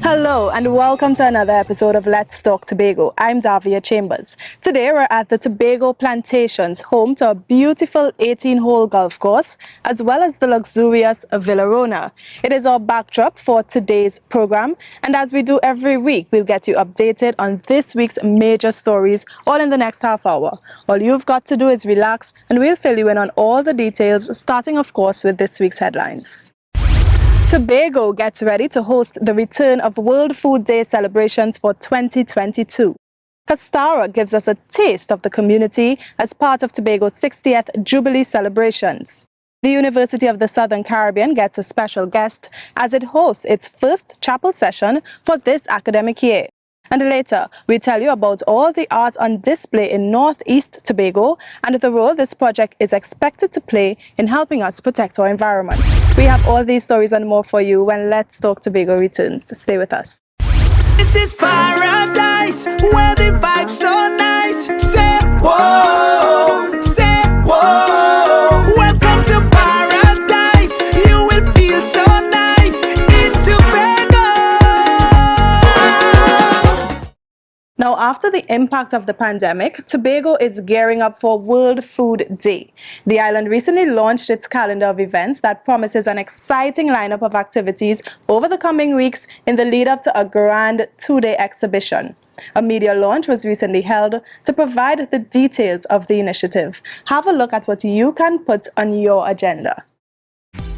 Hello and welcome to another episode of Let's Talk Tobago. I'm Davia Chambers. Today we're at the Tobago Plantations, home to a beautiful 18-hole golf course, as well as the luxurious Villa Rona. It is our backdrop for today's program, and as we do every week, we'll get you updated on this week's major stories, all in the next half hour. All you've got to do is relax, and we'll fill you in on all the details, starting of course with this week's headlines. Tobago gets ready to host the return of World Food Day celebrations for 2022. Castara gives us a taste of the community as part of Tobago's 60th Jubilee celebrations. The University of the Southern Caribbean gets a special guest as it hosts its first chapel session for this academic year. And later, we tell you about all the art on display in Northeast Tobago and the role this project is expected to play in helping us protect our environment. We have all these stories and more for you when Let's Talk Tobago returns. Stay with us. This is paradise, where the vibe's so nice. Say whoa, say whoa. Welcome to paradise, you will feel so nice in Tobago. Now, after the impact of the pandemic, Tobago is gearing up for World Food Day. The island recently launched its calendar of events that promises an exciting lineup of activities over the coming weeks in the lead up to a grand two-day exhibition. A media launch was recently held to provide the details of the initiative. Have a look at what you can put on your agenda.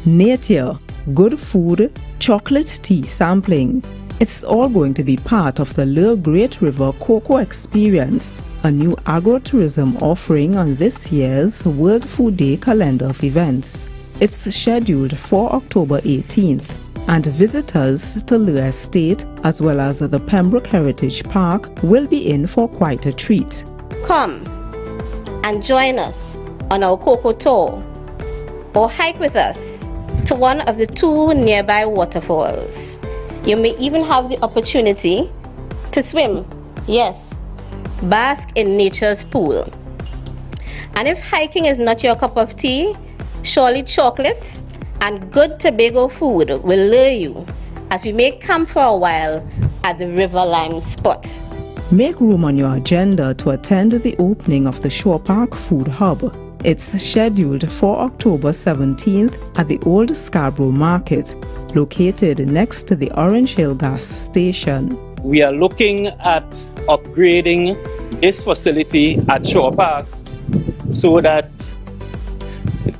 Nature, good food, chocolate tea sampling. It's all going to be part of the Lure Great River Cocoa Experience, a new agrotourism offering on this year's World Food Day calendar of events. It's scheduled for October 18th, and visitors to Lure Estate as well as the Pembroke Heritage Park will be in for quite a treat. Come and join us on our cocoa tour or hike with us to one of the two nearby waterfalls. You may even have the opportunity to swim, yes, bask in nature's pool. And if hiking is not your cup of tea, surely chocolate and good Tobago food will lure you as we make camp for a while at the River Lime spot. Make room on your agenda to attend the opening of the Shore Park Food Hub. It's scheduled for October 17th at the Old Scarborough Market, located next to the Orange Hill Gas Station. We are looking at upgrading this facility at Shore Park so that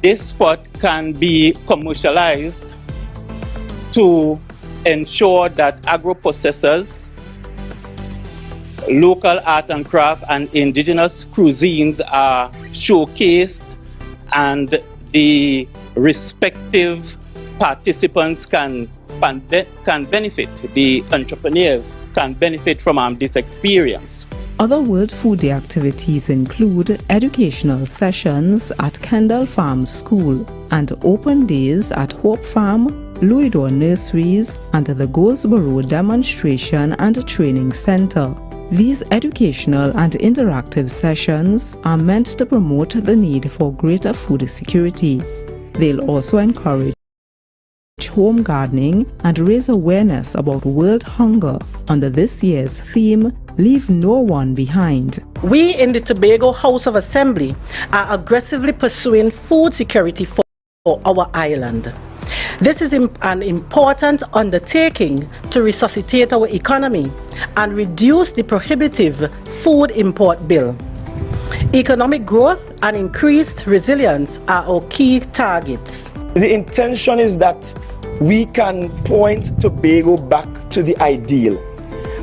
this spot can be commercialized to ensure that agro-processors, local art and craft and indigenous cuisines are showcased, and the respective participants can benefit, the entrepreneurs can benefit from this experience. Other World Food Day activities include educational sessions at Kendall Farm School and open days at Hope Farm, Louisdore Nurseries and the Goldsboro Demonstration and Training Center. These educational and interactive sessions are meant to promote the need for greater food security. They'll also encourage home gardening and raise awareness about world hunger under this year's theme, Leave No One Behind. We in the Tobago House of Assembly are aggressively pursuing food security for our island. This is an important undertaking to resuscitate our economy and reduce the prohibitive food import bill. Economic growth and increased resilience are our key targets. The intention is that we can point Tobago back to the ideal,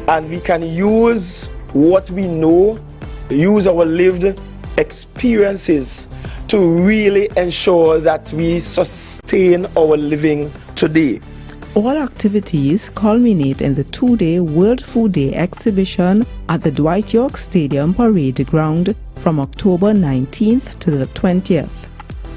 and we can use what we know, use our lived experiences to really ensure that we sustain our living today. All activities culminate in the two-day World Food Day exhibition at the Dwight York Stadium Parade Ground from October 19th to the 20th.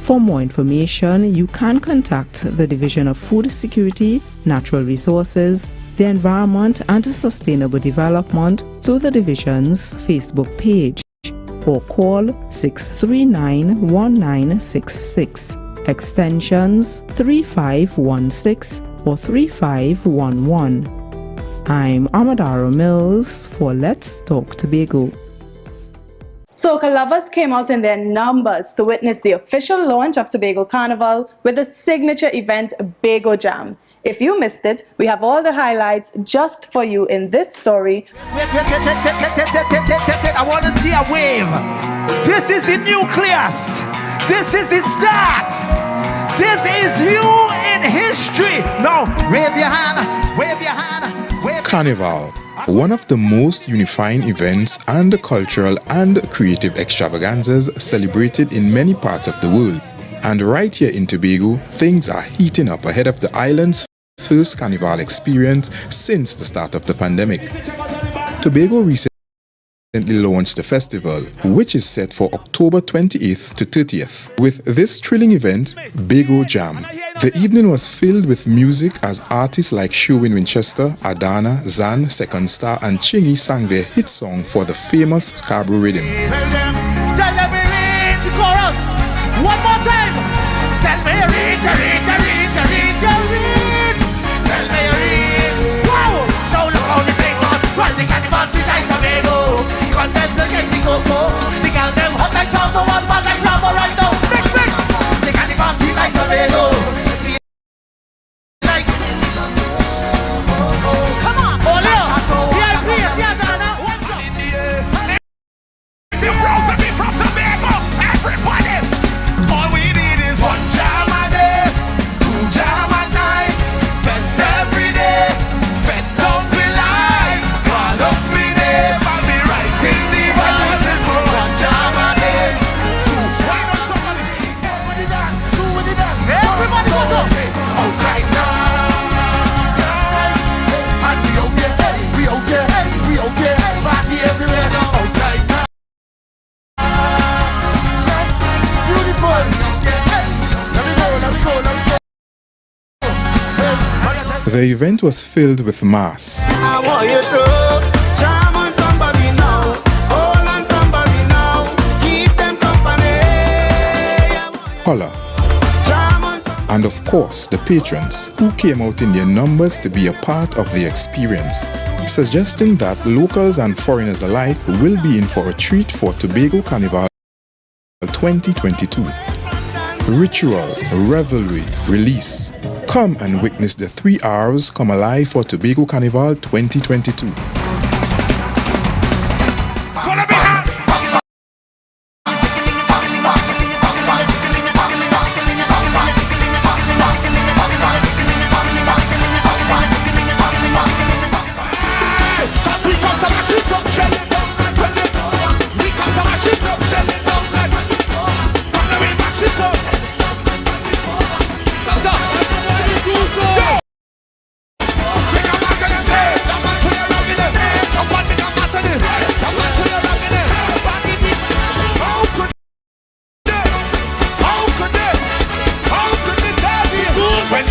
For more information, you can contact the Division of Food Security, Natural Resources, the Environment and Sustainable Development through the Division's Facebook page. or call 639-1966, extensions 3516 or 3511. I'm Amadara Mills for Let's Talk Tobago. Soca lovers came out in their numbers to witness the official launch of Tobago Carnival with the signature event Bago Jam. If you missed it, we have all the highlights just for you in this story. I want to see a wave. This is the nucleus. This is the start. This is you in history. Now, wave your hand, wave your hand, wave. Carnival, one of the most unifying events and cultural and creative extravaganzas celebrated in many parts of the world. And right here in Tobago, things are heating up ahead of the island's first Carnival experience since the start of the pandemic. Tobago recently launched the festival, which is set for October 28th to 30th. With this thrilling event, Bago Jam, the evening was filled with music as artists like Sherwin Winchester, Adana, Zan, Second Star and Chingy sang their hit song for the famous Scarborough rhythm. Tell them we reach the chorus. One more time. Tell me reach, reach, reach, reach, reach. Tell me reach. Wow! Now look how the thing on. Run the Carnival street like Tobago. Contest against the Coco. The girl them hot like summer, one bad like summer right now. Big, big. The Carnival street like Tobago. Come on, Olio. VIP, Adana. What's up? Be proud to be from Tobago. Everybody. All we need is one jam a day, two jam a night. Fence every day. Fence out we like. Call up me name. I'll be writing the Bible for one jam a day, two jam a night. Do with the dance. Everybody goes up. Outside now. And we out there. We out there. We out there. Party everywhere now. Outside now. Beautiful. Let me go. Let me go. Let me go. The event was filled with mass, I want you to jam on somebody now. Hold on somebody now. Keep them company. color, Jam on and of course the patrons who came out in their numbers to be a part of the experience, suggesting that locals and foreigners alike will be in for a treat for Tobago Carnival 2022. Ritual, revelry, release. Come and witness the 3 hours come alive for Tobago Carnival 2022. Follow me now. We come to mash it up, shell it down. We come to mash it up, shell it down. Come now we mash it up. Stop, stop. Drink a mark and play. Jump on to your rabbit. Jump on, make a match on it. Jump on to your rabbit. How could they? How could they? How could they tell you? When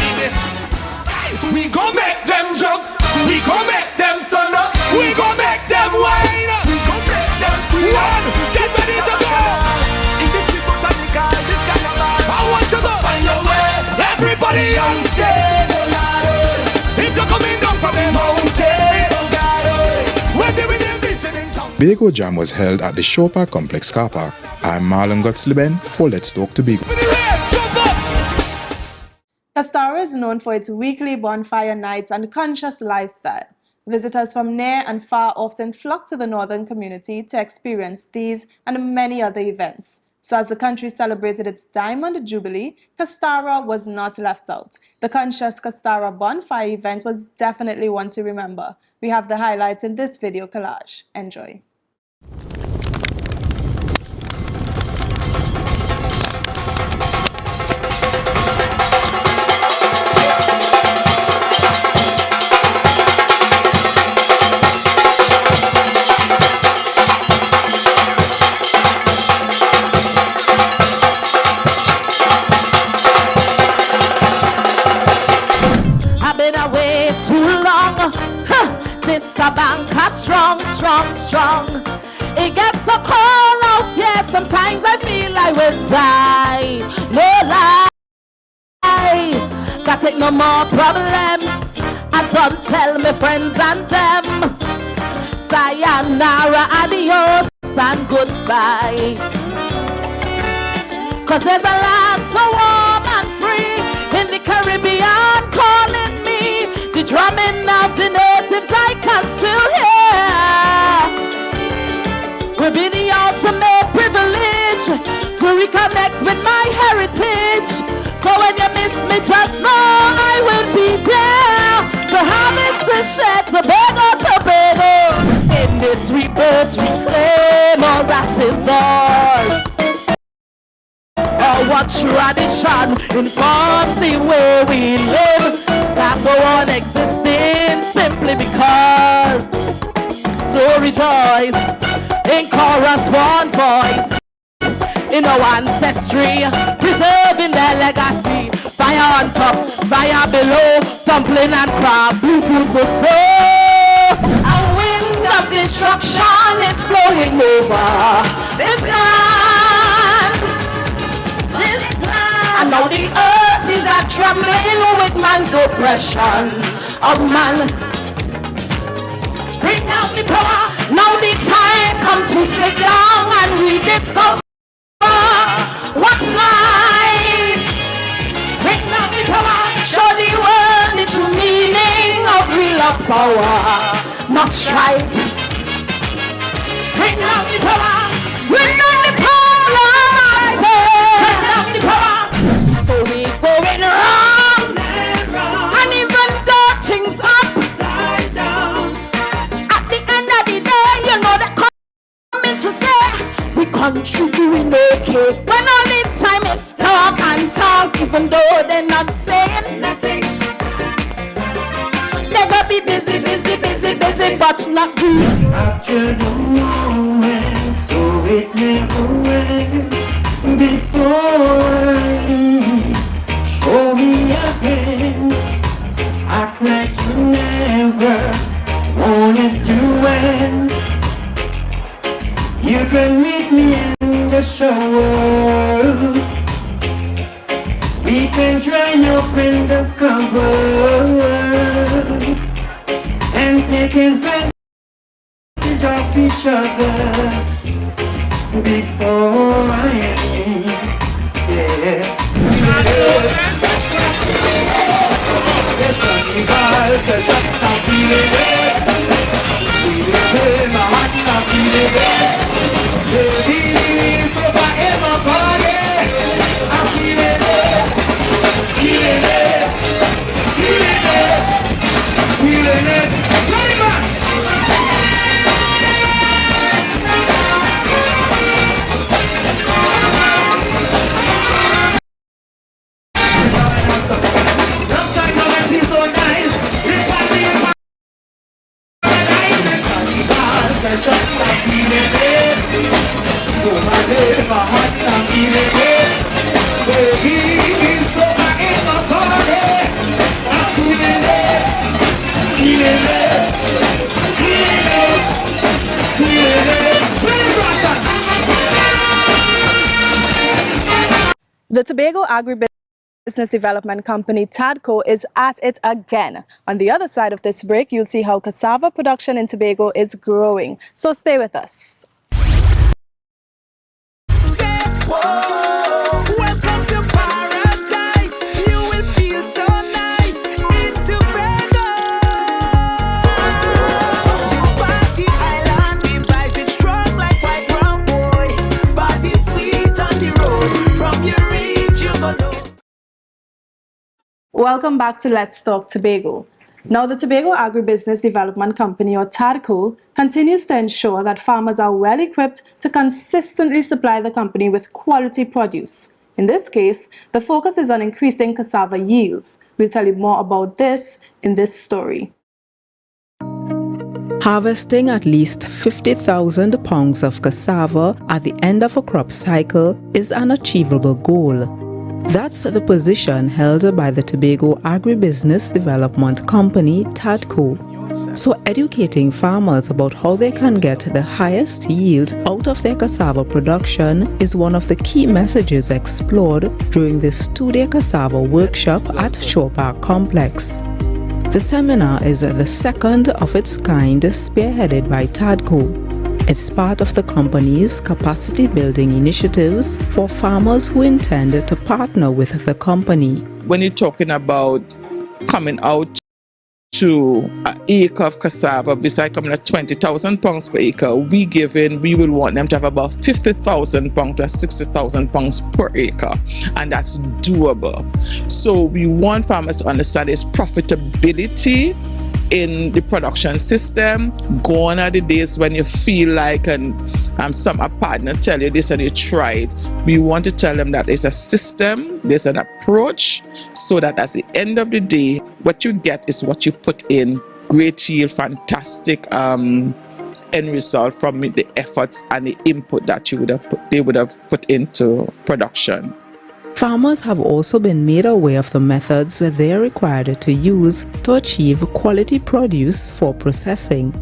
we gon' make them jump. We gon' make them turn up. We gon' make them whine. We gon' make them free. One, get ready to go. In this botanical, this carnival, I want you to find your way. Everybody on stage. If you're coming down from the mountain, we're doing them beating in town. Bago Jam was held at the Shore Park Complex car park. I'm Marlon Gottsliben for Let's Talk Tobago. Jump up. Castara is known for its weekly bonfire nights and conscious lifestyle. Visitors from near and far often flock to the northern community to experience these and many other events. So as the country celebrated its Diamond Jubilee, Castara was not left out. The conscious Castara bonfire event was definitely one to remember. We have the highlights in this video collage. Enjoy. I've been away too long. This bank strong, strong, strong. It gets a call out sometimes I feel I will die. No lie, can't take no more problems. I don't tell my friends and them. Sayonara, adios, and goodbye. Cause there's a land so warm and free in the Caribbean calling me. The drumming of the natives I can still hear. Will be the ultimate privilege to reconnect with my heritage. So when you miss me, just know I will be there to harvest the shed, Tobago. In this rebirth, reclaim all that is ours. Our tradition informs the way we live. That go on existing simply because. So rejoice in chorus, one voice, in our ancestry, preserving their legacy. Fire on top, fire below, dumpling and crab, blue food so. A wind of destruction is blowing over this land. And now the earth is a trembling with man's oppression of man. Bring down the power, now the time come to sit down and rediscover what's life. Bring down the power, show the world the true meaning of real love power, not strife. Bring down the power, bring down the power, I say. Bring down the power. So we going wrong, and even though things upside down, at the end of the day, you know they're coming to say the country doing okay. When all the time is talk and talk, even though they're not saying nothing. They gotta be busy, but not do. So it may before hold me again. Act like you never wanted to end. You can meet me in the shower. We can dry up in the cover and take advantage of each other. Before I leave, yeah. The Tobago Agribusiness Development Company, TADCO, is at it again. On the other side of this break, you'll see how cassava production in Tobago is growing. So stay with us. Welcome to paradise. You will feel so nice in Tobago. This party island, the vibe is strong like white rum, boy. Party sweet on the road. From your reach, you go know. Welcome back to Let's Talk Tobago. Now, the Tobago Agribusiness Development Company, or TADCO, continues to ensure that farmers are well equipped to consistently supply the company with quality produce. In this case, the focus is on increasing cassava yields. We'll tell you more about this in this story. Harvesting at least 50,000 pounds of cassava at the end of a crop cycle is an achievable goal. That's the position held by the Tobago Agribusiness Development Company, TADCO. So educating farmers about how they can get the highest yield out of their cassava production is one of the key messages explored during this 2-day cassava workshop at Shore Park Complex. The seminar is the second of its kind spearheaded by TADCO. It's part of the company's capacity building initiatives for farmers who intend to partner with the company. When you're talking about coming out to an acre of cassava, besides coming at 20,000 pounds per acre, we will want them to have about 50,000 pounds to 60,000 pounds per acre, and that's doable. So we want farmers to understand its profitability in the production system. Gone are the days when you feel like some a partner tell you this and you tried. We want to tell them that there's a system, there's an approach, so that at the end of the day, what you get is what you put in. Great yield, fantastic end result from the efforts and the input that they would have put into production. Farmers have also been made aware of the methods they are required to use to achieve quality produce for processing.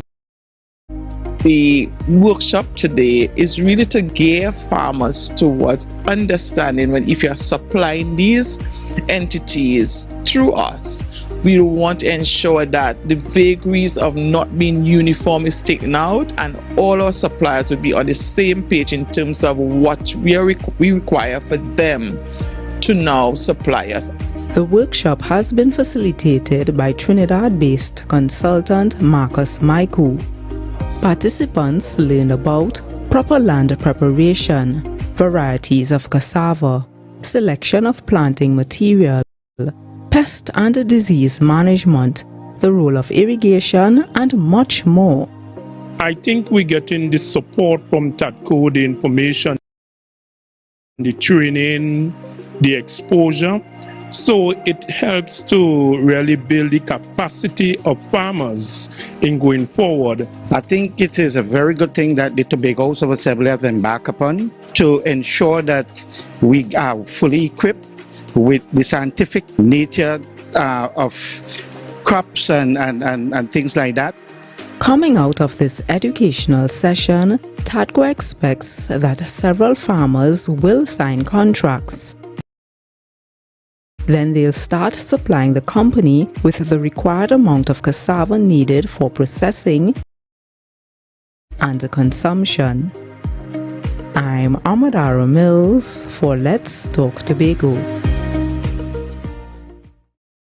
The workshop today is really to gear farmers towards understanding when if you're supplying these entities through us, we want to ensure that the vagaries of not being uniform is taken out, and all our suppliers will be on the same page in terms of what we require for them to now supply us. The workshop has been facilitated by Trinidad-based consultant Marcus Maiku. Participants learned about proper land preparation, varieties of cassava, selection of planting material, pest and disease management, the role of irrigation, and much more. I think we're getting the support from TADCO, the information, the training, the exposure. So it helps to really build the capacity of farmers in going forward. I think it is a very good thing that the Tobago House of Assembly has embarked upon to ensure that we are fully equipped with the scientific nature of crops and things like that. Coming out of this educational session, TADCO expects that several farmers will sign contracts. Then they'll start supplying the company with the required amount of cassava needed for processing and consumption. I'm Amadara Mills for Let's Talk Tobago.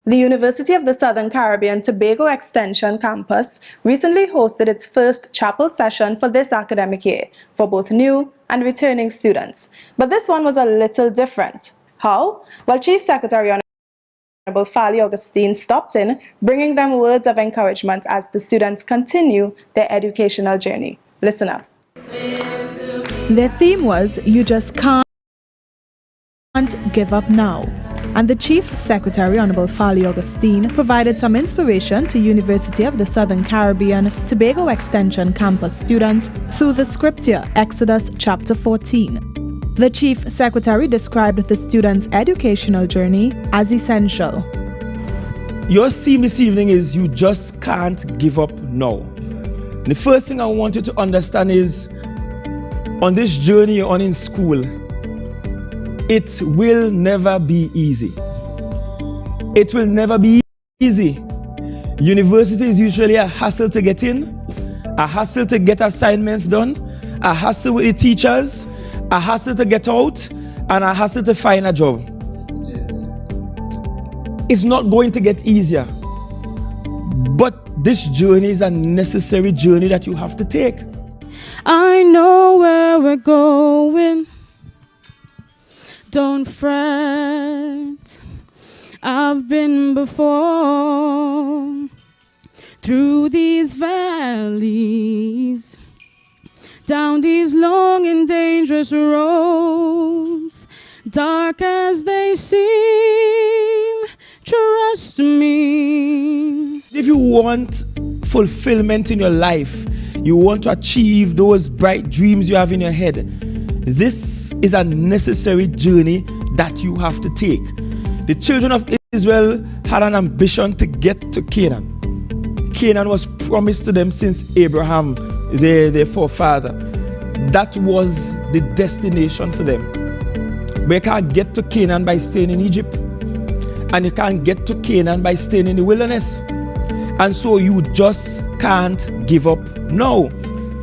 The University of the Southern Caribbean Tobago Extension Campus recently hosted its first chapel session for this academic year for both new and returning students. But this one was a little different. How? Well, Chief Secretary Honorable Fali Augustine stopped in, bringing them words of encouragement as the students continue their educational journey. Listen up. Their theme was, "You just can't give up now." And the Chief Secretary, Honorable Fali Augustine, provided some inspiration to University of the Southern Caribbean Tobago Extension Campus students through the scripture, Exodus chapter 14. The Chief Secretary described the students' educational journey as essential. Your theme this evening is "You just can't give up now." The first thing I want you to understand is, on this journey you're on in school, it will never be easy. It will never be easy. University is usually a hassle to get in, a hassle to get assignments done, a hassle with the teachers, a hassle to get out, and a hassle to find a job. It's not going to get easier. But this journey is a necessary journey that you have to take. I know where we're going. Don't fret. I've been before through these valleys, down these long and dangerous roads, dark as they seem, trust me. If you want fulfillment in your life, you want to achieve those bright dreams you have in your head, this is a necessary journey that you have to take. The children of Israel had an ambition to get to Canaan. Canaan was promised to them since Abraham, their forefather. That was the destination for them. But you can't get to Canaan by staying in Egypt. And you can't get to Canaan by staying in the wilderness. And so you just can't give up now.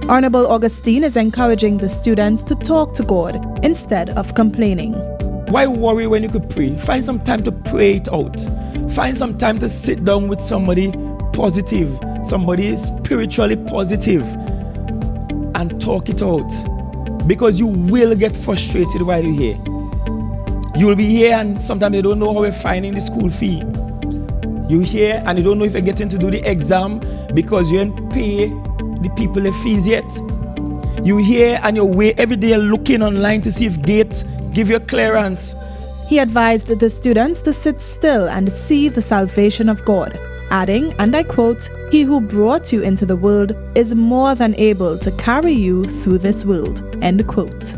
Honorable Augustine is encouraging the students to talk to God instead of complaining. Why worry when you could pray? Find some time to pray it out. Find some time to sit down with somebody positive, somebody spiritually positive, and talk it out. Because you will get frustrated while you're here. You will be here and sometimes you don't know how you're finding the school fee. You're here and you don't know if you're getting to do the exam because you didn't pay the people the fees yet. You're here and you're every day looking online to see if gate give you clearance. He advised the students to sit still and see the salvation of God, adding, and I quote, "He who brought you into the world is more than able to carry you through this world," end quote.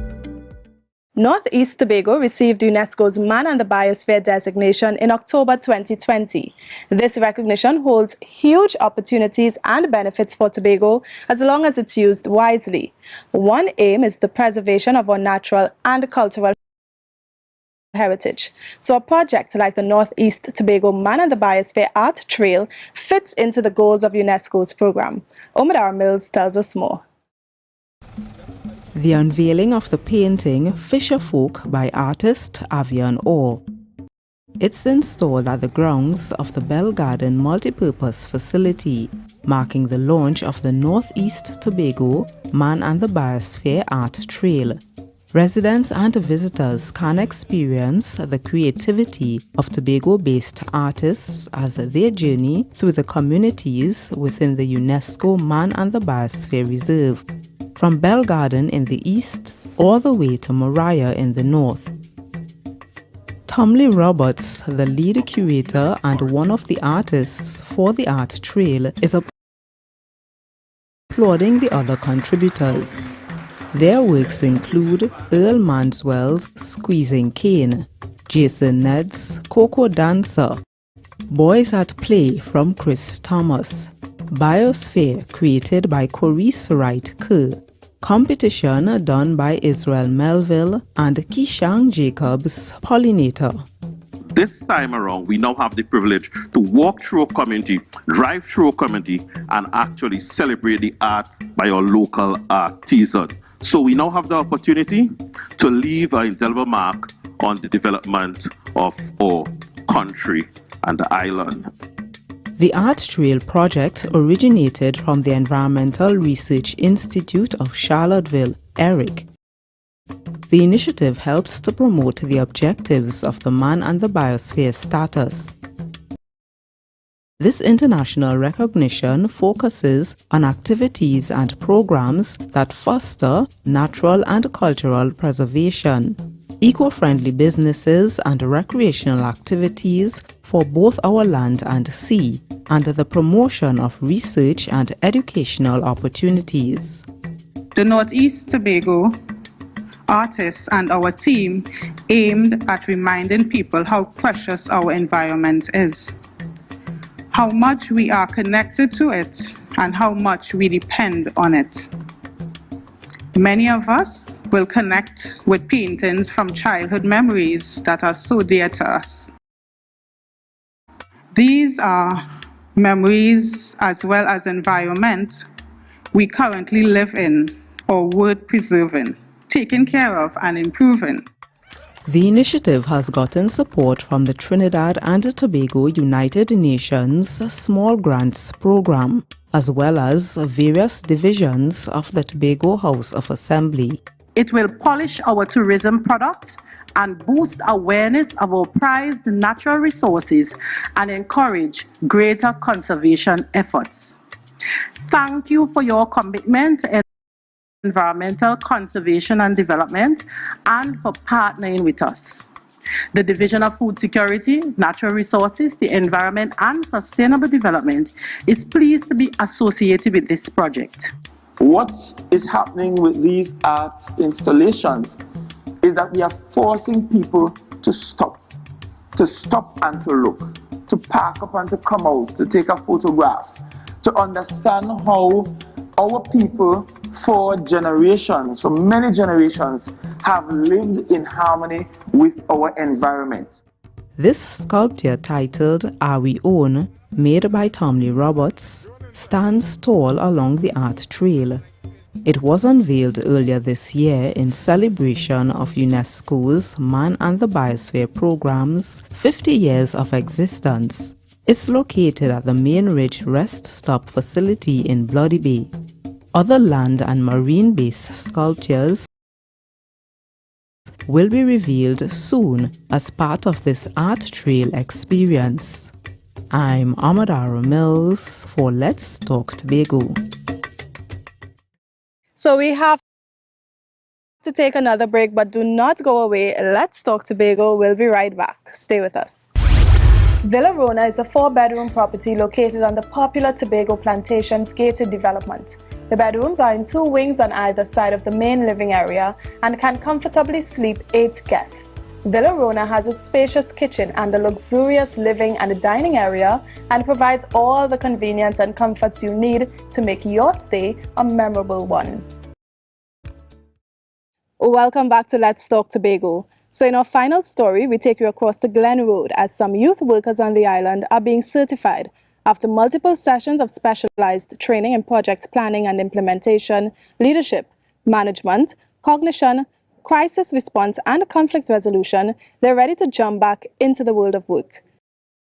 Northeast Tobago received UNESCO's Man and the Biosphere designation in October 2020. This recognition holds huge opportunities and benefits for Tobago as long as it's used wisely. One aim is the preservation of our natural and cultural heritage. So a project like the Northeast Tobago Man and the Biosphere Art Trail fits into the goals of UNESCO's program. Omadara Mills tells us more. The unveiling of the painting Fisher Folk by artist Avian Orr. It's installed at the grounds of the Bell Garden Multipurpose Facility, marking the launch of the Northeast Tobago Man and the Biosphere Art Trail. Residents and visitors can experience the creativity of Tobago-based artists as they journey through the communities within the UNESCO Man and the Biosphere Reserve, from Bell Garden in the east all the way to Moriah in the north. Tomley Roberts, the lead curator and one of the artists for the art trail, is applauding the other contributors. Their works include Earl Manswell's Squeezing Cane, Jason Ned's Coco Dancer, Boys at Play from Chris Thomas, Biosphere created by Corice Wright Kerr, Competition done by Israel Melville and Kishang Jacobs Pollinator. This time around, we now have the privilege to walk through a community, drive through a community, and actually celebrate the art by our local artisans. So we now have the opportunity to leave an indelible mark on the development of our country and the island. The Art Trail project originated from the Environmental Research Institute of Charlottesville, ERIC. The initiative helps to promote the objectives of the Man and the Biosphere status. This international recognition focuses on activities and programs that foster natural and cultural preservation, eco-friendly businesses and recreational activities for both our land and sea, and the promotion of research and educational opportunities. The Northeast Tobago artists and our team aimed at reminding people how precious our environment is, how much we are connected to it, and how much we depend on it. Many of us will connect with paintings from childhood memories that are so dear to us. These are memories as well as environment we currently live in or worth preserving, taking care of and improving. The initiative has gotten support from the Trinidad and Tobago United Nations Small Grants Program, as well as various divisions of the Tobago House of Assembly. It will polish our tourism product and boost awareness of our prized natural resources and encourage greater conservation efforts. Thank you for your commitment to environmental conservation and development and for partnering with us. The Division of Food Security, Natural Resources, the Environment and Sustainable Development is pleased to be associated with this project. What is happening with these art installations is that we are forcing people to stop and to look, to park up and to come out, to take a photograph. to understand how our people for generations, for many generations, have lived in harmony with our environment. This sculpture, titled Are We Own, made by Tomley Roberts, stands tall along the art trail. It was unveiled earlier this year in celebration of UNESCO's Man and the Biosphere program's 50 years of existence. It's located at the Main Ridge Rest Stop facility in Bloody Bay. Other land and marine-based sculptures will be revealed soon as part of this art trail experience. I'm Amadara Mills for Let's Talk Tobago. So we have to take another break, but do not go away. Let's Talk Tobago. We'll be right back. Stay with us. Villa Rona is a 4-bedroom property located on the popular Tobago Plantations gated development. The bedrooms are in 2 wings on either side of the main living area and can comfortably sleep 8 guests. Villa Rona has a spacious kitchen and a luxurious living and dining area and provides all the convenience and comforts you need to make your stay a memorable one. Welcome back to Let's Talk Tobago. So in our final story, we take you across the Glen Road as some youth workers on the island are being certified after multiple sessions of specialized training in project planning and implementation, leadership, management, cognition, crisis response and conflict resolution. They're ready to jump back into the world of work.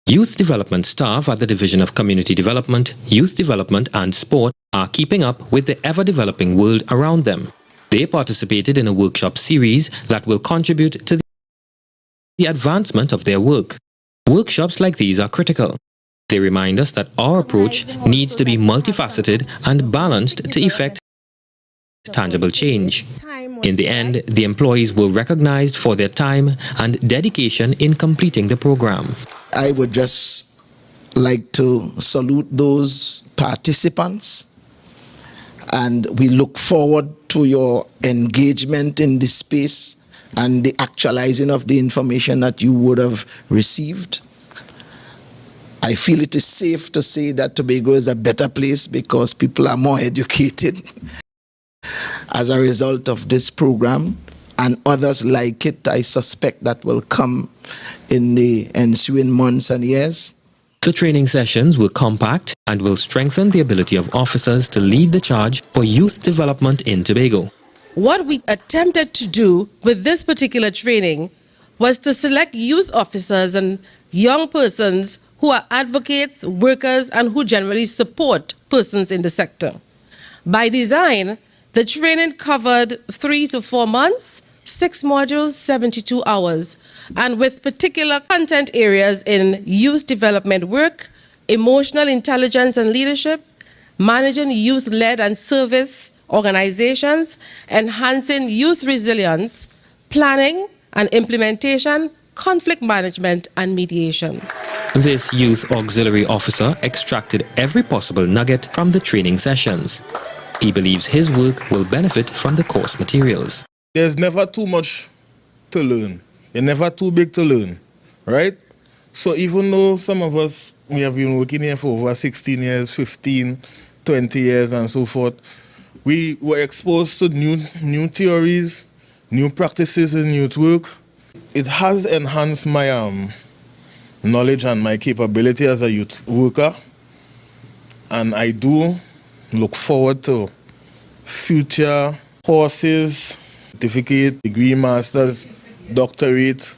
Youth development staff at the Division of Community Development, Youth Development and Sport are keeping up with the ever-developing world around them. They participated in a workshop series that will contribute to the advancement of their work. Workshops like these are critical. They remind us that our approach needs to be multifaceted and balanced to effect tangible change. In the end, the employees were recognized for their time and dedication in completing the program. I would just like to salute those participants, and we look forward to your engagement in this space and the actualizing of the information that you would have received. I feel it is safe to say that Tobago is a better place because people are more educated as a result of this program, and others like it, I suspect, that will come in the ensuing months and years. The training sessions were compact and will strengthen the ability of officers to lead the charge for youth development in Tobago. What we attempted to do with this particular training was to select youth officers and young persons who are advocates, workers, and who generally support persons in the sector. By design, the training covered 3 to 4 months, 6 modules, 72 hours, and with particular content areas in youth development work, emotional intelligence and leadership, managing youth-led and service organizations, enhancing youth resilience, planning and implementation, conflict management, and mediation. This youth auxiliary officer extracted every possible nugget from the training sessions. He believes his work will benefit from the course materials. There's never too much to learn. You're never too big to learn, right? So even though some of us, we have been working here for over 16 years, 15, 20 years and so forth, we were exposed to new theories, new practices in youth work. It has enhanced my knowledge and my capability as a youth worker. And I do look forward to future courses, certificate, degree, masters, doctorate,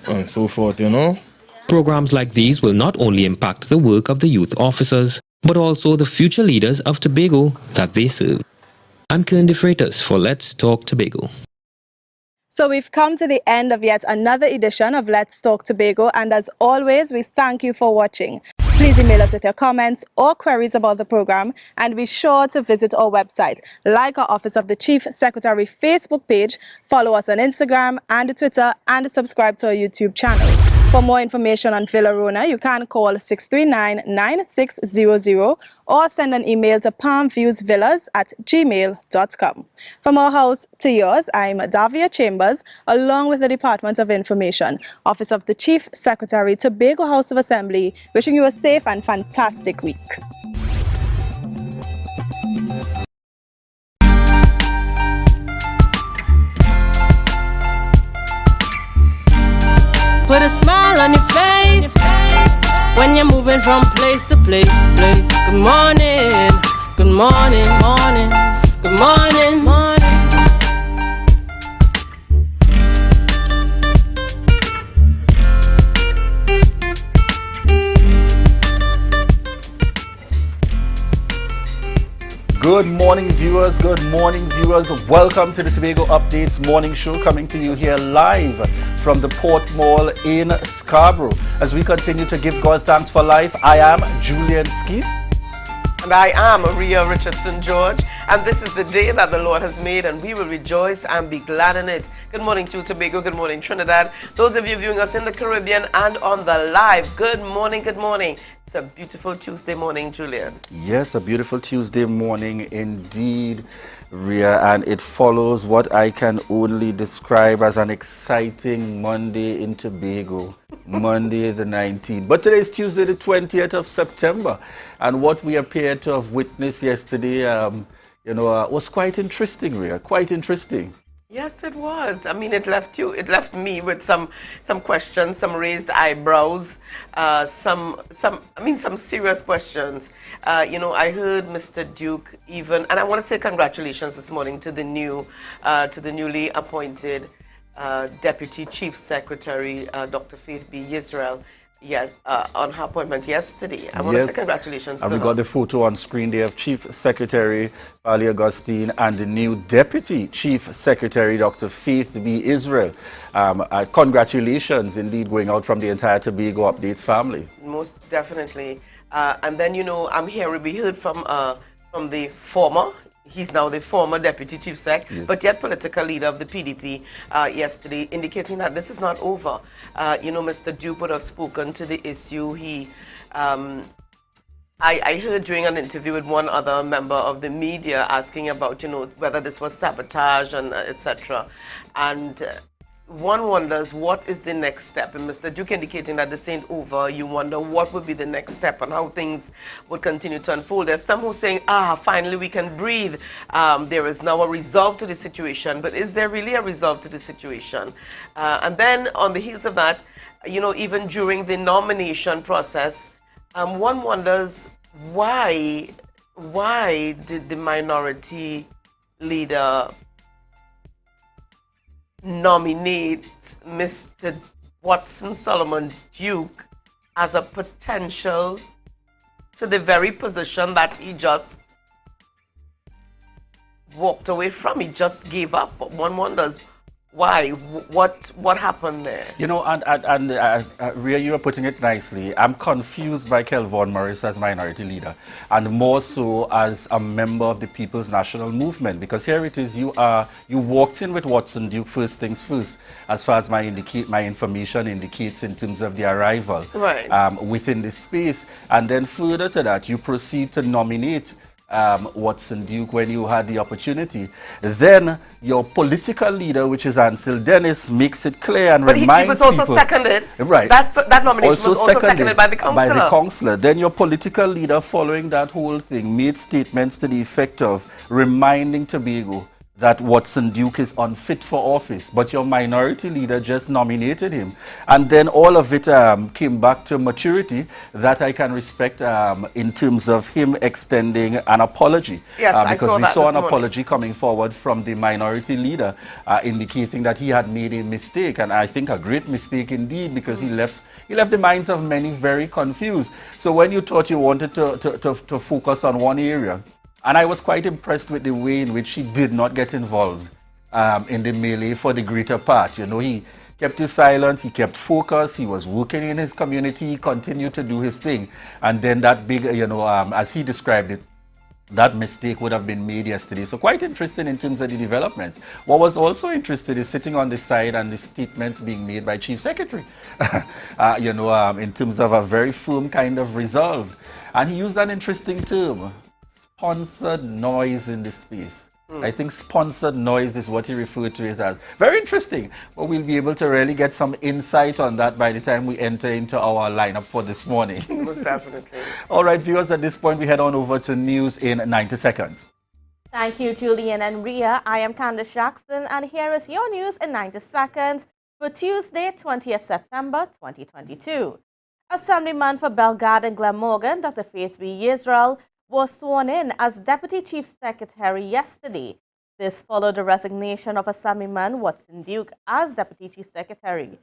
and so forth, you know. Programs like these will not only impact the work of the youth officers, but also the future leaders of Tobago that they serve. I'm Kern De Freitas for Let's Talk Tobago. So we've come to the end of yet another edition of Let's Talk Tobago, and as always, we thank you for watching. Please email us with your comments or queries about the program, and be sure to visit our website, like our Office of the Chief Secretary Facebook page, follow us on Instagram and Twitter, and subscribe to our YouTube channel. For more information on Villa Rona, you can call 639-9600 or send an email to palmviewsvillas@gmail.com. From our house to yours, I'm Davia Chambers, along with the Department of Information, Office of the Chief Secretary, Tobago House of Assembly, wishing you a safe and fantastic week. you're moving from place to place. Good morning, good morning, morning, good morning, morning. Good morning, viewers. Good morning, viewers. Welcome to the Tobago Updates morning show, coming to you here live from the Port Mall in Scarborough. As we continue to give God thanks for life, I am Julian Skeet. And I am Maria Richardson George. And this is the day that the Lord has made, and we will rejoice and be glad in it. Good morning to Tobago. Good morning, Trinidad. Those of you viewing us in the Caribbean and on the live, good morning, good morning. It's a beautiful Tuesday morning, Julian. Yes, a beautiful Tuesday morning indeed, Ria, and it follows what I can only describe as an exciting Monday in Tobago, Monday the 19th. But today is Tuesday the 20th of September, and what we appeared to have witnessed yesterday, was quite interesting, Ria, quite interesting. Yes, it was. I mean, it left me with some questions, some raised eyebrows, some serious questions. I heard Mr. Duke even, and I want to say congratulations this morning to the newly appointed Deputy Chief Secretary, Dr. Faith B. Israel. Yes, on her appointment yesterday. I want to say congratulations to her. And we got the photo on screen there of Chief Secretary Bali Augustine and the new Deputy Chief Secretary, Dr. Faith B. Israel. Congratulations indeed going out from the entire Tobago Updates family. Most definitely. And then, I'm here, we heard from the former, he's now the former Deputy Chief Sec, but yet political leader of the PDP yesterday, indicating that this is not over. Mr. Duke would have spoken to the issue. I heard during an interview with one other member of the media asking about, whether this was sabotage and etc. And one wonders what is the next step. And Mr. Duke indicating that this ain't over, you wonder what would be the next step and how things would continue to unfold. There's some who are saying, finally we can breathe. There is now a resolve to the situation. But is there really a resolve to the situation? And then on the heels of that, even during the nomination process, one wonders why did the minority leader nominate Mr. Watson Solomon Duke as a potential to the very position that he just walked away from. He just gave up. But one wonders why. What happened there? Ria, you are putting it nicely. I'm confused by Kelvon Morris as minority leader, and more so as a member of the People's National Movement, because here it is, you walked in with Watson Duke first things first, as far as my information indicates in terms of the arrival within the space, and then further to that, you proceed to nominate Watson Duke when you had the opportunity. Then your political leader, which is Ansel Dennis, makes it clear and reminds people. He was also seconded. Right. That nomination was also seconded by the councillor. By the councillor. Then your political leader, following that whole thing, made statements to the effect of reminding Tobago that Watson Duke is unfit for office, but your minority leader just nominated him. And then all of it came back to maturity that I can respect in terms of him extending an apology. Yes, because we saw an apology coming forward from the minority leader indicating that he had made a mistake, and I think a great mistake indeed, because he left the minds of many very confused. So when you thought you wanted to focus on one area, and I was quite impressed with the way in which he did not get involved in the melee for the greater part. He kept his silence, he kept focus, he was working in his community, he continued to do his thing. And then that big, as he described it, that mistake would have been made yesterday. So quite interesting in terms of the developments. What was also interesting is sitting on the side and the statements being made by Chief Secretary, in terms of a very firm kind of resolve. And he used an interesting term, sponsored noise in the space. I think sponsored noise is what he referred to it as. Very interesting. But we'll be able to really get some insight on that by the time we enter into our lineup for this morning. Most definitely. All right, viewers, at this point we head on over to news in 90 seconds. Thank you, Julian and Ria. I am Candace Jackson, and here is your news in 90 seconds for Tuesday, 20th September 2022. Assemblyman for Belgrade and Glamorgan, Dr. Faith B. Israel, was sworn in as Deputy Chief Secretary yesterday. This followed the resignation of Assemblyman Watson Duke as Deputy Chief Secretary.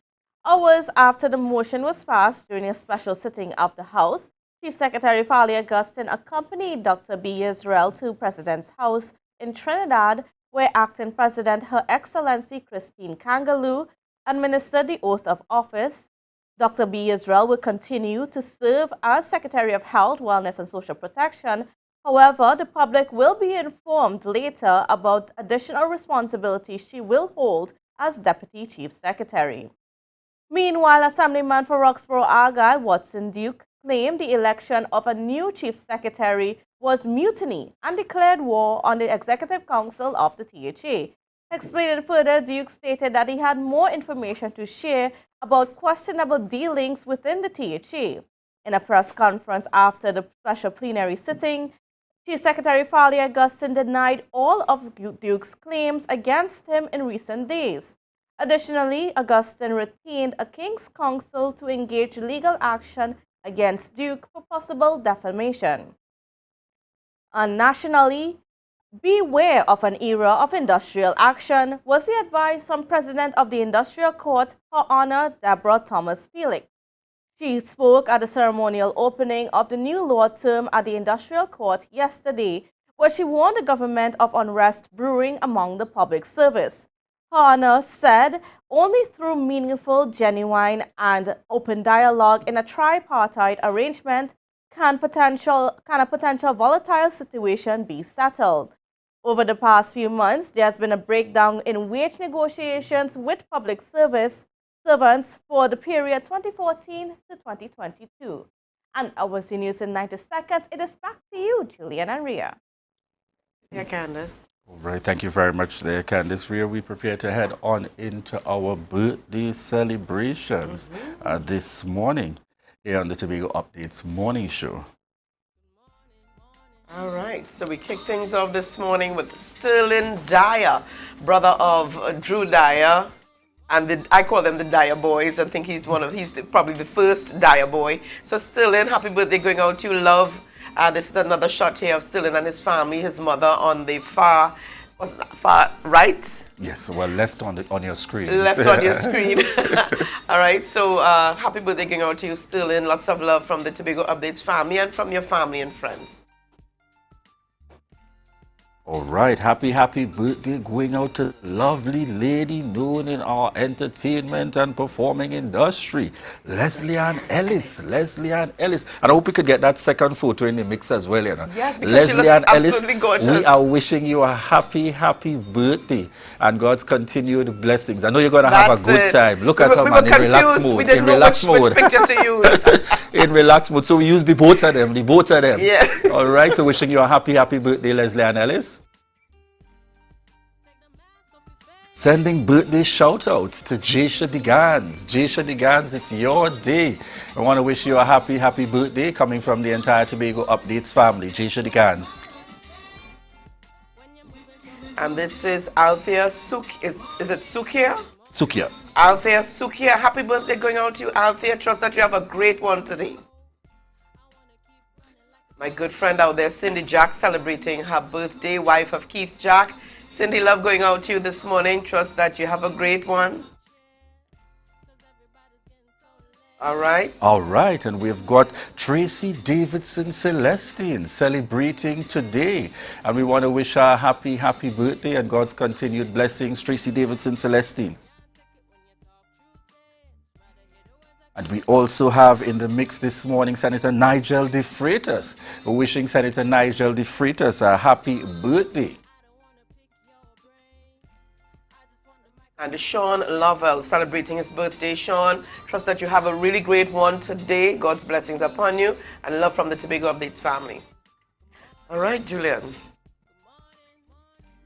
Hours after the motion was passed during a special sitting of the House, Chief Secretary Fali Augustine accompanied Dr. B. Israel to President's house in Trinidad, where Acting President Her Excellency Christine Kangaloo administered the oath of office. Dr. B. Israel will continue to serve as Secretary of Health, Wellness and Social Protection. However, the public will be informed later about additional responsibilities she will hold as Deputy Chief Secretary. Meanwhile, Assemblyman for Roxborough Argyle, Watson Duke, claimed the election of a new Chief Secretary was mutiny and declared war on the Executive Council of the THA. Explaining further, Duke stated that he had more information to share about questionable dealings within the THA. In a press conference after the special plenary sitting, Chief Secretary Fali Augustine denied all of Duke's claims against him in recent days. Additionally, Augustine retained a King's Counsel to engage legal action against Duke for possible defamation. And nationally, beware of an era of industrial action was the advice from President of the Industrial Court, Her Honor Deborah Thomas Felix. She spoke at the ceremonial opening of the new law term at the Industrial Court yesterday, where she warned the government of unrest brewing among the public service. Her Honor said only through meaningful, genuine, and open dialogue in a tripartite arrangement can a potential volatile situation be settled. Over the past few months, there has been a breakdown in wage negotiations with public servants for the period 2014 to 2022. And our news in 90 seconds. It is back to you, Julian and Ria. Yeah, Candace. All right, thank you very much there, Candice. Ria, we prepare to head on into our birthday celebrations this morning here on the Tobago Updates Morning Show. All right, so we kick things off this morning with Sterling Dyer, brother of Drew Dyer, and I call them the Dyer boys. I think he's probably the first Dyer boy. So Sterling, happy birthday going out to you, love. This is another shot here of Sterling and his family, his mother on the far right? Yes, well, left on your screen. Left on your screen. All right, so happy birthday going out to you, Sterling. Lots of love from the Tobago Updates family and from your family and friends. All right, happy birthday going out to lovely lady known in our entertainment and performing industry, Leslie Ann Ellis. Leslie Ann Ellis. And I hope we could get that second photo in the mix as well, you know. Yes, because Leslie she looks Ann absolutely Ellis, gorgeous. we are wishing you a happy birthday and God's continued blessings. I know you're going to have a good time. Look at her, man, in relaxed mode. We didn't know which picture to use. In relaxed mode. So we use the both of them. Yeah. All right, so wishing you a happy birthday, Leslie Ann Ellis. Sending birthday shout-outs to Jaisha Digans. Jaisha Digans, it's your day. I want to wish you a happy birthday coming from the entire Tobago Updates family. Jaisha Digans. And this is Althea is it Sukia? Sukia. Althea Sukia, happy birthday going out to you, Althea. Trust that you have a great one today. My good friend out there, Cindy Jack, celebrating her birthday, wife of Keith Jack. Cindy, love going out to you this morning. Trust that you have a great one. All right. All right, and we've got Tracy Davidson Celestine celebrating today. And we want to wish her a happy birthday and God's continued blessings, Tracy Davidson Celestine. And we also have in the mix this morning Senator Nigel De Freitas. We're wishing Senator Nigel De Freitas a happy birthday. And Sean Lovell celebrating his birthday. Sean, trust that you have a really great one today. God's blessings upon you and love from the Tobago Updates family. All right, Julian.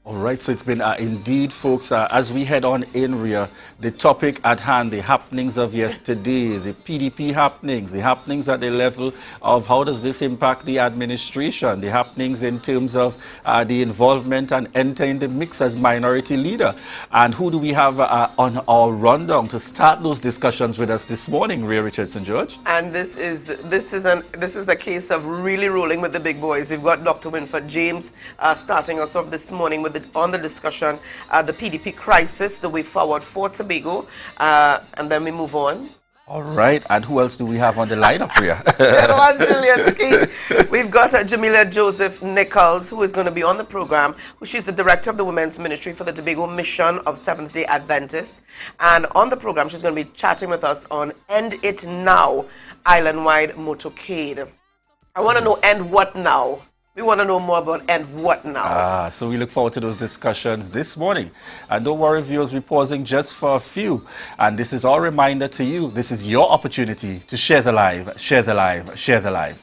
All right, so it's been indeed, folks, as we head on in, Ria, the topic at hand, the happenings of yesterday, the PDP happenings, the happenings at the level of how does this impact the administration, the happenings in terms of the involvement and enter in the mix as minority leader. And who do we have on our rundown to start those discussions with us this morning, Ria Richardson, George? And this is a case of really rolling with the big boys. We've got Dr. Winford James starting us off this morning with on the discussion, the PDP crisis, the way forward for Tobago, and then we move on. All right, and who else do we have on the lineup here? We've got Jamila Joseph Nichols, who is going to be on the program. She's the director of the Women's Ministry for the Tobago Mission of Seventh-day Adventist. And on the program, she's going to be chatting with us on End It Now, Island-wide motorcade. I want to know, end what now? We want to know more about and what now. So we look forward to those discussions this morning. And don't worry, viewers, we're pausing just for a few. And this is our reminder to you. This is your opportunity to share the live, share the live, share the live.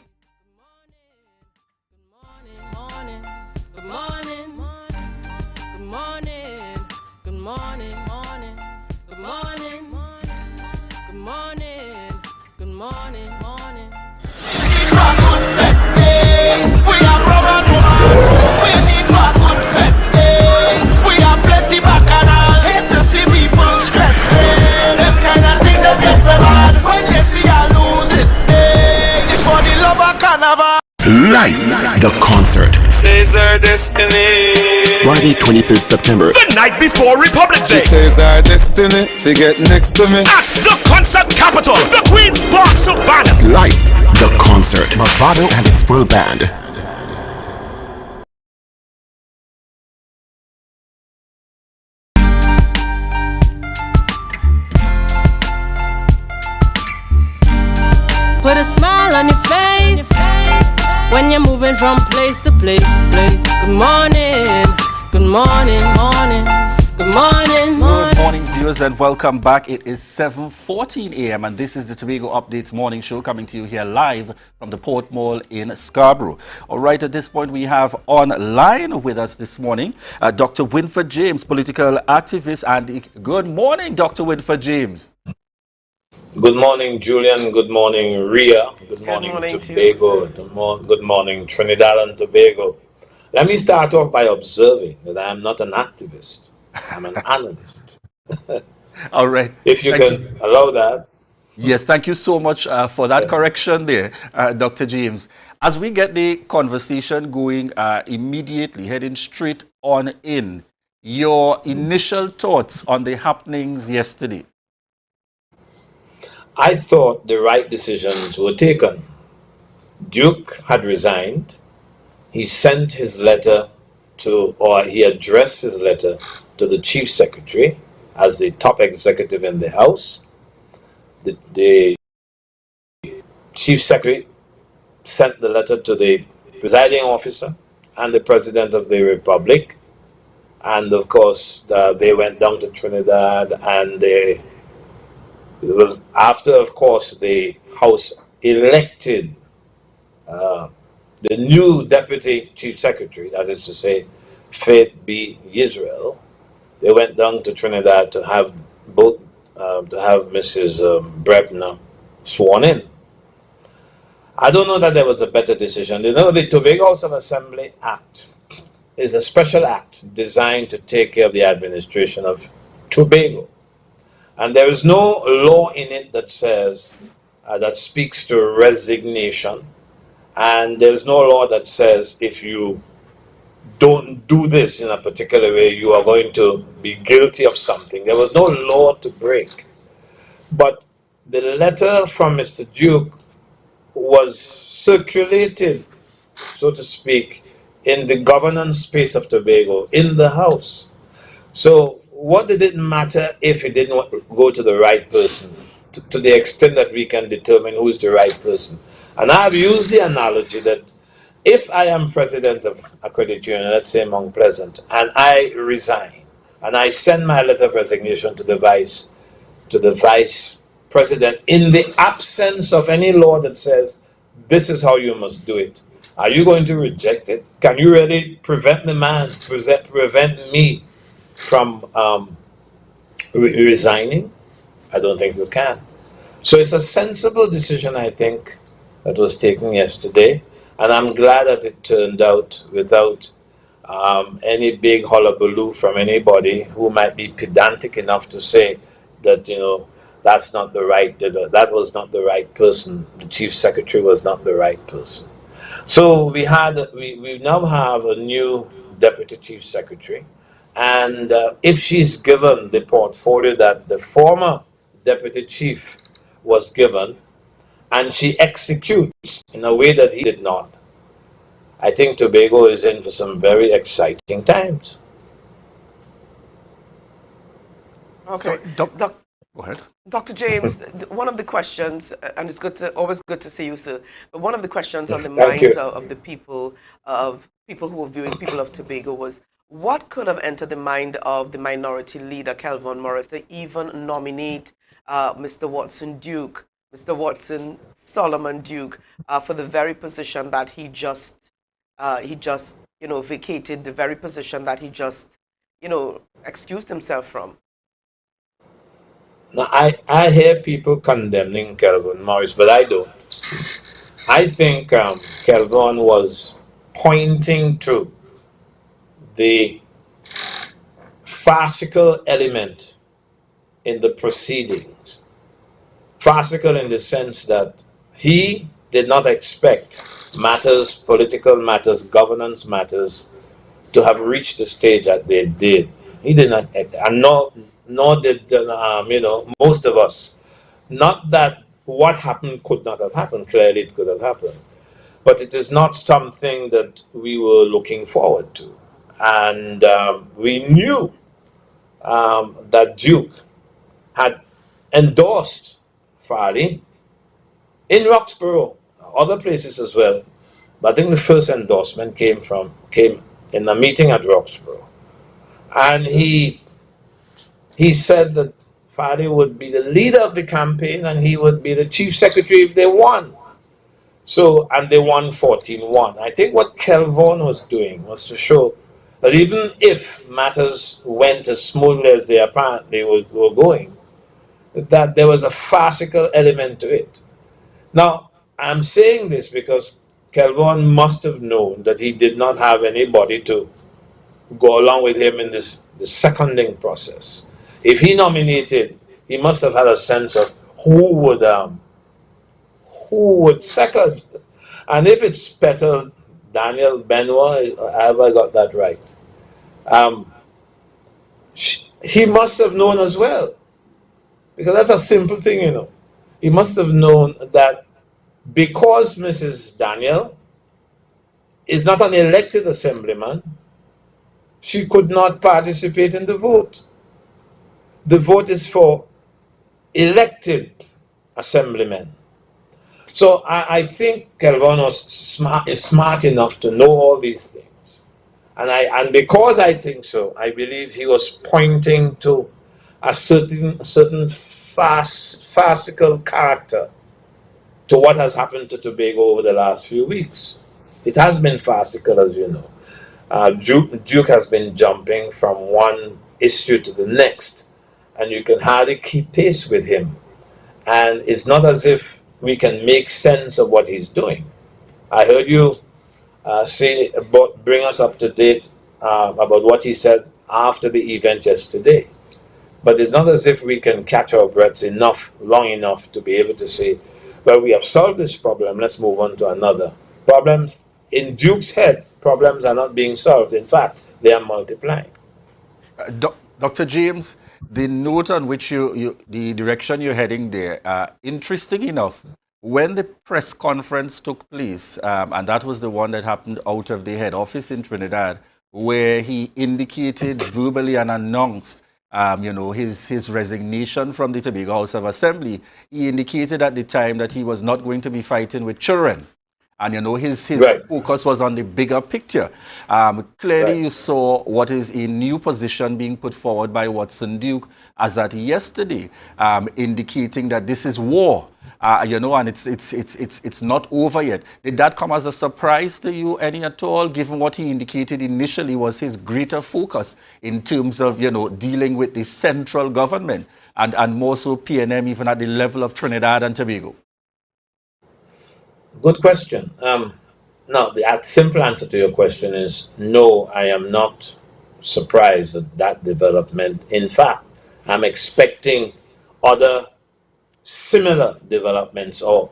Life, the concert. Says our destiny. Friday, 23rd September. The night before Republic Day. She says our destiny. She get next to me. At the concert capital, the Queen's Park Savannah. Life, the concert. Bravado and his full band. Put a smile on your face when you're moving from place to place. Good morning, good morning, morning, good morning, morning. Good morning, viewers, and welcome back. It is 7:14 a.m. and this is the Tobago Updates morning show coming to you here live from the Port Mall in Scarborough. All right, at this point we have online with us this morning Dr. Winford James, political activist, and good morning, Dr. Winford James. Good morning, Julian. Good morning, Ria. Good morning, Tobago. Good morning, Trinidad and Tobago. Let me start off by observing that I am not an activist. I'm an analyst. All right. If you can allow that. Yes, thank you so much for that correction there, Dr. James. As we get the conversation going immediately, heading straight on in, your initial thoughts on the happenings yesterday? I thought the right decisions were taken. Duke had resigned. He sent his letter he addressed his letter to the Chief Secretary as the top executive in the House. The Chief Secretary sent the letter to the presiding officer and the President of the Republic. And of course, they went down to Trinidad and after, of course, the House elected the new Deputy Chief Secretary, that is to say, Faith B. Israel, they went down to Trinidad to have Mrs. Brebner sworn in. I don't know that there was a better decision. You know, the Tobago House of Assembly Act is a special act designed to take care of the administration of Tobago. And there is no law in it that says, that speaks to resignation. And there is no law that says if you don't do this in a particular way, you are going to be guilty of something. There was no law to break. But the letter from Mr. Duke was circulated, so to speak, in the governance space of Tobago, in the House. So what did it matter if it didn't go to the right person, to the extent that we can determine who is the right person? And I've used the analogy that if I am president of a credit union, let's say Mount Pleasant, and I resign, and I send my letter of resignation to the vice president in the absence of any law that says this is how you must do it, Are you going to reject it? Can you really prevent the man, prevent me from resigning? I don't think you can. So it's a sensible decision, I think, that was taken yesterday, and I'm glad that it turned out without any big hullabaloo from anybody who might be pedantic enough to say that, you know, that's not the right, that was not the right person, the chief secretary was not the right person. So we now have a new deputy chief secretary, and if she's given the portfolio that the former deputy chief was given, and she executes in a way that he did not, I think Tobago is in for some very exciting times. Okay. Go ahead. Dr. James, one of the questions, and it's always good to see you, sir, but one of the questions on the minds of the people, who were viewing People of Tobago was, what could have entered the mind of the minority leader, Kelvin Morris, to even nominate Mr. Watson Duke, Mr. Watson Solomon Duke, for the very position that he just vacated, the very position that he just, excused himself from? Now, I hear people condemning Kelvin Morris, but I don't. I think Kelvin was pointing to the farcical element in the proceedings. Farcical in the sense that he did not expect matters, political matters, governance matters, to have reached the stage that they did. He did not, and nor did most of us. Not that what happened could not have happened. Clearly, it could have happened, but it is not something that we were looking forward to. And we knew that Duke had endorsed Farley in Roxborough, other places as well. But I think the first endorsement came in a meeting at Roxborough, and he said that Farley would be the leader of the campaign and he would be the chief secretary if they won. So, and they won 14-1. I think what Kelvin was doing was to show that even if matters went as smoothly as they apparently were going, that there was a farcical element to it. Now, I'm saying this because Kelvin must have known that he did not have anybody to go along with him in the seconding process. If he nominated, he must have had a sense of who would second. And if it's Petal Daniel Benoit, have I got that right? He must have known as well, because that's a simple thing, you know. He must have known that because Mrs. Daniel is not an elected assemblyman, she could not participate in the vote. The vote is for elected assemblymen. So I think Kelvin is smart enough to know all these things. And because I think so, I believe he was pointing to a certain farcical character to what has happened to Tobago over the last few weeks. It has been farcical, as you know. Duke has been jumping from one issue to the next, and you can hardly keep pace with him. And it's not as if we can make sense of what he's doing. I heard you bring us up to date about what he said after the event yesterday. But it's not as if we can catch our breaths long enough to be able to say, well, we have solved this problem, let's move on to another. Problems in Duke's head, problems are not being solved. In fact, they are multiplying. Dr. James, the note on which the direction you're heading there, interesting enough, when the press conference took place, and that was the one that happened out of the head office in Trinidad, where he indicated verbally and announced his resignation from the Tobago House of Assembly, he indicated at the time that he was not going to be fighting with children. And you know, his Right. focus was on the bigger picture. Clearly, you saw what is a new position being put forward by Watson Duke as at yesterday, indicating that this is war. You know, and it's not over yet. Did that come as a surprise to you any at all, given what he indicated initially was his greater focus in terms of, you know, dealing with the central government and more so PNM even at the level of Trinidad and Tobago? Good question. Now, the simple answer to your question is no, I am not surprised at that development. In fact, I'm expecting other similar developments or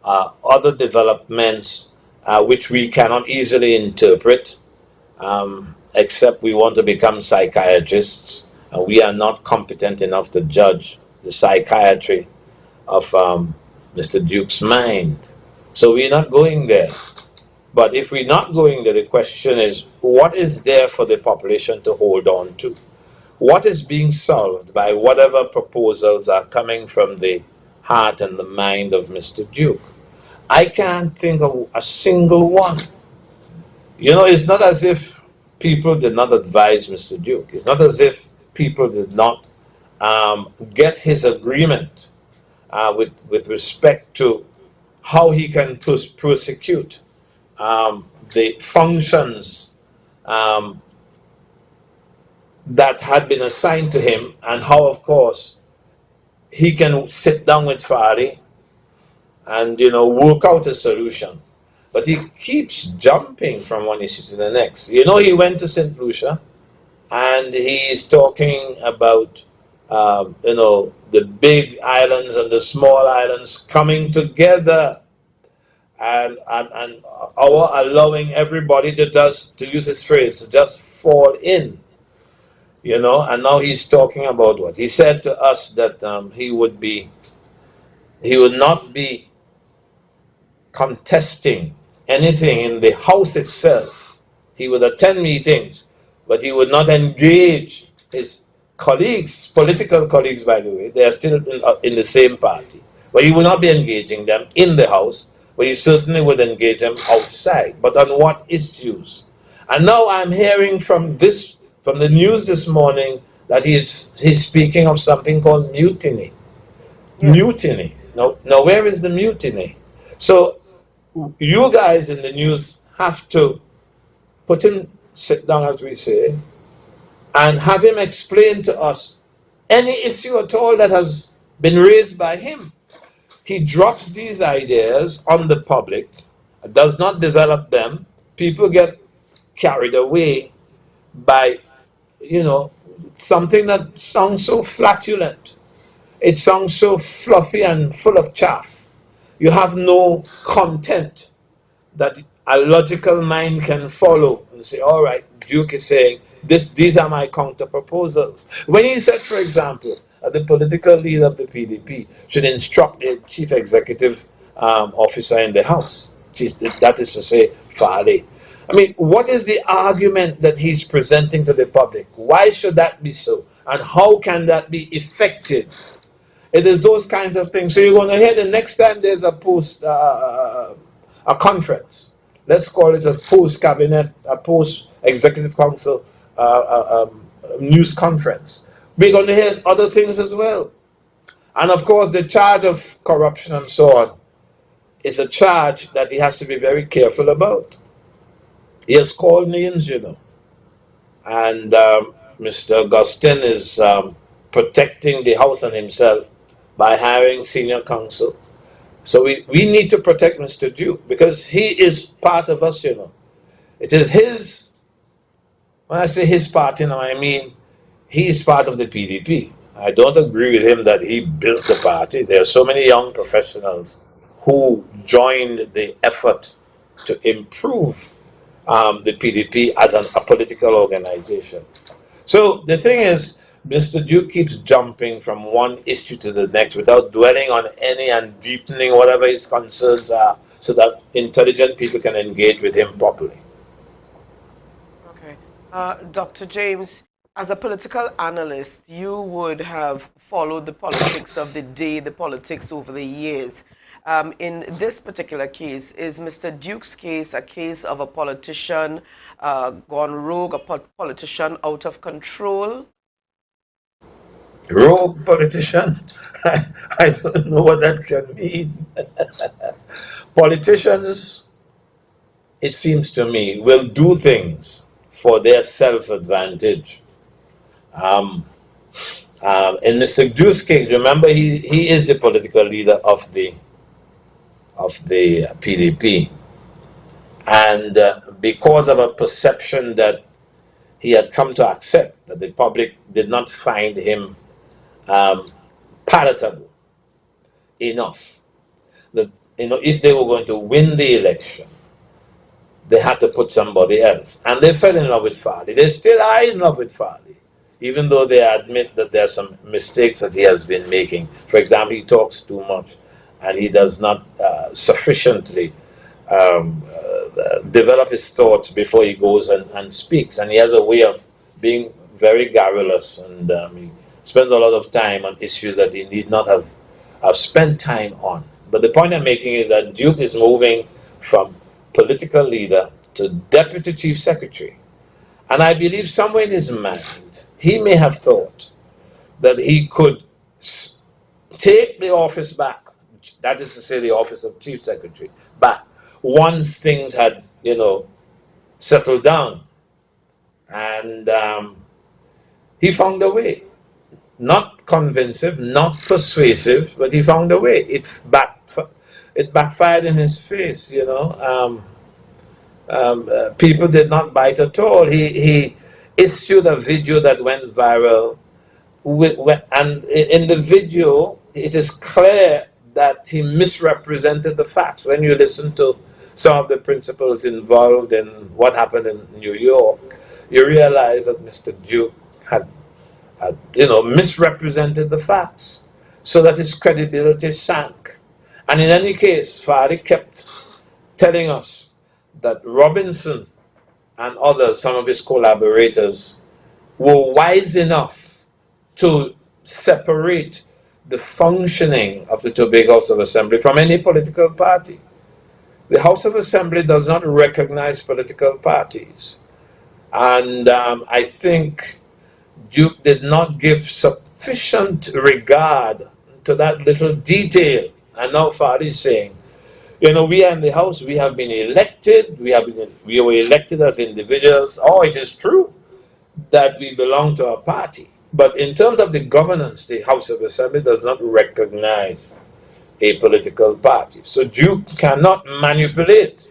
other developments which we cannot easily interpret, except we want to become psychiatrists. And we are not competent enough to judge the psychiatry of Mr. Duke's mind. So we're not going there. But if we're not going there, the question is, what is there for the population to hold on to? What is being solved by whatever proposals are coming from the heart and the mind of Mr. Duke? I can't think of a single one. You know, it's not as if people did not advise Mr. Duke. It's not as if people did not get his agreement with respect to how he can prosecute the functions that had been assigned to him, and how, of course, he can sit down with Fari and, you know, work out a solution. But he keeps jumping from one issue to the next. You know, he went to St. Lucia and he's talking about, you know, the big islands and the small islands coming together, and our allowing everybody to use his phrase, to just fall in, you know. And now he's talking about what? He said to us that he would not be contesting anything in the House itself. He would attend meetings, but he would not engage his colleagues, political colleagues, by the way. They are still in the same party. But he would not be engaging them in the House, but he certainly would engage them outside. But on what issues? And now I'm hearing from the news this morning that he's speaking of something called mutiny. Yes. Mutiny. Now where is the mutiny? So you guys in the news have to sit down, as we say, and have him explain to us any issue at all that has been raised by him. He drops these ideas on the public, does not develop them. People get carried away by, you know, something that sounds so flatulent. It sounds so fluffy and full of chaff. You have no content that a logical mind can follow and say, all right, Duke is saying, these are my counter proposals. When he said, for example, the political leader of the PDP should instruct the chief executive officer in the House, that is to say, Fale. I mean, what is the argument that he's presenting to the public? Why should that be so? And how can that be effective? It is those kinds of things. So you're going to hear the next time there's a conference. Let's call it a post-cabinet, a post-executive council news conference. We're going to hear other things as well. And of course, the charge of corruption and so on is a charge that he has to be very careful about. He has called names, you know. And Mr. Augustine is protecting the House and himself by hiring senior counsel. So we need to protect Mr. Duke because he is part of us, you know. It is his, when I say his party now, I mean he is part of the PDP. I don't agree with him that he built the party. There are so many young professionals who joined the effort to improve the PDP as a political organization. So the thing is, Mr. Duke keeps jumping from one issue to the next without dwelling on any and deepening whatever his concerns are so that intelligent people can engage with him properly. Okay. Dr. James, as a political analyst, you would have followed the politics of the day, the politics over the years. in this particular case? Is Mr. Duke's case a case of a politician gone rogue, a politician out of control? Rogue politician? I don't know what that can mean. Politicians, it seems to me, will do things for their self-advantage. In Mr. Duke's case, remember, he is the political leader of the PDP. And because of a perception that he had come to accept, that the public did not find him palatable enough, that if they were going to win the election, they had to put somebody else. And they fell in love with Farley. They still are in love with Farley, even though they admit that there are some mistakes that he has been making. For example, he talks too much, and he does not sufficiently develop his thoughts before he goes and speaks. And he has a way of being very garrulous, and he spends a lot of time on issues that he need not have spent time on. But the point I'm making is that Duke is moving from political leader to deputy chief secretary. And I believe somewhere in his mind, he may have thought that he could take the office back, that is to say the office of chief secretary, back, once things had, settled down. And he found a way. Not convincing, not persuasive, but he found a way. It backfired in his face, people did not bite at all. He issued a video that went viral, and in the video, it is clear that he misrepresented the facts. When you listen to some of the principals involved in what happened in New York, you realize that Mr. Duke had misrepresented the facts, so that his credibility sank. And in any case, Farley kept telling us that Robinson and others, some of his collaborators, were wise enough to separate the functioning of the Tobago House of Assembly from any political party. The House of Assembly does not recognize political parties. And I think Duke did not give sufficient regard to that little detail. And now Farley is saying, we are in the House, we have been elected, we were elected as individuals. Oh, it is true that we belong to a party. But in terms of the governance, the House of Assembly does not recognize a political party. So Duke cannot manipulate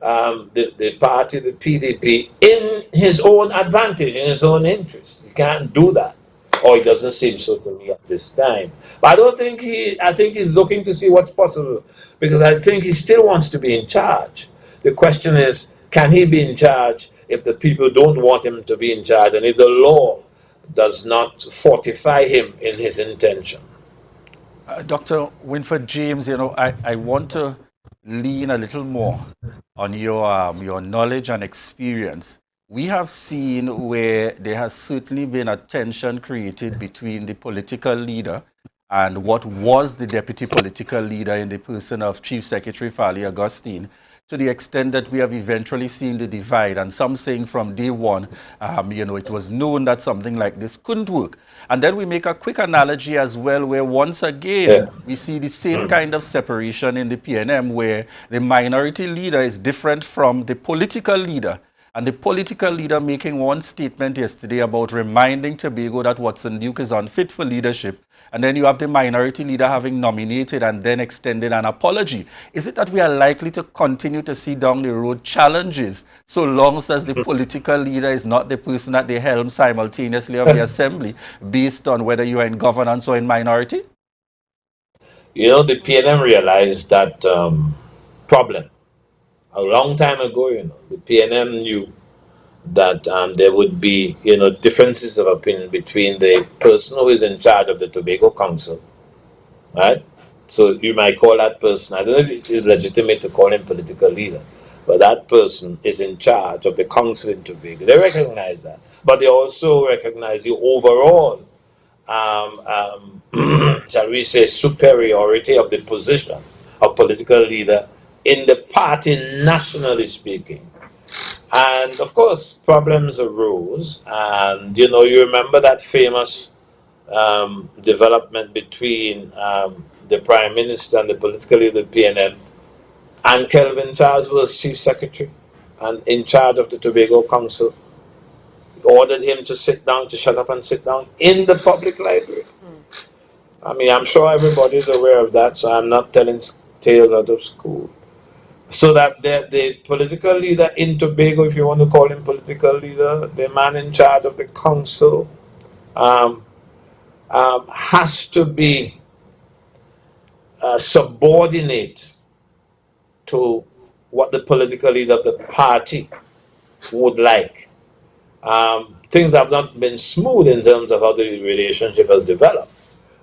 the party, the PDP, in his own advantage, in his own interest. He can't do that. Or it doesn't seem so to me at this time. But I think he's looking to see what's possible, because I think he still wants to be in charge. The question is, can he be in charge if the people don't want him to be in charge, and if the law does not fortify him in his intention? Dr. Winford James, I want to lean a little more on your knowledge and experience. We have seen where there has certainly been a tension created between the political leader and what was the deputy political leader in the person of Chief Secretary Farley Augustine, to the extent that we have eventually seen the divide, and some saying from day one, it was known that something like this couldn't work. And then we make a quick analogy as well, where once again, we see the same kind of separation in the PNM, where the minority leader is different from the political leader. And the political leader making one statement yesterday about reminding Tobago that Watson Duke is unfit for leadership. And then you have the minority leader having nominated and then extended an apology. Is it that we are likely to continue to see down the road challenges so long as the political leader is not the person at the helm simultaneously of the assembly, based on whether you are in governance or in minority? The PNM realized that problem a long time ago. The PNM knew that there would be, differences of opinion between the person who is in charge of the Tobago Council, right? So you might call that person, I don't know if it is legitimate to call him political leader, but that person is in charge of the council in Tobago. They recognize that, but they also recognize the overall, shall we say, superiority of the position a political leader in the party, nationally speaking. And of course, problems arose. And you remember that famous development between the Prime Minister and the political leader of the PNM, and Kelvin Charles was Chief Secretary and in charge of the Tobago Council, ordered him to sit down, to shut up and sit down in the public library. I mean, I'm sure everybody's aware of that, so I'm not telling tales out of school. So that the political leader in Tobago, if you want to call him political leader, the man in charge of the council, has to be subordinate to what the political leader of the party would like. Things have not been smooth in terms of how the relationship has developed.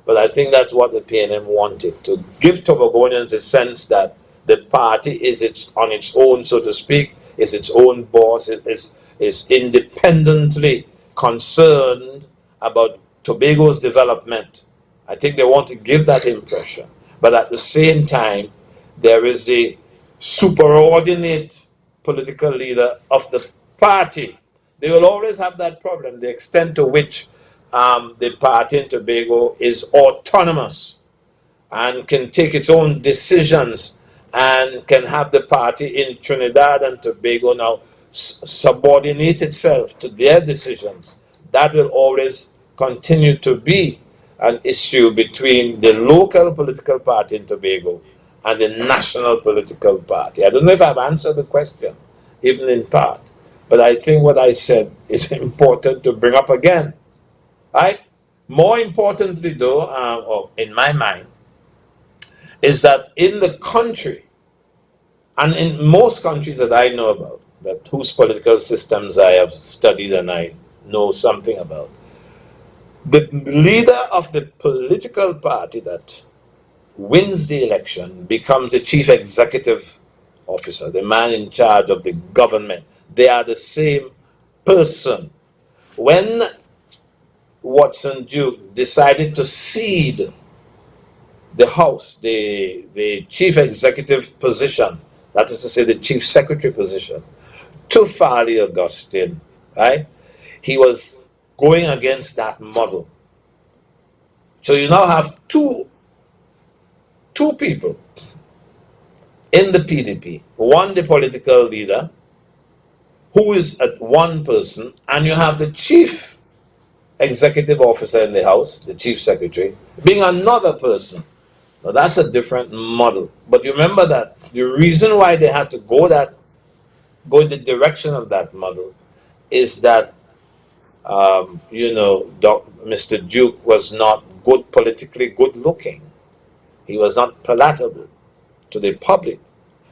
But I think that's what the PNM wanted, to give Tobagonians a sense that the party is on its own, so to speak, is its own boss, is independently concerned about Tobago's development. I think they want to give that impression. But at the same time, there is the superordinate political leader of the party. They will always have that problem, the extent to which the party in Tobago is autonomous and can take its own decisions and can have the party in Trinidad and Tobago now subordinate itself to their decisions. That will always continue to be an issue between the local political party in Tobago and the national political party. I don't know if I've answered the question, even in part, but I think what I said is important to bring up again. Right? More importantly, though, or in my mind, is that in the country, and in most countries that I know about, that whose political systems I have studied and I know something about, the leader of the political party that wins the election becomes the chief executive officer, the man in charge of the government. They are the same person. When Watson Duke decided to cede the House, the chief executive position, that is to say the chief secretary position, to Farley Augustine, right? He was going against that model. So you now have two people in the PDP. One, the political leader, who is one person, and you have the chief executive officer in the House, the chief secretary, being another person. Now that's a different model. But you remember that the reason why they had to go in the direction of that model is that Mr. Duke was not politically good looking. He was not palatable to the public.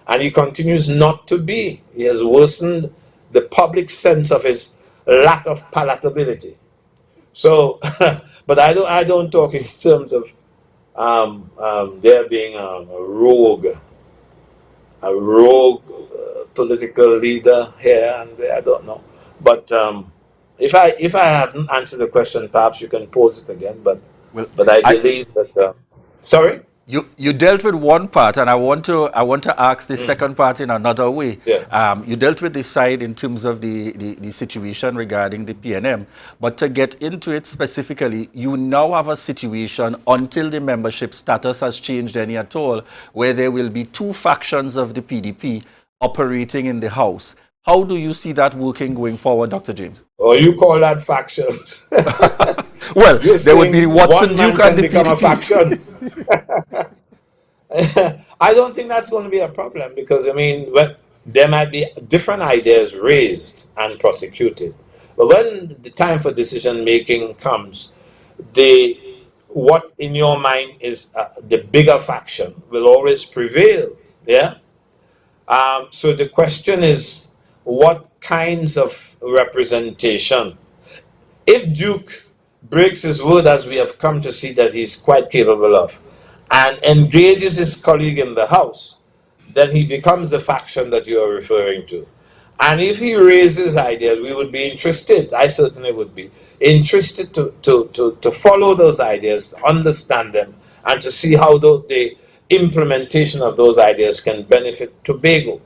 And he continues not to be. He has worsened the public sense of his lack of palatability. So, but I don't talk in terms of there being a rogue political leader here and there. I don't know. But if I haven't answered the question, perhaps you can pose it again. But I believe that. Sorry. You dealt with one part, and I want to ask the second part in another way. Yes. You dealt with this side in terms of the situation regarding the PNM, but to get into it specifically, you now have a situation until the membership status has changed any at all, where there will be two factions of the PDP operating in the House. How do you see that working going forward, Dr. James? Oh, you call that factions? Well, there would be Watson Duke and the become PDP. a faction. I don't think that's going to be a problem because, I mean, there might be different ideas raised and prosecuted. But when the time for decision making comes, what in your mind is the bigger faction will always prevail. Yeah. So the question is, what kinds of representation? If Duke breaks his word, as we have come to see that he's quite capable of, and engages his colleague in the House, then he becomes the faction that you are referring to. And if he raises ideas, we would be interested, I certainly would be, interested to follow those ideas, understand them, and to see how they implementation of those ideas can benefit Tobago.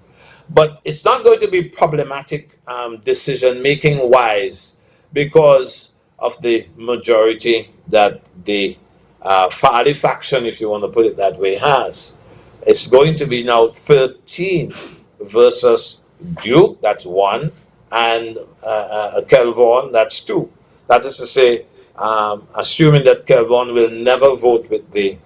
But it's not going to be problematic decision-making wise because of the majority that the Fali faction, if you want to put it that way, has. It's going to be now 13 versus Duke, that's 1, and Kelvon, that's 2. That is to say, assuming that Kelvon will never vote with the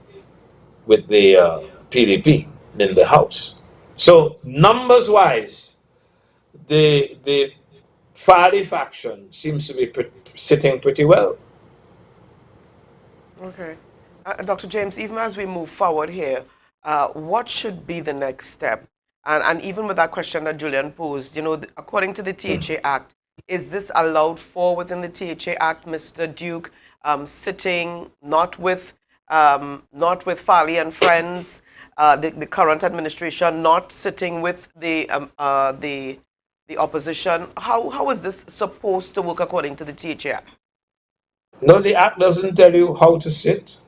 PDP in the House. So numbers-wise, the Fali faction seems to be sitting pretty well. Okay. Dr. James, even as we move forward here, what should be the next step? And even with that question that Julian posed, you know, according to the THA Act, is this allowed for within the THA Act, Mr. Duke, sitting not with Fali and friends, the current administration, not sitting with the opposition? How is this supposed to work according to the THA Act? No, the Act doesn't tell you how to sit.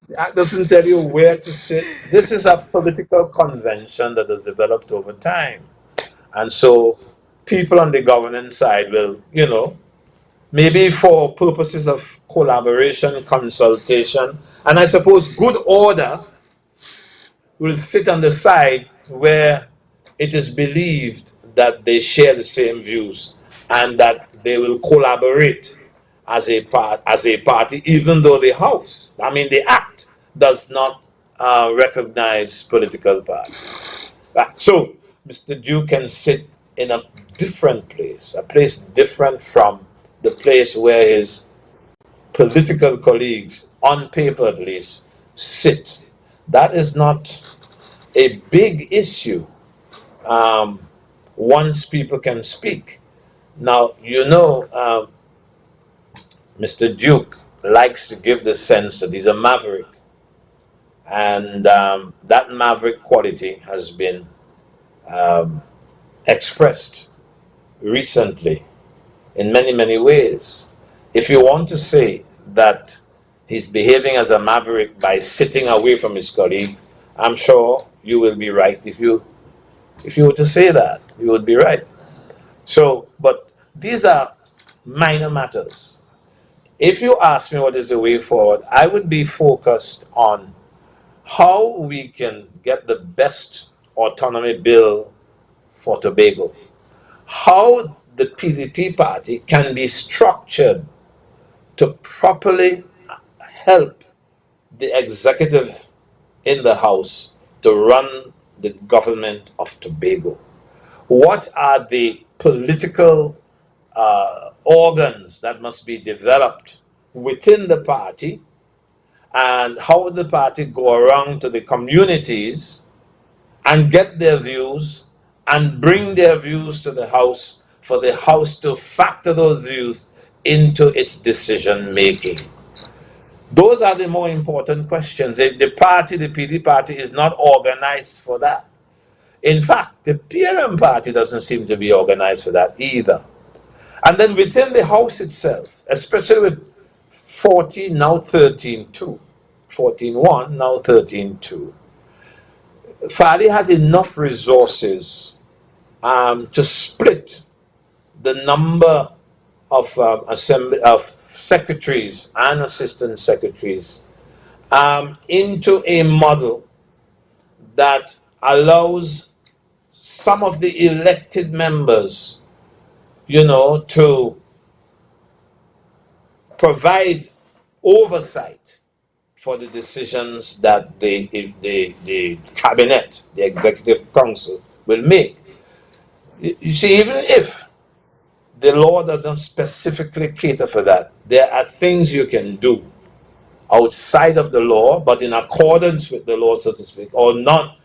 The Act doesn't tell you where to sit. This is a political convention that has developed over time. And so people on the governance side will, you know, maybe for purposes of collaboration, consultation, and I suppose good order, will sit on the side where it is believed that they share the same views and that they will collaborate as a party, even though the House, I mean the Act, does not recognize political parties. So Mr. Duke can sit in a different place, a place different from the place where his political colleagues, on paper at least, sit. That is not a big issue once people can speak. Now, you know, Mr. Duke likes to give the sense that he's a maverick. And that maverick quality has been expressed recently in many, many ways. If you want to say that he's behaving as a maverick by sitting away from his colleagues, I'm sure you will be right. If you were to say that, you would be right. So, but these are minor matters. If you ask me what is the way forward, I would be focused on how we can get the best autonomy bill for Tobago. How the PDP party can be structured to properly help the executive in the House to run the government of Tobago. What are the political organs that must be developed within the party, and how would the party go around to the communities and get their views and bring their views to the House for the House to factor those views into its decision making. Those are the more important questions. The party, the PD party, is not organized for that. In fact, the PLM party doesn't seem to be organized for that either. And then within the House itself, especially with 14, now 13-2, 14-1, now 13-2, Fali has enough resources to split the number of secretaries and assistant secretaries into a model that allows some of the elected members, you know, to provide oversight for the decisions that the cabinet, the executive council, will make. You see, even if the law doesn't specifically cater for that, there are things you can do outside of the law, but in accordance with the law, so to speak, or not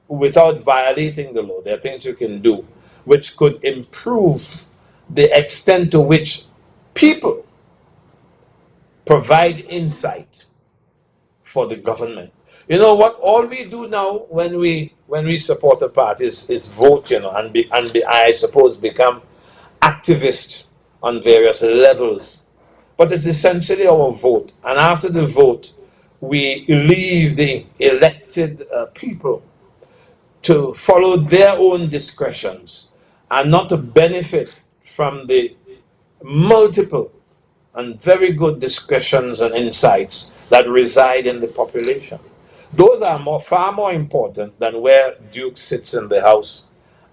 without violating the law. There are things you can do which could improve the extent to which people provide insight for the government. You know what? All we do now when we support a party is vote, you know, and I suppose become activists on various levels. but it's essentially our vote. And after the vote, we leave the elected people to follow their own discretions and not to benefit from the multiple and very good discretions and insights that reside in the population. Those are far more important than where Duke sits in the House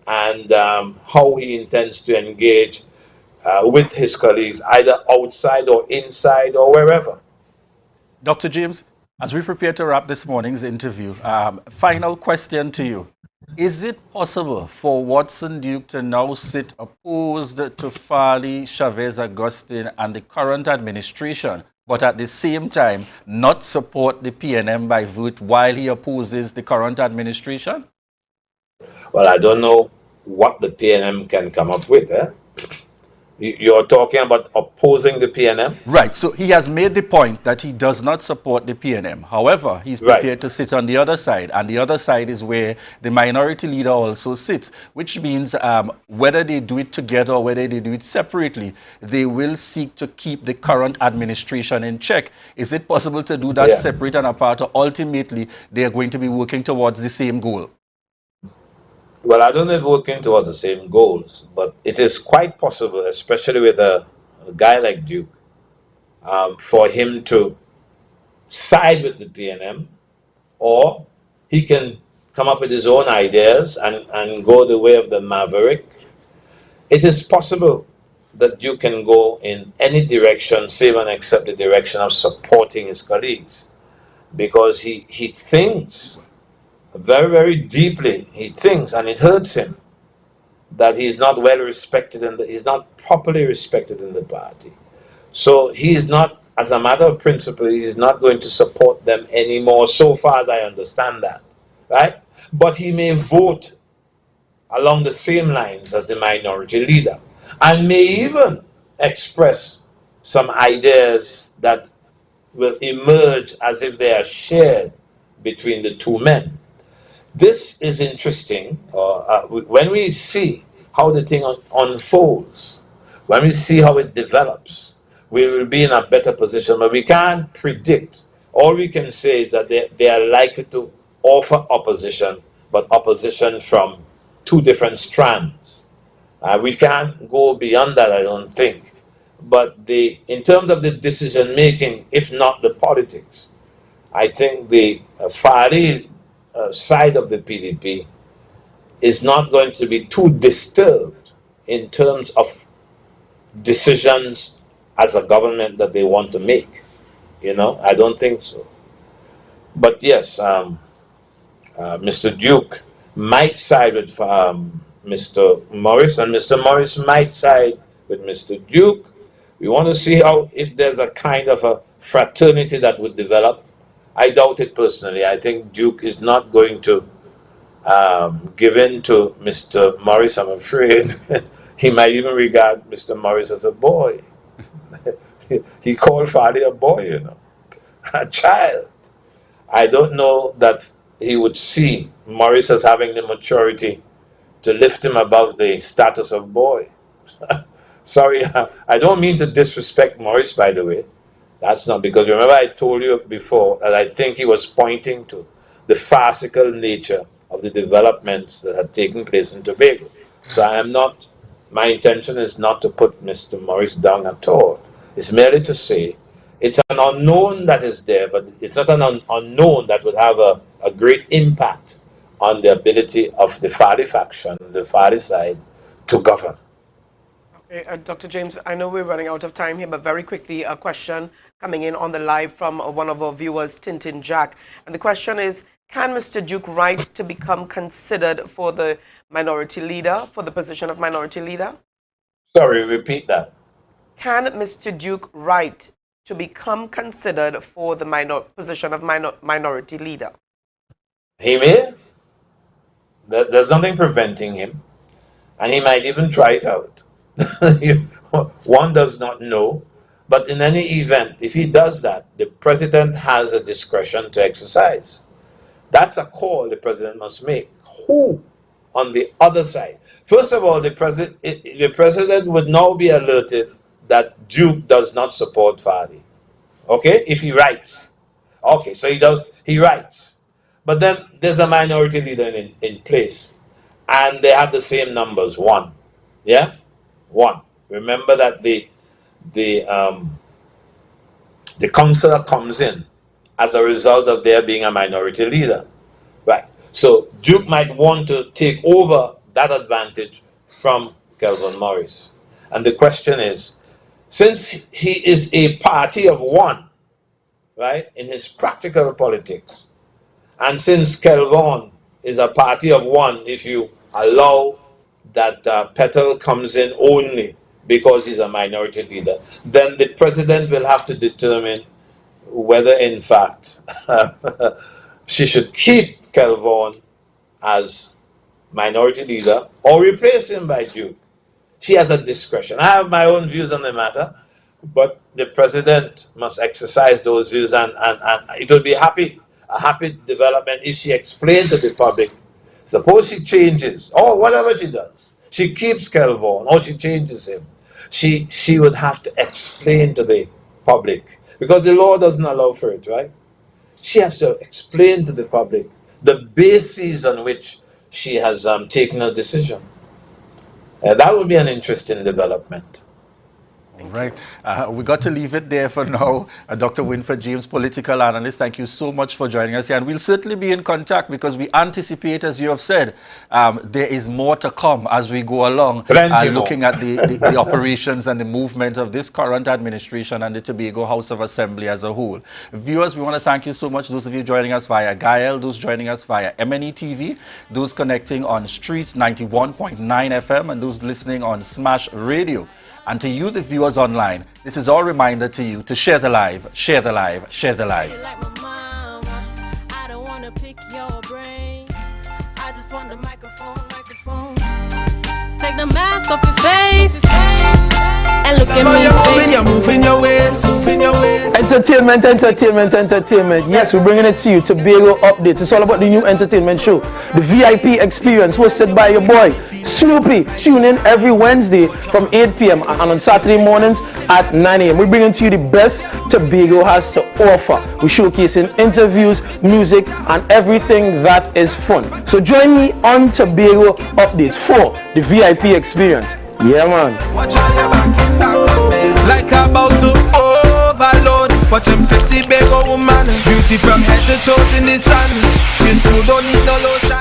and how he intends to engage with his colleagues, either outside or inside or wherever. Dr. James, as we prepare to wrap this morning's interview, final question to you. Is it possible for Watson Duke to now sit opposed to Farley, Chavez Augustine and the current administration, but at the same time not support the PNM by vote while he opposes the current administration? Well, I don't know what the PNM can come up with. You're talking about opposing the PNM? Right. So he has made the point that he does not support the PNM. However, he's prepared to sit on the other side. And the other side is where the minority leader also sits, which means whether they do it together or whether they do it separately, they will seek to keep the current administration in check. Is it possible to do that separate and apart, or ultimately they are going to be working towards the same goal? Well, I don't know if we're working towards the same goals, but it is quite possible, especially with a guy like Duke, for him to side with the PNM, or he can come up with his own ideas and go the way of the maverick. It is possible that Duke can go in any direction, save and except the direction of supporting his colleagues, because he thinks very, very deeply, he thinks, and it hurts him, that he's not well respected and he's not properly respected in the party. So he is not, as a matter of principle, he's not going to support them anymore, so far as I understand that, right? But he may vote along the same lines as the minority leader, and may even express some ideas that will emerge as if they are shared between the two men. This is interesting when we see how the thing unfolds, when we see how it develops, we will be in a better position, but we can't predict. All we can say is that they are likely to offer opposition, but opposition from two different strands. We can't go beyond that, I don't think. But in terms of the decision making, if not the politics, I think the Farley side of the PDP is not going to be too disturbed in terms of decisions as a government that they want to make. You know, I don't think so. But yes, Mr. Duke might side with Mr. Morris, and Mr. Morris might side with Mr. Duke. We want to see if there's a kind of a fraternity that would develop. I doubt it personally. I think Duke is not going to give in to Mr. Morris, I'm afraid. He might even regard Mr. Morris as a boy. He called Farley a boy, you know, a child. I don't know that he would see Morris as having the maturity to lift him above the status of boy. Sorry, I don't mean to disrespect Morris, by the way. That's not, because remember I told you before that I think he was pointing to the farcical nature of the developments that had taken place in Tobago. So my intention is not to put Mr. Morris down at all. It's merely to say it's an unknown that is there, but it's not an unknown that would have a great impact on the ability of the Farley faction, the Farley side, to govern. Okay, Dr. James, I know we're running out of time here, but very quickly, a question coming in on the live from one of our viewers, Tintin Jack. And the question is, can Mr. Duke write to become considered for the minority leader, for the position of minority leader? Sorry, repeat that. Can Mr. Duke write to become considered for the position of minority leader? He may. There's nothing preventing him. And he might even try it out. One does not know. But in any event, if he does that, the president has a discretion to exercise. That's a call the president must make. Who on the other side? First of all, the president would now be alerted that Duke does not support Fadi. Okay, if he writes. Okay, so he writes. But then there's a minority leader in place. And they have the same numbers, 1. Yeah? 1. Remember that the councillor comes in as a result of there being a minority leader. Right. So Duke might want to take over that advantage from Kelvin Morris. And the question is, since he is a party of 1, right, in his practical politics, and since Kelvin is a party of 1, if you allow that Petal comes in only because he's a minority leader, then the president will have to determine whether in fact she should keep Kelvin as minority leader or replace him by Duke. She has a discretion. I have my own views on the matter, but the president must exercise those views, and it will be a happy development if she explained to the public. Suppose she changes, or whatever she does, she keeps Kelvin, or she changes him. She would have to explain to the public, because the law doesn't allow for it, right? She has to explain to the public the basis on which she has taken a decision. That would be an interesting development. All right. We got to leave it there for now. Dr. Winfred James, political analyst, thank you so much for joining us here. And we'll certainly be in contact because we anticipate, as you have said, there is more to come as we go along, looking at the operations and the movement of this current administration and the Tobago House of Assembly as a whole. Viewers, we want to thank you so much, those of you joining us via Gael, those joining us via MNE TV, those connecting on Street 91.9 FM, and those listening on Smash Radio. And to you, the viewers online, this is our reminder to you to share the live, share the live, share the live. I don't want to pick your brains. I just want the microphone. Take the mask off your face and look at me. You're moving your ways. Entertainment. Yes, we're bringing it to you. Tobago Updates. It's all about the new entertainment show, the VIP Experience, hosted by your boy Snoopy. Tune in every Wednesday from 8 p.m. and on Saturday mornings at 9 a.m. We're bringing to you the best Tobago has to offer. We're showcasing interviews, music, and everything that is fun. So join me on Tobago Updates for the VIP Experience. Yeah, man. Watch how you're back on me. Like about to overload. Watch them sexy Tobago woman. Beauty from head to toe in the sun. You too don't need no lotion.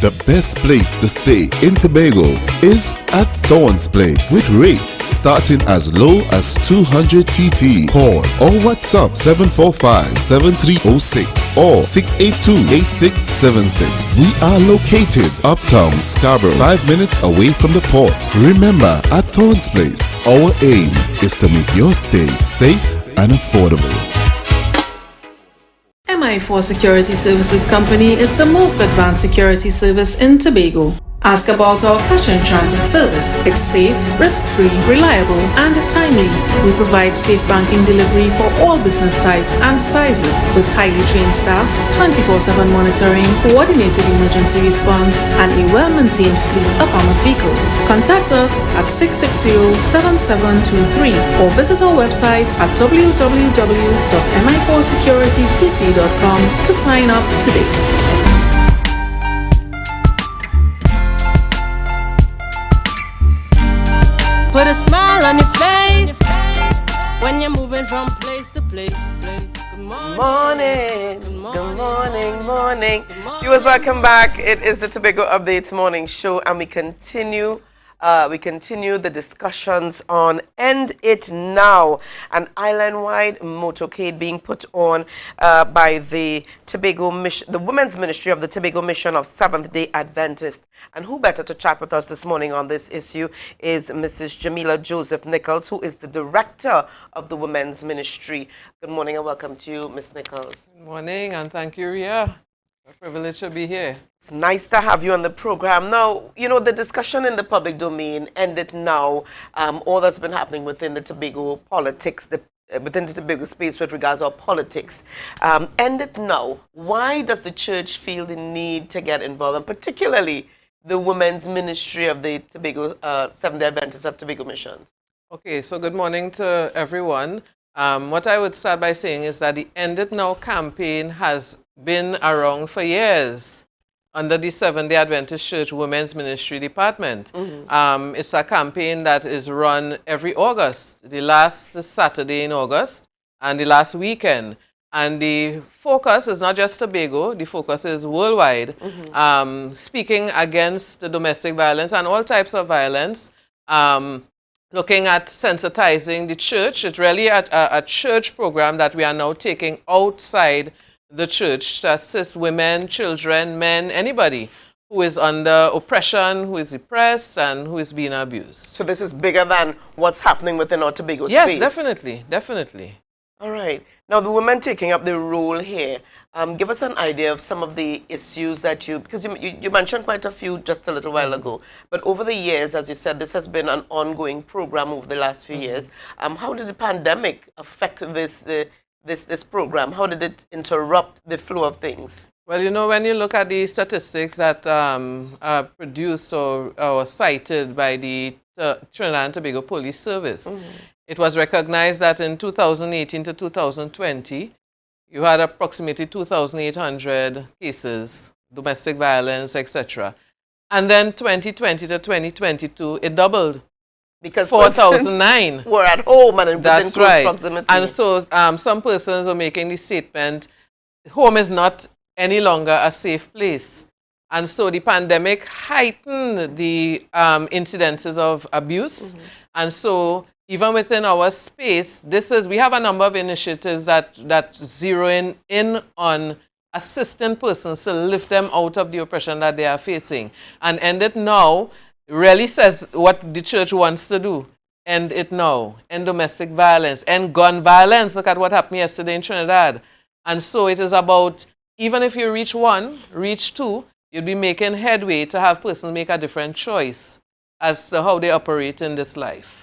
The best place to stay in Tobago is at Thorn's Place, with rates starting as low as 200 TT. Call or WhatsApp 745-7306 or 682-8676. We are located uptown Scarborough, 5 minutes away from the port. Remember, at Thorn's Place, our aim is to make your stay safe and affordable. MI4 Security Services Company is the most advanced security service in Tobago. Ask about our cash in transit service. It's safe, risk-free, reliable, and timely. We provide safe banking delivery for all business types and sizes with highly trained staff, 24/7 monitoring, coordinated emergency response, and a well-maintained fleet of armored vehicles. Contact us at 660-7723 or visit our website at www.mi4securitytt.com to sign up today. Put a smile on your face when you're moving from place to place. Good morning. Good morning. Viewers, welcome back. It is the Tobago Updates morning show, and we continue the discussions on End It Now, an island-wide motorcade being put on by the Tobago Mission, the Women's Ministry of the Tobago Mission of Seventh-day Adventists. And who better to chat with us this morning on this issue is Mrs. Jamila Joseph Nichols, who is the Director of the Women's Ministry. Good morning and welcome to you, Ms. Nichols. Good morning and thank you, Ria. A privilege to be here. It's nice to have you on the program. Now, you know, the discussion in the public domain, End It Now, all that's been happening within the Tobago politics, within the Tobago space with regards to our politics. End It Now, why does the church feel the need to get involved, and particularly the women's ministry of the Tobago Seventh-day Adventists of Tobago Missions? Okay, so good morning to everyone. What I would start by saying is that the End It Now campaign has been around for years under the Seventh-day Adventist Church Women's Ministry Department. It's a campaign that is run every August, the last Saturday in August and the last weekend. And the focus is not just Tobago, the focus is worldwide, speaking against the domestic violence and all types of violence, looking at sensitizing the church. It's really a church program that we are now taking outside the church to assist women, children, men, anybody who is under oppression, who is oppressed, and who is being abused. So this is bigger than what's happening within our Tobago Yes, space? definitely, definitely. All right. Now, the women taking up the role here, give us an idea of some of the issues that because you mentioned quite a few just a little while ago, but over the years, as you said, this has been an ongoing program over the last few years. How did the pandemic affect this program? How did it interrupt the flow of things? Well, you know, when you look at the statistics that are produced or cited by the Trinidad and Tobago Police Service, it was recognized that in 2018 to 2020, you had approximately 2,800 cases, domestic violence, etc. And then 2020 to 2022, it doubled. Because 4,009 were at home and within That's close right. proximity. And so some persons were making the statement, home is not any longer a safe place. And so the pandemic heightened the incidences of abuse. And so even within our space, we have a number of initiatives that zero in on assisting persons to lift them out of the oppression that they are facing. And End It Now really says what the church wants to do. End it now. End domestic violence. End gun violence. Look at what happened yesterday in Trinidad. And so it is about, even if you reach one, reach two, you'll be making headway to have persons make a different choice as to how they operate in this life.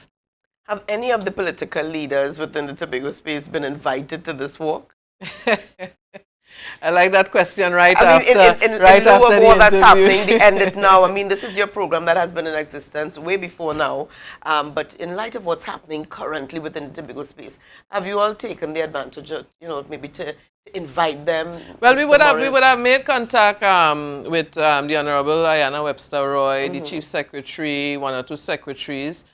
Have any of the political leaders within the Tobago space been invited to this walk? I like that question right I mean, after in right lieu after of the all that's interview. happening, the End It Now. I mean, this is your program that has been in existence way before now. But in light of what's happening currently within the Tobago space, have you all taken the advantage of, maybe to invite them? Well, we would have made contact with the Honorable Ayanna Webster Roy, the Chief Secretary, one or two secretaries,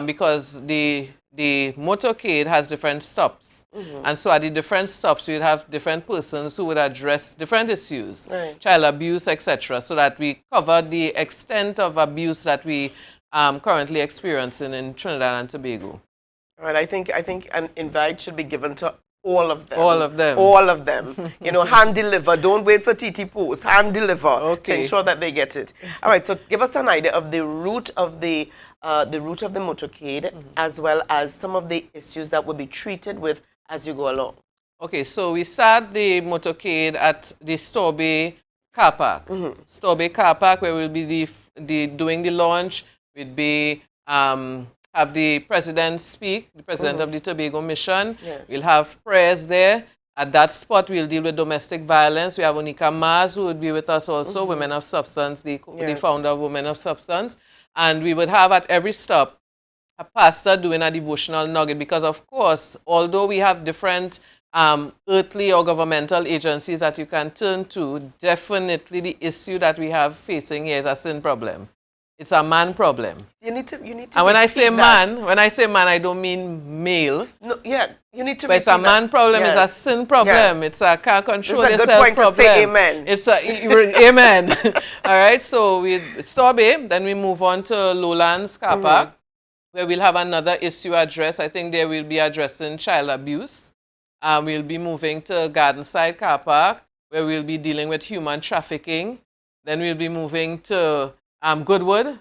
because the motorcade has different stops. And so at the different stops, you'd have different persons who would address different issues, child abuse, etc., so that we cover the extent of abuse that we currently experiencing in Trinidad and Tobago. All right, I think an invite should be given to all of them. All of them. All of them. Hand deliver. Don't wait for TT Post. Hand deliver to ensure that they get it. All right, so give us an idea of the route of the motorcade, as well as some of the issues that will be treated with as you go along. Okay, so we start the motorcade at the Storby car park. Storby car park, where we'll be doing the launch. We'd be have the president speak, the president of the Tobago Mission. We'll have prayers there. At that spot, we'll deal with domestic violence. We have Onika Mars, who would be with us also, Women of Substance, the founder of Women of Substance. And we would have at every stop a pastor doing a devotional nugget, because of course, although we have different earthly or governmental agencies that you can turn to, definitely the issue that we have facing here is a sin problem. It's a man problem. You need to. And when I say man, I don't mean male. No, you need to. But it's a man problem. It's a sin problem. It's a can't control yourself problem. It's a good point to say amen. It's a amen. All right. So we Storby, then we move on to Lowlands car park, where we'll have another issue addressed. I think there will be addressing child abuse. We'll be moving to Gardenside car park, where we'll be dealing with human trafficking. Then we'll be moving to Goodwood,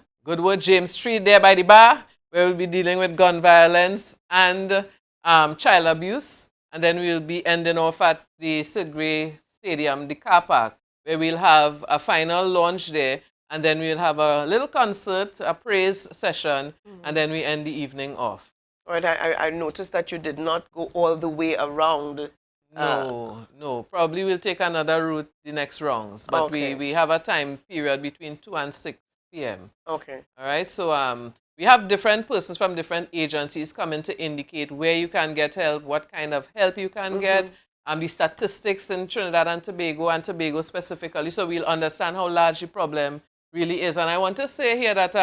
James Street, there by the bar, where we'll be dealing with gun violence and child abuse. And then we'll be ending off at the Sid Gray Stadium, the car park, where we'll have a final launch there. And then we'll have a little concert, a praise session, and then we end the evening off. All right, I noticed that you did not go all the way around. No. Probably we'll take another route the next rounds. But we have a time period between 2 and 6 p.m. Okay. All right. So we have different persons from different agencies coming to indicate where you can get help, what kind of help you can get, the statistics in Trinidad and Tobago specifically, so we'll understand how large the problem really is. And I want to say here that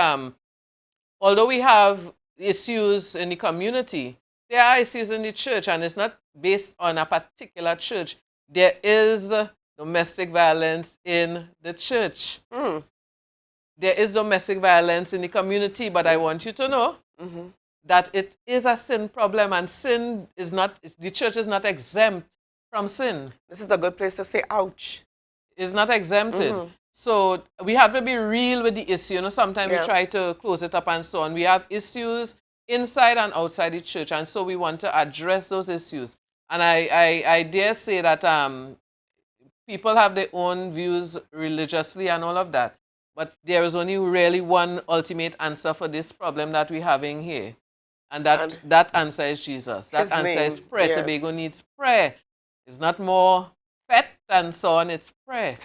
although we have issues in the community, there are issues in the church, and it's not based on a particular church. There is domestic violence in the church. There is domestic violence in the community, but I want you to know that it is a sin problem, and sin is not, the church is not exempt from sin. This is a good place to say ouch. It's not exempted. So we have to be real with the issue. You know, sometimes we try to close it up and so on. We have issues inside and outside the church, and so we want to address those issues. And I dare say that people have their own views religiously and all of that, but there is only really one ultimate answer for this problem that we're having here. And that answer is Jesus. That answer is prayer. Tobago needs prayer. It's not more fat and so on, it's prayer.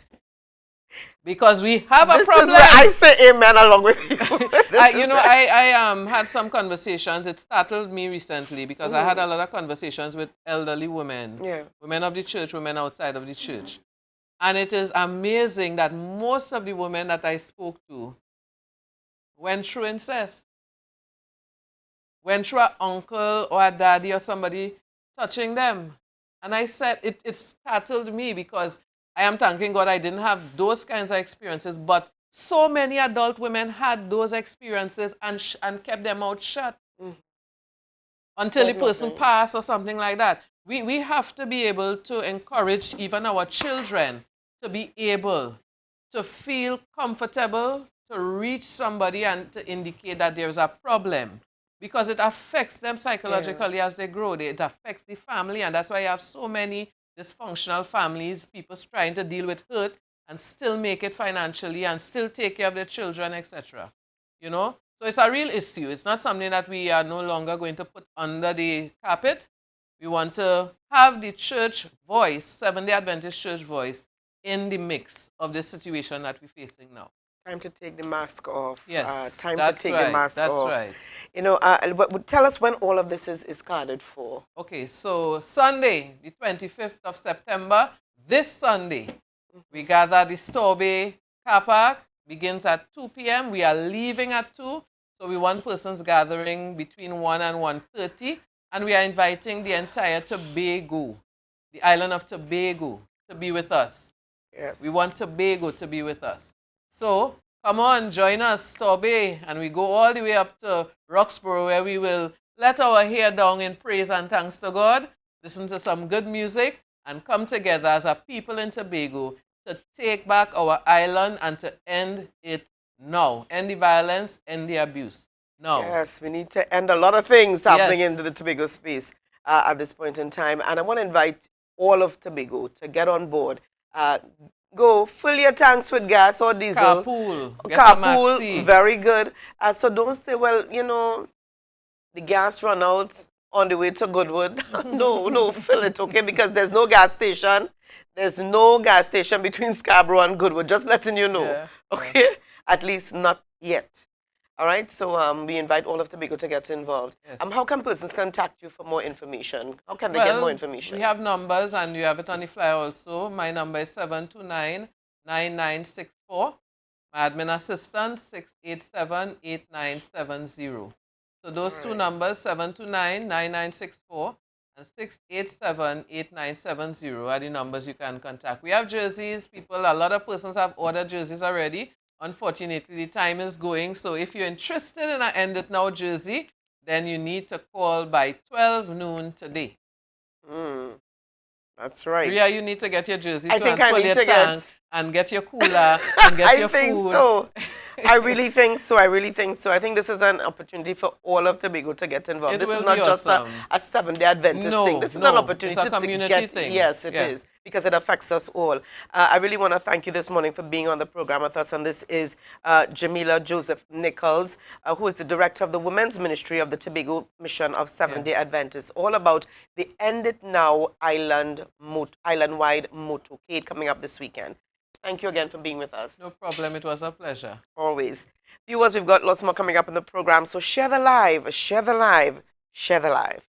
Because we have a problem. This is where I say amen along with you. I had some conversations. It startled me recently because I had a lot of conversations with elderly women. Women of the church, women outside of the church. And it is amazing that most of the women that I spoke to went through incest. Went through an uncle or a daddy or somebody touching them. And I said, it startled me because I am thanking God I didn't have those kinds of experiences, but so many adult women had those experiences and kept their mouth shut until the person passed or something like that. We have to be able to encourage even our children to be able to feel comfortable to reach somebody and to indicate that there's a problem, because it affects them psychologically as they grow. It affects the family, and that's why you have so many dysfunctional families, people trying to deal with hurt and still make it financially and still take care of their children, etc. You know? So it's a real issue. It's not something that we are no longer going to put under the carpet. We want to have the church voice, Seventh-day Adventist church voice, in the mix of the situation that we're facing now. Time to take the mask off. Yes, time to take the mask off. That's right. You know, tell us when all of this is carded for. Okay, so Sunday, the 25th of September, this Sunday, we gather at the Tobago car park. Begins at 2 p.m. We are leaving at 2. So we want persons gathering between 1 and 1:30. And we are inviting the entire Tobago, the island of Tobago, to be with us. Yes. We want Tobago to be with us. So come on, join us, Tobago, and we go all the way up to Roxborough, where we will let our hair down in praise and thanks to God, listen to some good music, and come together as a people in Tobago to take back our island and to end it now. End the violence, end the abuse. Now. Yes, we need to end a lot of things happening in the Tobago space at this point in time. And I want to invite all of Tobago to get on board. Go fill your tanks with gas or diesel. Carpool. Very good. So don't say, well, you know, the gas run out on the way to Goodwood. No, fill it, okay? Because there's no gas station. There's no gas station between Scarborough and Goodwood. Just letting you know, okay? At least not yet. All right, so we invite all of Tobago to get involved. Yes. How can persons contact you for more information? How can they get more information? We have numbers, and you have it on the flyer also. My number is 729-9964. My admin assistant, 687-8970. So those two numbers, 729-9964 and 687-8970 are the numbers you can contact. We have jerseys. A lot of persons have ordered jerseys already. Unfortunately, the time is going, so if you're interested in an End It Now jersey, then you need to call by 12 noon today. That's right. Ria, you need to get your jersey I think I need to get... and get your cooler and get your food. I think so. I really think so. I think this is an opportunity for all of Tobago to get involved. This is not just a Seventh-day Adventist thing. This is an opportunity it's a community thing. Yes, it is. Because it affects us all. I really want to thank you this morning for being on the program with us. And this is Jamila Joseph Nichols, who is the director of the Women's Ministry of the Tobago Mission of Seventh-day Adventists, all about the End It Now island-wide motorcade coming up this weekend. Thank you again for being with us. No problem. It was a pleasure. Always. Viewers, we've got lots more coming up in the program, so share the live, share the live, share the live.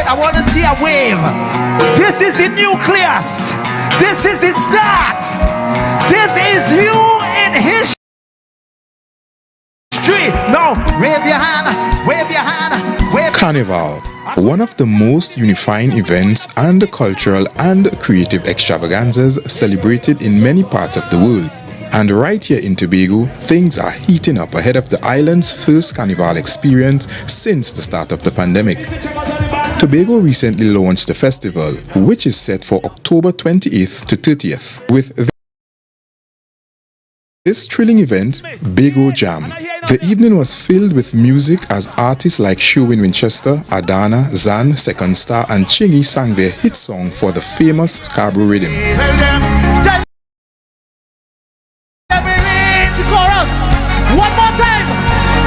I want to see a wave. This is the nucleus. This is the start. This is you in history. Now, wave your hand, wave your hand, wave. Carnival, one of the most unifying events and cultural and creative extravaganzas celebrated in many parts of the world. And right here in Tobago, things are heating up ahead of the island's first Carnival experience since the start of the pandemic. Tobago recently launched the festival, which is set for October 28th to 30th, with this thrilling event, Bago Jam. The evening was filled with music as artists like Sherwin Winchester, Adana, Zan, Second Star and Chingy sang their hit song for the famous Scarborough rhythm. One more time.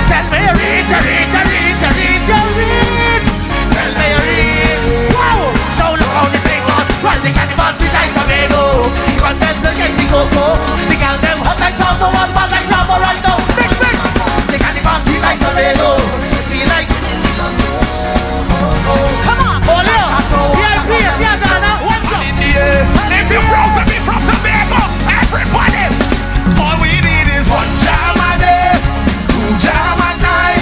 Tell me you reach, you reach, you reach, you reach, you reach. Tell me you reach. Wow! Now look how the thing on. While the Carnival street like Tobago. Contestant get the coco. The girl them hot like summer, one bad like rubber right now. Big, big. The Carnival street like Tobago. Feel like. Come on, Olio. VIP, Tiagana, what's up? If you're proud to be from Tobago, everybody. All we need is one jam a day, two jam a night,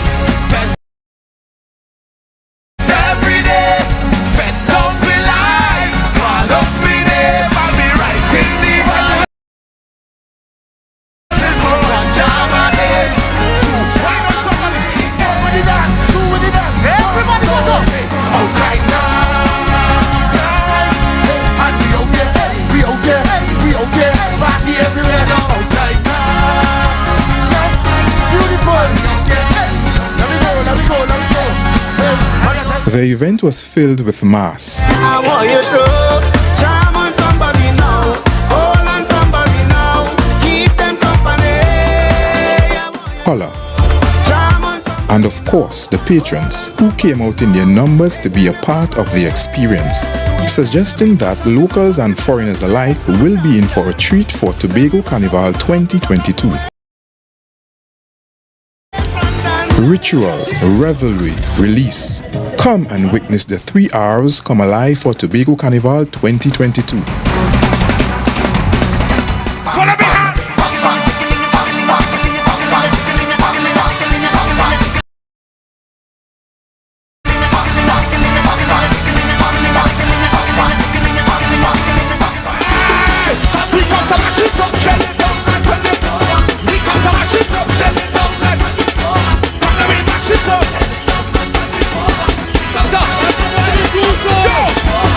every day. Pet sounds we like, call up me name, I'll be right in the vibe. One jam a day, two jam a night. Everybody dance, do with the dance. Everybody goes up. Outside night, and we out there, we out there, we out there. Party everywhere now. Outside night, beautiful. Let me go, let me go, let me go. The event was filled with mass, I want you to jam on somebody now, hold on somebody now, keep them company. color, and of course the patrons who came out in their numbers to be a part of the experience, suggesting that locals and foreigners alike will be in for a treat for Tobago Carnival 2022. Ritual, revelry, release. Come and witness the 3 hours come alive for Tobago Carnival 2022.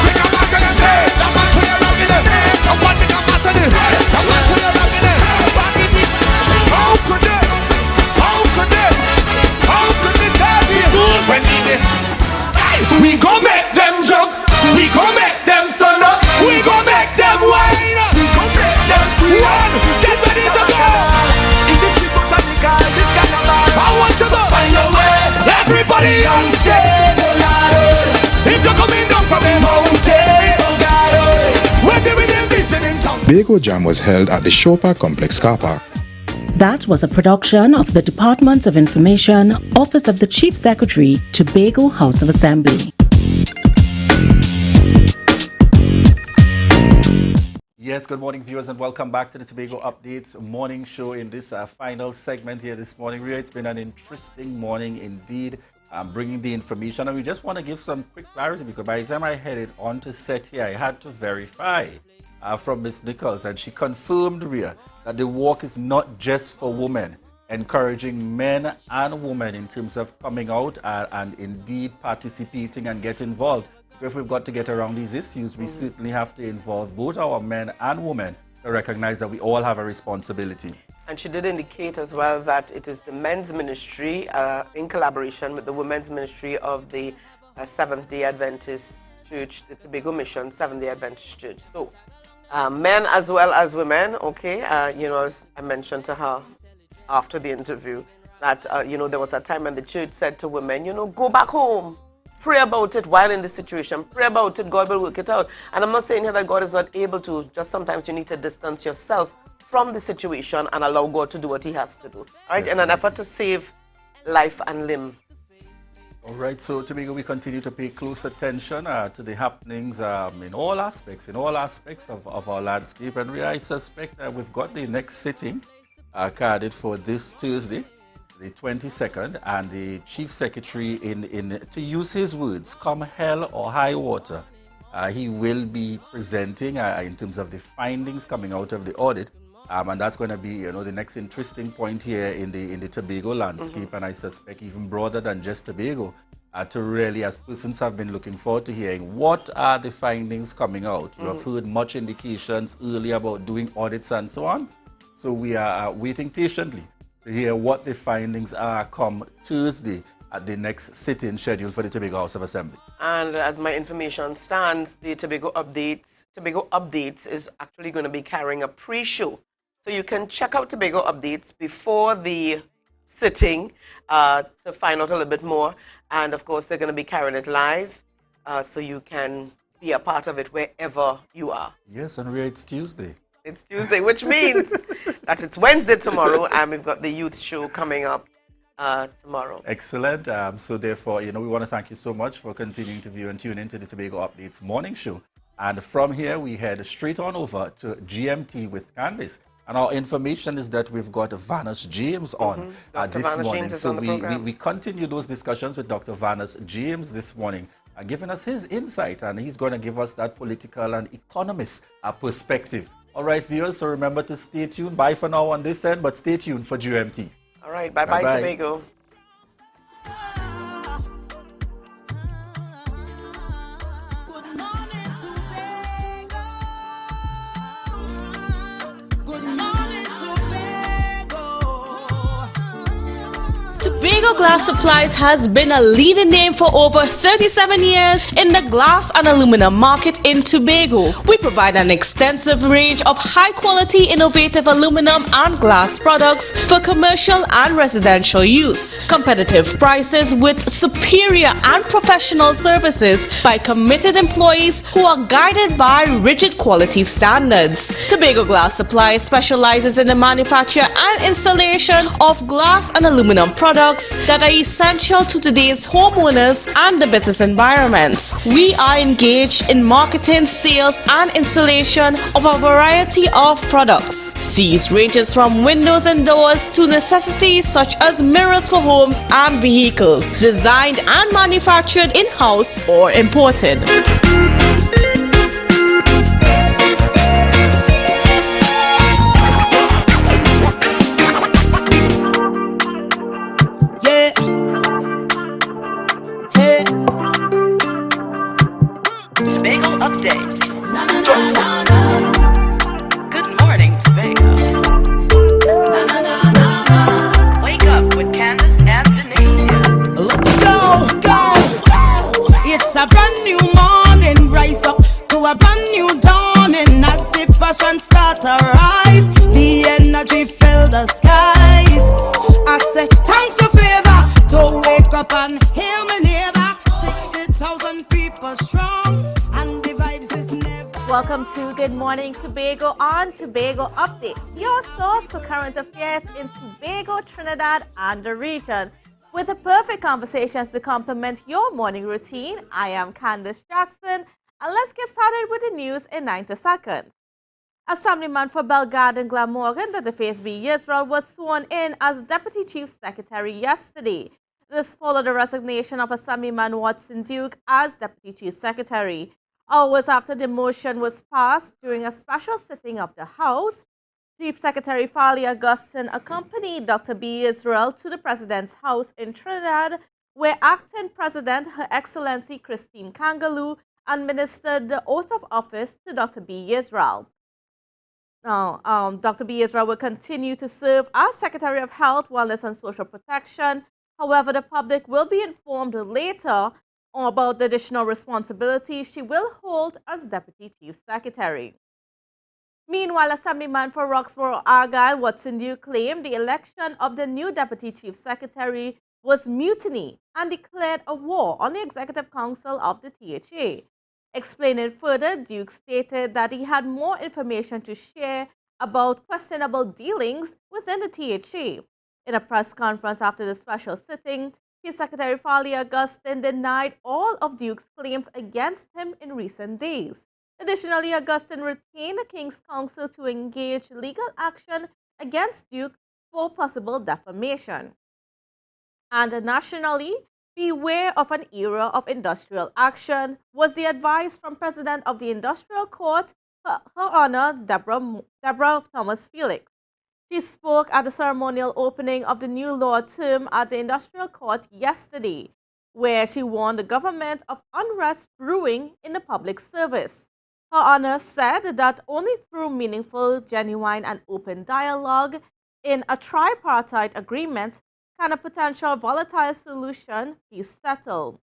Take a back in the day. Tobago Jam was held at the Shopper Complex car park. That was a production of the Department of Information, Office of the Chief Secretary, Tobago House of Assembly. Yes, good morning, viewers, and welcome back to the Tobago Updates morning show in this final segment here this morning. Ria, it's been an interesting morning indeed, bringing the information, and we just want to give some quick clarity because by the time I headed on to set here, I had to verify from Ms. Nichols, and she confirmed, Ria, that the walk is not just for women, encouraging men and women in terms of coming out and indeed participating and get involved. If we've got to get around these issues, we certainly have to involve both our men and women to recognize that we all have a responsibility. And she did indicate as well that it is the men's ministry in collaboration with the women's ministry of the Seventh-day Adventist Church, the Tobago Mission Seventh-day Adventist Church. So, men as well as women, okay, as I mentioned to her after the interview, that, there was a time when the church said to women, go back home. Pray about it while in this situation. Pray about it. God will work it out. And I'm not saying here that God is not able to. Just sometimes you need to distance yourself from the situation and allow God to do what he has to do. All right? Yes, in an effort to save life and limb. All right. So, Tobago, we continue to pay close attention to the happenings in all aspects of our landscape. And I suspect we've got the next sitting carded for this Thursday, the 22nd, and the Chief Secretary, to use his words, come hell or high water, he will be presenting in terms of the findings coming out of the audit, and that's going to be the next interesting point here in the Tobago landscape, and I suspect even broader than just Tobago, to really, as persons have been looking forward to hearing, what are the findings coming out? You have heard much indications earlier about doing audits and so on, so we are waiting patiently to hear what the findings are come Tuesday at the next sitting scheduled for the Tobago House of Assembly. And as my information stands, the Tobago Updates is actually going to be carrying a pre-show. So you can check out Tobago Updates before the sitting to find out a little bit more. And of course, they're going to be carrying it live so you can be a part of it wherever you are. Yes, and it's Tuesday. It's Tuesday, which means that it's Wednesday tomorrow, and we've got the youth show coming up tomorrow. Excellent. So therefore, we want to thank you so much for continuing to view and tune into the Tobago Updates morning show. And from here, we head straight on over to GMT with Candice. And our information is that we've got Vanus James on this morning. James so we continue those discussions with Dr. Vanus James this morning, giving us his insight, and he's going to give us that political and economist perspective. All right, viewers, so remember to stay tuned. Bye for now on this end, but stay tuned for GMT. All right, bye-bye, Tobago. Tobago Glass Supplies has been a leading name for over 37 years in the glass and aluminum market in Tobago. We provide an extensive range of high-quality, innovative aluminum and glass products for commercial and residential use. Competitive prices with superior and professional services by committed employees who are guided by rigid quality standards. Tobago Glass Supplies specializes in the manufacture and installation of glass and aluminum products that are essential to today's homeowners and the business environment. We are engaged in marketing, sales, and installation of a variety of products. These ranges from windows and doors to necessities such as mirrors for homes and vehicles, designed and manufactured in-house or imported. Tobago updates. Good morning, Tobago. Wake up with Candace and Denise. Let's go, go. It's a brand new morning. Good Morning Tobago on Tobago Updates, your source for current affairs in Tobago, Trinidad, and the region. With the perfect conversations to complement your morning routine, I am Candice Jackson, and let's get started with the news in 90 seconds. Assemblyman for Belgrade and Glamorgan, the Faith B. Israel, was sworn in as Deputy Chief Secretary yesterday. This followed the resignation of Assemblyman Watson Duke as Deputy Chief Secretary. Hours after the motion was passed during a special sitting of the House, Chief Secretary Fali Augustine accompanied Dr. B. Israel to the President's house in Trinidad, where Acting President Her Excellency Christine Kangaloo administered the oath of office to Dr. B. Israel. Now, Dr. B. Israel will continue to serve as Secretary of Health, Wellness and Social Protection. However, the public will be informed later about the additional responsibilities she will hold as Deputy Chief Secretary. Meanwhile, Assemblyman for Roxborough Argyle Watson Duke claimed the election of the new Deputy Chief Secretary was mutiny and declared a war on the Executive Council of the THA. Explaining further, Duke stated that he had more information to share about questionable dealings within the THA. In a press conference after the special sitting, Chief Secretary Fali Augustine denied all of Duke's claims against him in recent days. Additionally, Augustine retained the King's Counsel to engage legal action against Duke for possible defamation. And nationally, beware of an era of industrial action was the advice from President of the Industrial Court, Her Honor Deborah Thomas Felix. She spoke at the ceremonial opening of the new law term at the Industrial Court yesterday, where she warned the government of unrest brewing in the public service. Her Honor said that only through meaningful, genuine, and open dialogue in a tripartite agreement can a potential volatile solution be settled.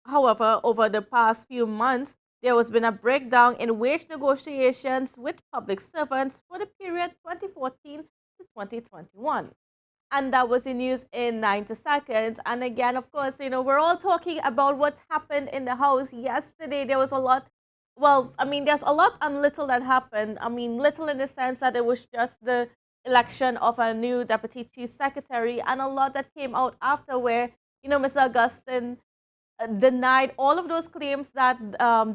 However, over the past few months, there has been a breakdown in wage negotiations with public servants for the period 2014 to 2021. And that was the news in 90 seconds. And again, of course, we're all talking about what happened in the House yesterday. There was a lot, there's a lot and little that happened. Little in the sense that it was just the election of a new Deputy Chief Secretary, and a lot that came out after where, Mr. Augustine denied all of those claims that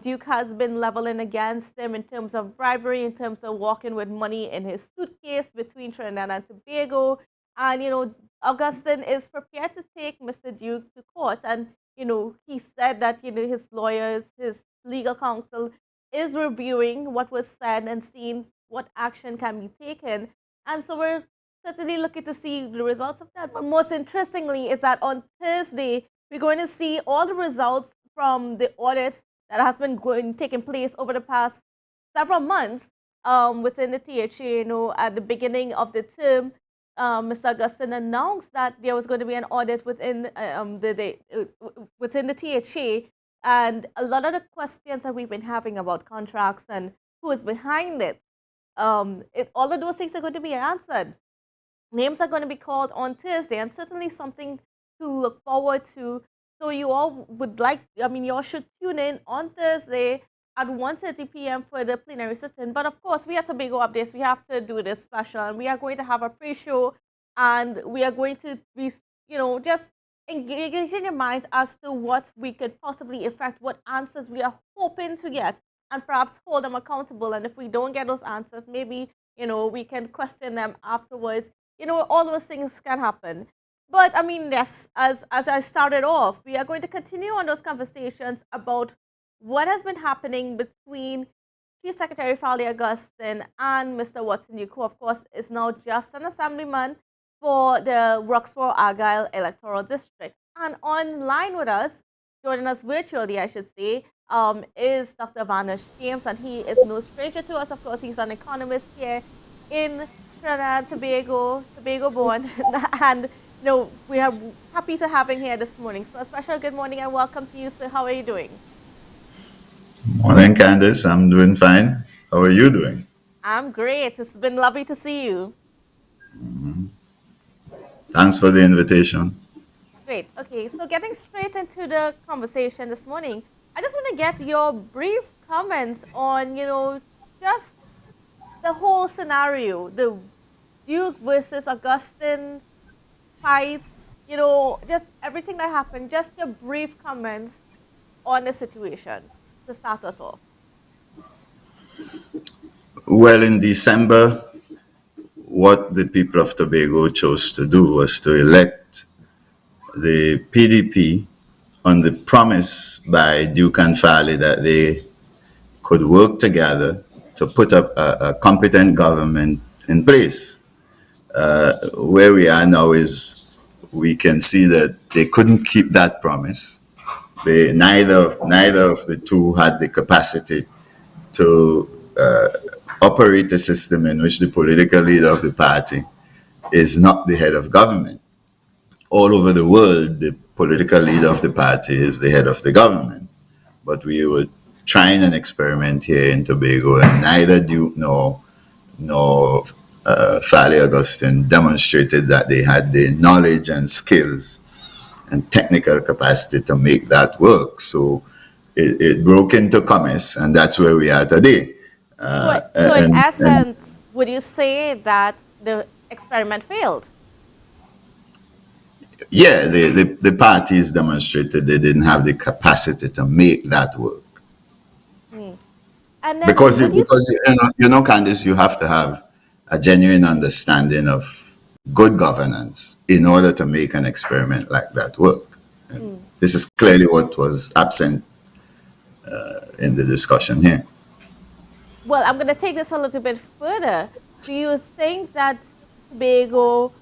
Duke has been leveling against him in terms of bribery, in terms of walking with money in his suitcase between Trinidad and Tobago. And, Augustine is prepared to take Mr. Duke to court. And, he said that, his lawyers, his legal counsel is reviewing what was said and seeing what action can be taken. And so we're certainly looking to see the results of that. But most interestingly is that on Thursday, we're going to see all the results from the audits that has been taking place over the past several months within the THA. At the beginning of the term, Mr. Augustine announced that there was going to be an audit within the THA, and a lot of the questions that we've been having about contracts and who is behind it, all of those things are going to be answered. Names are going to be called on Thursday, and certainly something to look forward to. So you all you all should tune in on Thursday at 1:30 p.m. for the plenary session. But of course, we at Tobago Updates, we have to do this special, and we are going to have a pre-show, and we are going to be, just engaging your minds as to what we could possibly affect, what answers we are hoping to get, and perhaps hold them accountable. And if we don't get those answers, maybe, we can question them afterwards. All those things can happen. But yes, as I started off, we are going to continue on those conversations about what has been happening between Chief Secretary Fali Augustine and Mr. Watson Duke, who of course is now just an assemblyman for the Roxborough Argyle electoral district. And online with us, joining us virtually, I should say, is Dr. Vanish James, and he is no stranger to us. Of course, he's an economist here in Trinidad, Tobago born, and we are happy to have him here this morning. So a special good morning and welcome to you, sir. How are you doing? Morning, Candice. I'm doing fine. How are you doing? I'm great. It's been lovely to see you. Thanks for the invitation. Great. Okay, so getting straight into the conversation this morning, I just want to get your brief comments on, just the whole scenario, the Duke versus Augustine fight, you know, just everything that happened, just your brief comments on the situation to start us off. Well, in December, what the people of Tobago chose to do was to elect the PDP on the promise by Duke and Farley that they could work together to put up a competent government in place. Where we are now is we can see that they couldn't keep that promise. Neither of the two had the capacity to operate a system in which the political leader of the party is not the head of government. All over the world, the political leader of the party is the head of the government. But we were trying an experiment here in Tobago, and neither Duke nor Farley Augustine demonstrated that they had the knowledge and skills and technical capacity to make that work. So it broke into commerce, and that's where we are today. So in essence, would you say that the experiment failed? Yeah, the parties demonstrated they didn't have the capacity to make that work. And then Because you know, Candice, you have to have a genuine understanding of good governance in order to make an experiment like that work. This is clearly what was absent in the discussion here. Well, I'm going to take this a little bit further. Do you think that Tobago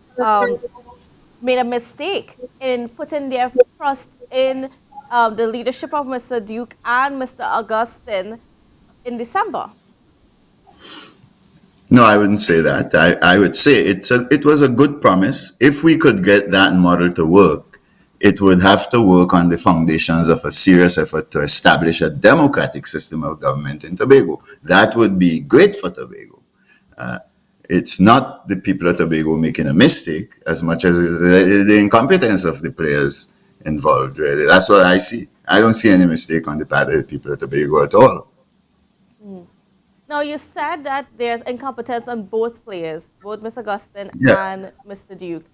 made a mistake in putting their trust in the leadership of Mr. Duke and Mr. Augustine in December? No, I wouldn't say that. I would say it was a good promise. If we could get that model to work, it would have to work on the foundations of a serious effort to establish a democratic system of government in Tobago. That would be great for Tobago. It's not the people of Tobago making a mistake as much as the incompetence of the players involved, really. That's what I see. I don't see any mistake on the part of the people of Tobago at all. Now, you said that there's incompetence on both players, both Mr. Augustine and Mr. Duke.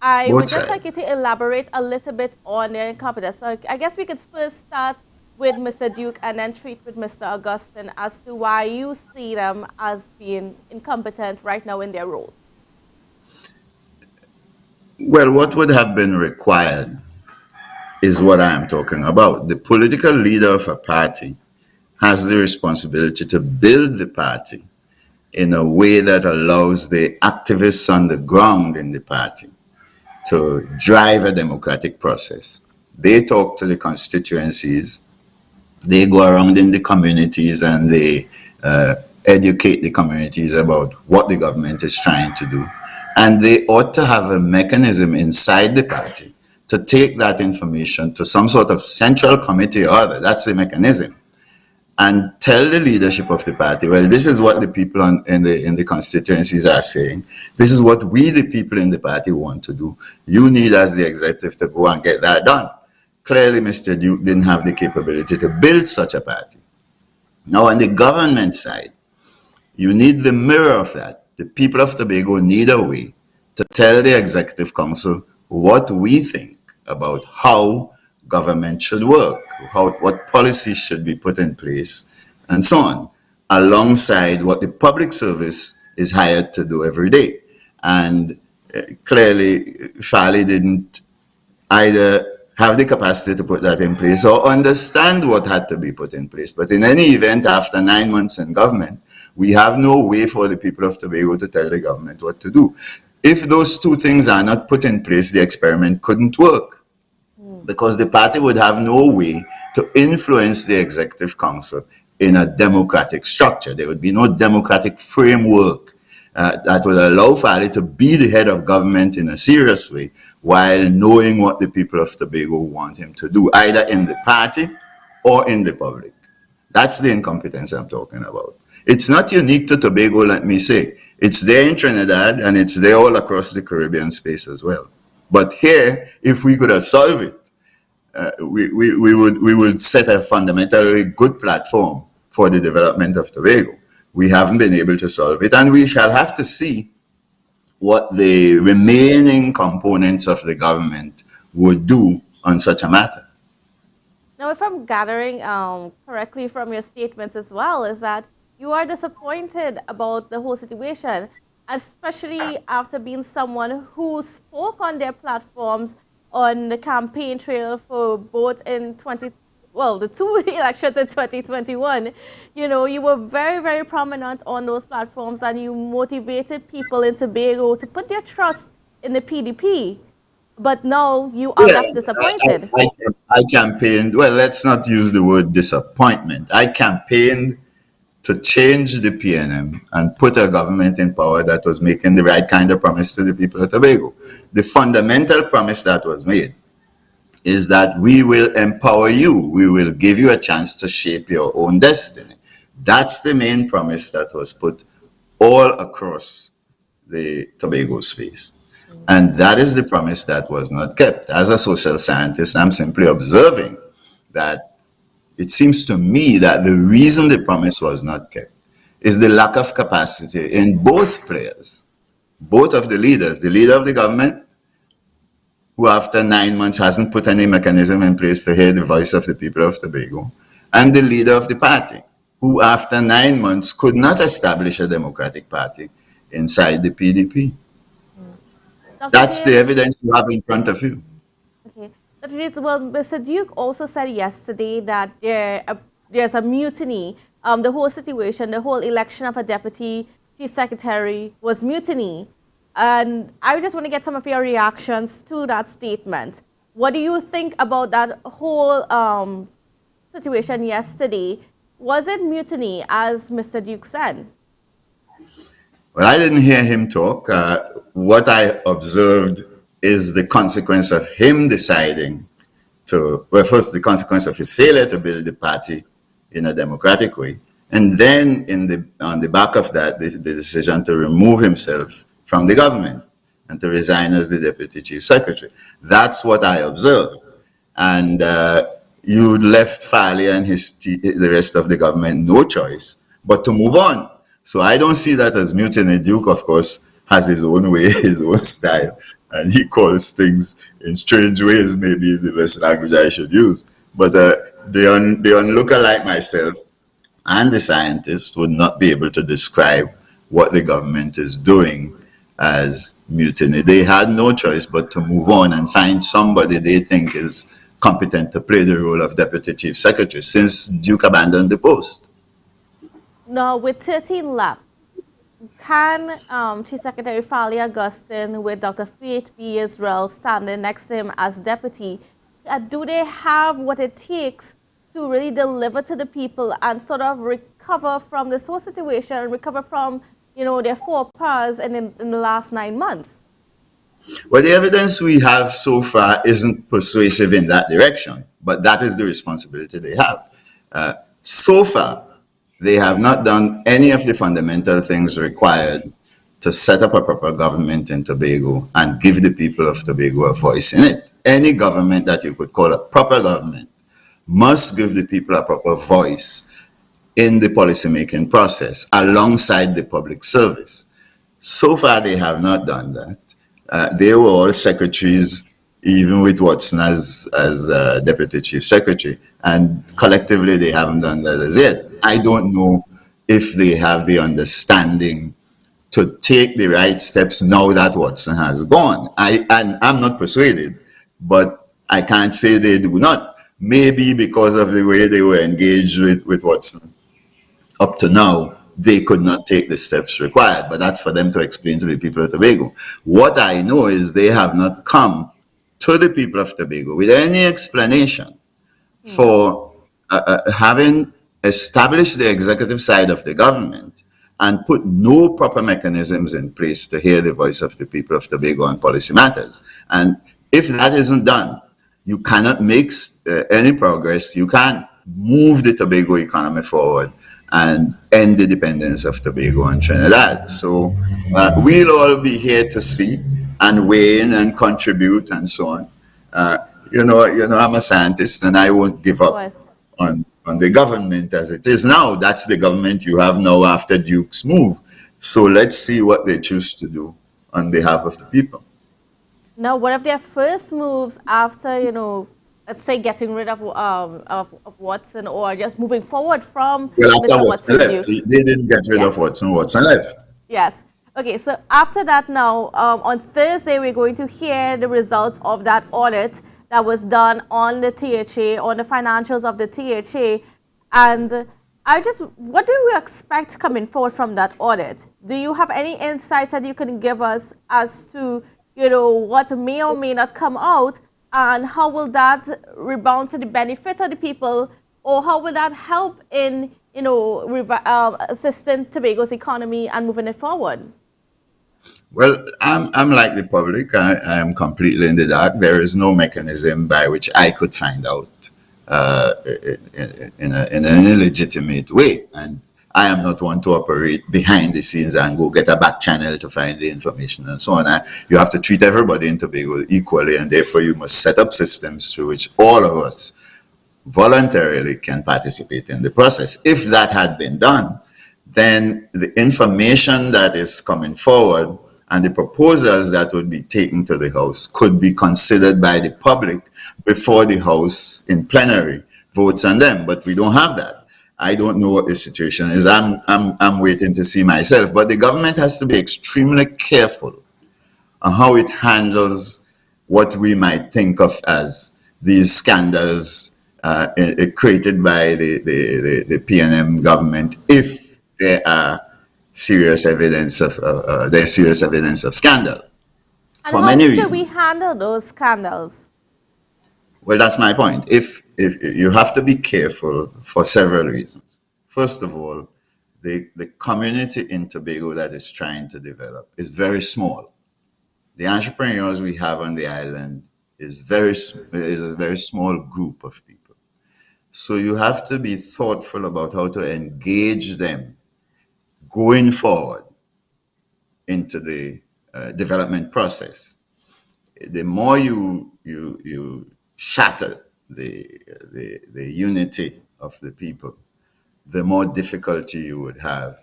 I would just like you to elaborate a little bit on their incompetence. So I guess we could first start with Mr. Duke and then treat with Mr. Augustine as to why you see them as being incompetent right now in their roles. Well, what would have been required is what I am talking about. The political leader of a party has the responsibility to build the party in a way that allows the activists on the ground in the party to drive a democratic process. They talk to the constituencies, they go around in the communities and they educate the communities about what the government is trying to do. And they ought to have a mechanism inside the party to take that information to some sort of central committee or other. That's the mechanism. And tell the leadership of the party, well, this is what the people in the constituencies are saying. This is what we, the people in the party, want to do. You need, as the executive, to go and get that done. Clearly, Mr. Duke didn't have the capability to build such a party. Now, on the government side, you need the mirror of that. The people of Tobago need a way to tell the Executive Council what we think about how government should work, what policies should be put in place, and so on, alongside what the public service is hired to do every day. And clearly, Farley didn't either have the capacity to put that in place or understand what had to be put in place. But in any event, after 9 months in government, we have no way for the people of Tobago to tell the government what to do. If those two things are not put in place, the experiment couldn't work, because the party would have no way to influence the Executive Council in a democratic structure. There would be no democratic framework that would allow Farley to be the head of government in a serious way while knowing what the people of Tobago want him to do, either in the party or in the public. That's the incompetence I'm talking about. It's not unique to Tobago, let me say. It's there in Trinidad and it's there all across the Caribbean space as well. But here, if we could have solved it, we would set a fundamentally good platform for the development of Tobago. We haven't been able to solve it, and we shall have to see what the remaining components of the government would do on such a matter. Now, if I'm gathering correctly from your statements as well, is that you are disappointed about the whole situation, especially after being someone who spoke on their platforms on the campaign trail for both in the two elections in 2021. You know, you were very, very prominent on those platforms, and you motivated people in Tobago to put their trust in the PDP. But now you are left disappointed. I campaigned, well, let's not use the word disappointment. I campaigned to change the PNM and put a government in power that was making the right kind of promise to the people of Tobago. The fundamental promise that was made is that we will empower you. We will give you a chance to shape your own destiny. That's the main promise that was put all across the Tobago space. And that is the promise that was not kept. As a social scientist, I'm simply observing that it seems to me that the reason the promise was not kept is the lack of capacity in both players, both of the leaders, the leader of the government, who after 9 months hasn't put any mechanism in place to hear the voice of the people of Tobago, and the leader of the party, who after 9 months could not establish a democratic party inside the PDP. That's the evidence you have in front of you. Okay. Well, Mr. Duke also said yesterday that there's a mutiny. The whole situation, the whole election of a deputy chief secretary was mutiny. And I just want to get some of your reactions to that statement. What do you think about that whole situation yesterday? Was it mutiny, as Mr. Duke said? Well, I didn't hear him talk. What I observed is the consequence of him deciding to, well, first the consequence of his failure to build the party in a democratic way, and then on the back of that, the decision to remove himself from the government and to resign as the deputy chief secretary. That's what I observed. And you left Farley and the rest of the government no choice but to move on. So I don't see that as mutiny. Duke, of course, has his own way, his own style, and he calls things in strange ways, maybe is the best language I should use. But the onlooker like myself and the scientists would not be able to describe what the government is doing as mutiny. They had no choice but to move on and find somebody they think is competent to play the role of deputy chief secretary since Duke abandoned the post. Now, with 13 left, can Chief Secretary Farley Augustine with Dr. Faith B. Israel standing next to him as deputy, do they have what it takes to really deliver to the people and sort of recover from this whole situation, recover from, their faux pas in the last 9 months? Well, the evidence we have so far isn't persuasive in that direction, but that is the responsibility they have. So far, they have not done any of the fundamental things required to set up a proper government in Tobago and give the people of Tobago a voice in it. Any government that you could call a proper government must give the people a proper voice in the policymaking process alongside the public service. So far, they have not done that. They were all secretaries, even with Watson as deputy chief secretary, and collectively they haven't done that as yet. I don't know if they have the understanding to take the right steps now that Watson has gone. I'm not persuaded, but I can't say they do not. Maybe because of the way they were engaged with Watson up to now, they could not take the steps required, but that's for them to explain to the people of Tobago. What I know is they have not come to the people of Tobago with any explanation for having established the executive side of the government and put no proper mechanisms in place to hear the voice of the people of Tobago on policy matters. And if that isn't done, you cannot make any progress. You can't move the Tobago economy forward and end the dependence of Tobago and Trinidad. So we'll all be here to see and weigh in and contribute and so on. I'm a scientist and I won't give up on on the government as it is now. That's the government you have now after Duke's move. So let's see what they choose to do on behalf of the people. Now, one of their first moves after, let's say getting rid of Watson or just moving forward from Well, after Mr. Watson Watson left, Duke. they didn't get rid Yes. of Watson. Watson left. Yes. Okay, so after that now, on Thursday, we're going to hear the results of that audit that was done on the THA, on the financials of the THA. And what do you expect coming forward from that audit? Do you have any insights that you can give us as to, what may or may not come out, and how will that rebound to the benefit of the people, or how will that help in, assisting Tobago's economy and moving it forward? Well, I'm like the public. I am completely in the dark. There is no mechanism by which I could find out in an illegitimate way. And I am not one to operate behind the scenes and go get a back channel to find the information and so on. You have to treat everybody in Tobago equally, and therefore you must set up systems through which all of us voluntarily can participate in the process. If that had been done, then the information that is coming forward and the proposals that would be taken to the House could be considered by the public before the House in plenary votes on them. But we don't have that. I don't know what the situation is. I'm waiting to see myself. But the government has to be extremely careful on how it handles what we might think of as these scandals created by the PNM government, if there are serious evidence of scandal. And For how many should we reasons. handle those scandals? Well, that's my point. If you have to be careful for several reasons. First of all, the community in Tobago that is trying to develop is very small. The entrepreneurs we have on the island is a very small group of people. So you have to be thoughtful about how to engage them going forward into the development process. The more you shatter the unity of the people, the more difficulty you would have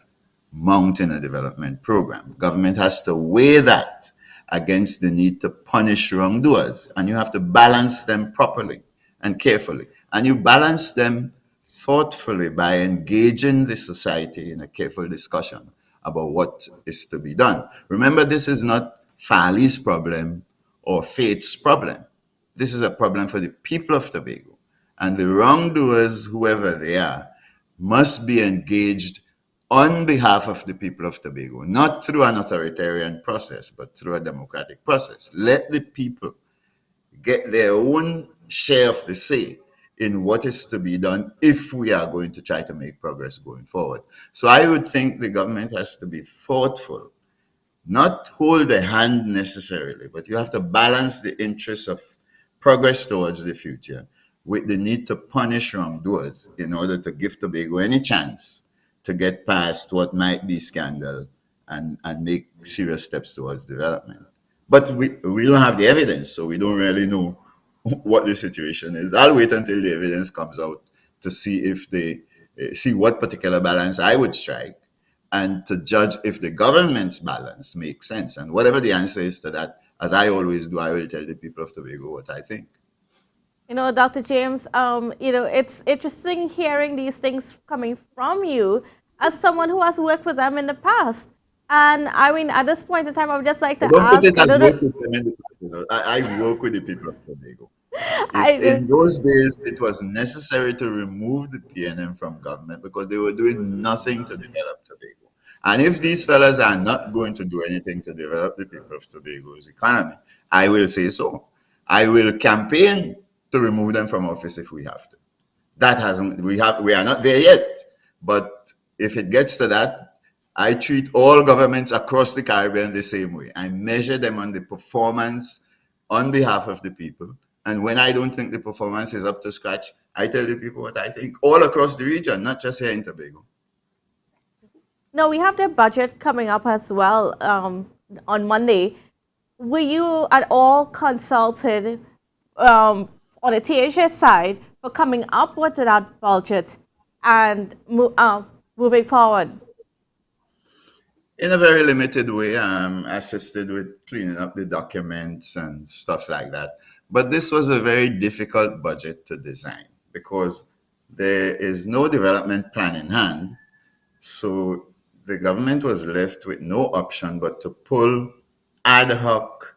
mounting a development program. Government has to weigh that against the need to punish wrongdoers, and you have to balance them properly and carefully. And you balance them thoughtfully by engaging the society in a careful discussion about what is to be done. Remember, this is not Fali's problem or Faith's problem. This is a problem for the people of Tobago. And the wrongdoers, whoever they are, must be engaged on behalf of the people of Tobago, not through an authoritarian process, but through a democratic process. Let the people get their own share of the say in what is to be done if we are going to try to make progress going forward. So I would think the government has to be thoughtful, not hold a hand necessarily, but you have to balance the interests of progress towards the future with the need to punish wrongdoers in order to give Tobago any chance to get past what might be scandal and make serious steps towards development. But we don't have the evidence, so we don't really know what the situation is. I'll wait until the evidence comes out to see if they see what particular balance I would strike and to judge if the government's balance makes sense. And whatever the answer is to that, as I always do, I will tell the people of Tobago what I think. Dr. James, it's interesting hearing these things coming from you as someone who has worked with them in the past. And I mean, at this point in time, I would just like to Don't ask. put it as work with them in the past, I work with the people of Tobago. In those days, it was necessary to remove the PNM from government because they were doing nothing to develop Tobago. And if these fellas are not going to do anything to develop the people of Tobago's economy, I will say so. I will campaign to remove them from office if we have to. We are not there yet. But if it gets to that, I treat all governments across the Caribbean the same way. I measure them on the performance on behalf of the people. And when I don't think the performance is up to scratch, I tell the people what I think all across the region, not just here in Tobago. No, we have the budget coming up as well on Monday. Were you at all consulted on the THS side for coming up with that budget and moving forward? In a very limited way, I'm assisted with cleaning up the documents and stuff like that. But this was a very difficult budget to design because there is no development plan in hand. So the government was left with no option but to pull ad hoc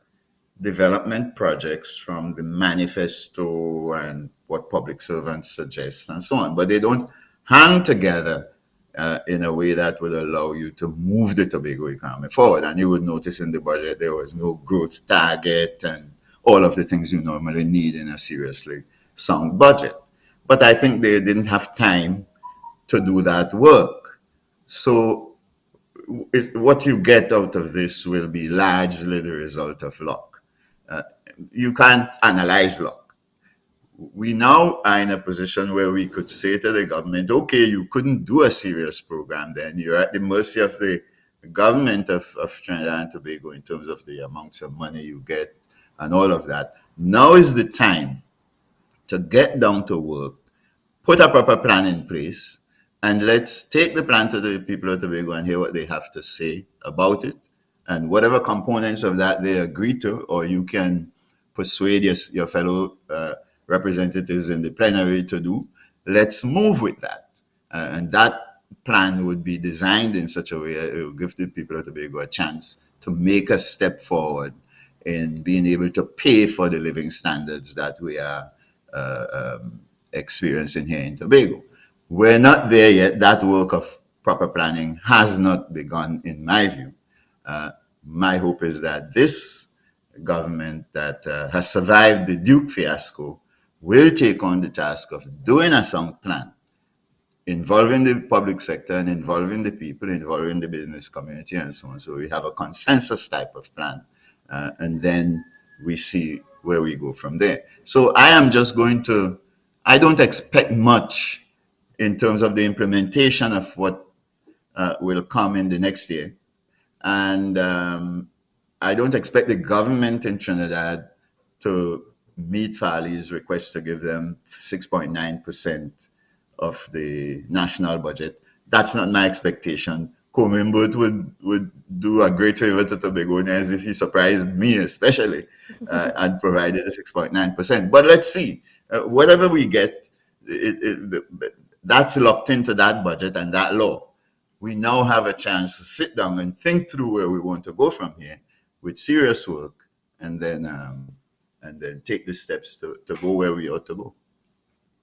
development projects from the manifesto and what public servants suggest and so on. But they don't hang together in a way that would allow you to move the Tobago economy forward. And you would notice in the budget there was no growth target and all of the things you normally need in a seriously sound budget. But I think they didn't have time to do that work. So what you get out of this will be largely the result of luck. You can't analyze luck. We now are in a position where we could say to the government, okay, you couldn't do a serious program then. You're at the mercy of the government of Trinidad and Tobago in terms of the amounts of money you get and all of that. Now is the time to get down to work, put a proper plan in place, and let's take the plan to the people of Tobago and hear what they have to say about it. And whatever components of that they agree to, or you can persuade your fellow representatives in the plenary to do, let's move with that. And that plan would be designed in such a way that it will give the people of Tobago a chance to make a step forward in being able to pay for the living standards that we are experiencing here in Tobago. We're not there yet. That work of proper planning has not begun, in my view. My hope is that this government that has survived the Duke fiasco will take on the task of doing a sound plan, involving the public sector and involving the people, involving the business community and so on. So we have a consensus type of plan, and then we see where we go from there. So I don't expect much in terms of the implementation of what will come in the next year. And I don't expect the government in Trinidad to meet Farley's request to give them 6.9% of the national budget. That's not my expectation. Comimbert would do a great favor to Tobagonians if he surprised me, especially, and provided a 6.9%. But let's see. Whatever we get, that's locked into that budget and that law. We now have a chance to sit down and think through where we want to go from here with serious work, and then take the steps to go where we ought to go.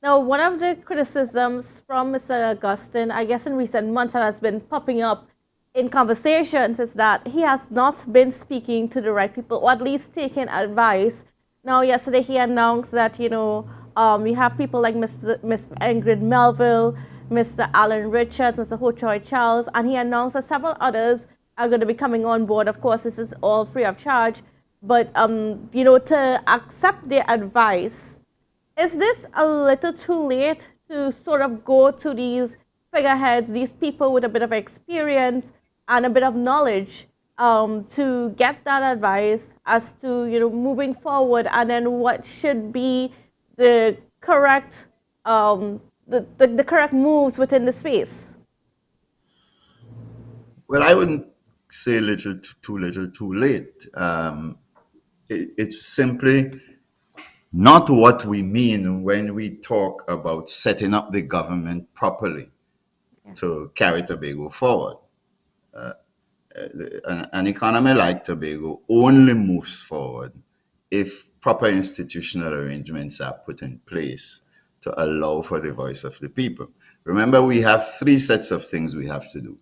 Now, one of the criticisms from Mr. Augustine, I guess in recent months, that has been popping up in conversations is that he has not been speaking to the right people, or at least taking advice. Now, yesterday he announced that, we have people like Miss Ingrid Melville, Mr. Alan Richards, Mr. Ho Choi Charles, and he announced that several others are going to be coming on board. Of course, this is all free of charge, but, to accept their advice, is this a little too late to sort of go to these figureheads, these people with a bit of experience and a bit of knowledge to get that advice as to, moving forward, and then what should be the correct the correct moves within the space? Well, I wouldn't say too little, too late. It's simply not what we mean when we talk about setting up the government properly to carry Tobago forward. An economy like Tobago only moves forward if proper institutional arrangements are put in place to allow for the voice of the people. Remember, we have three sets of things we have to do.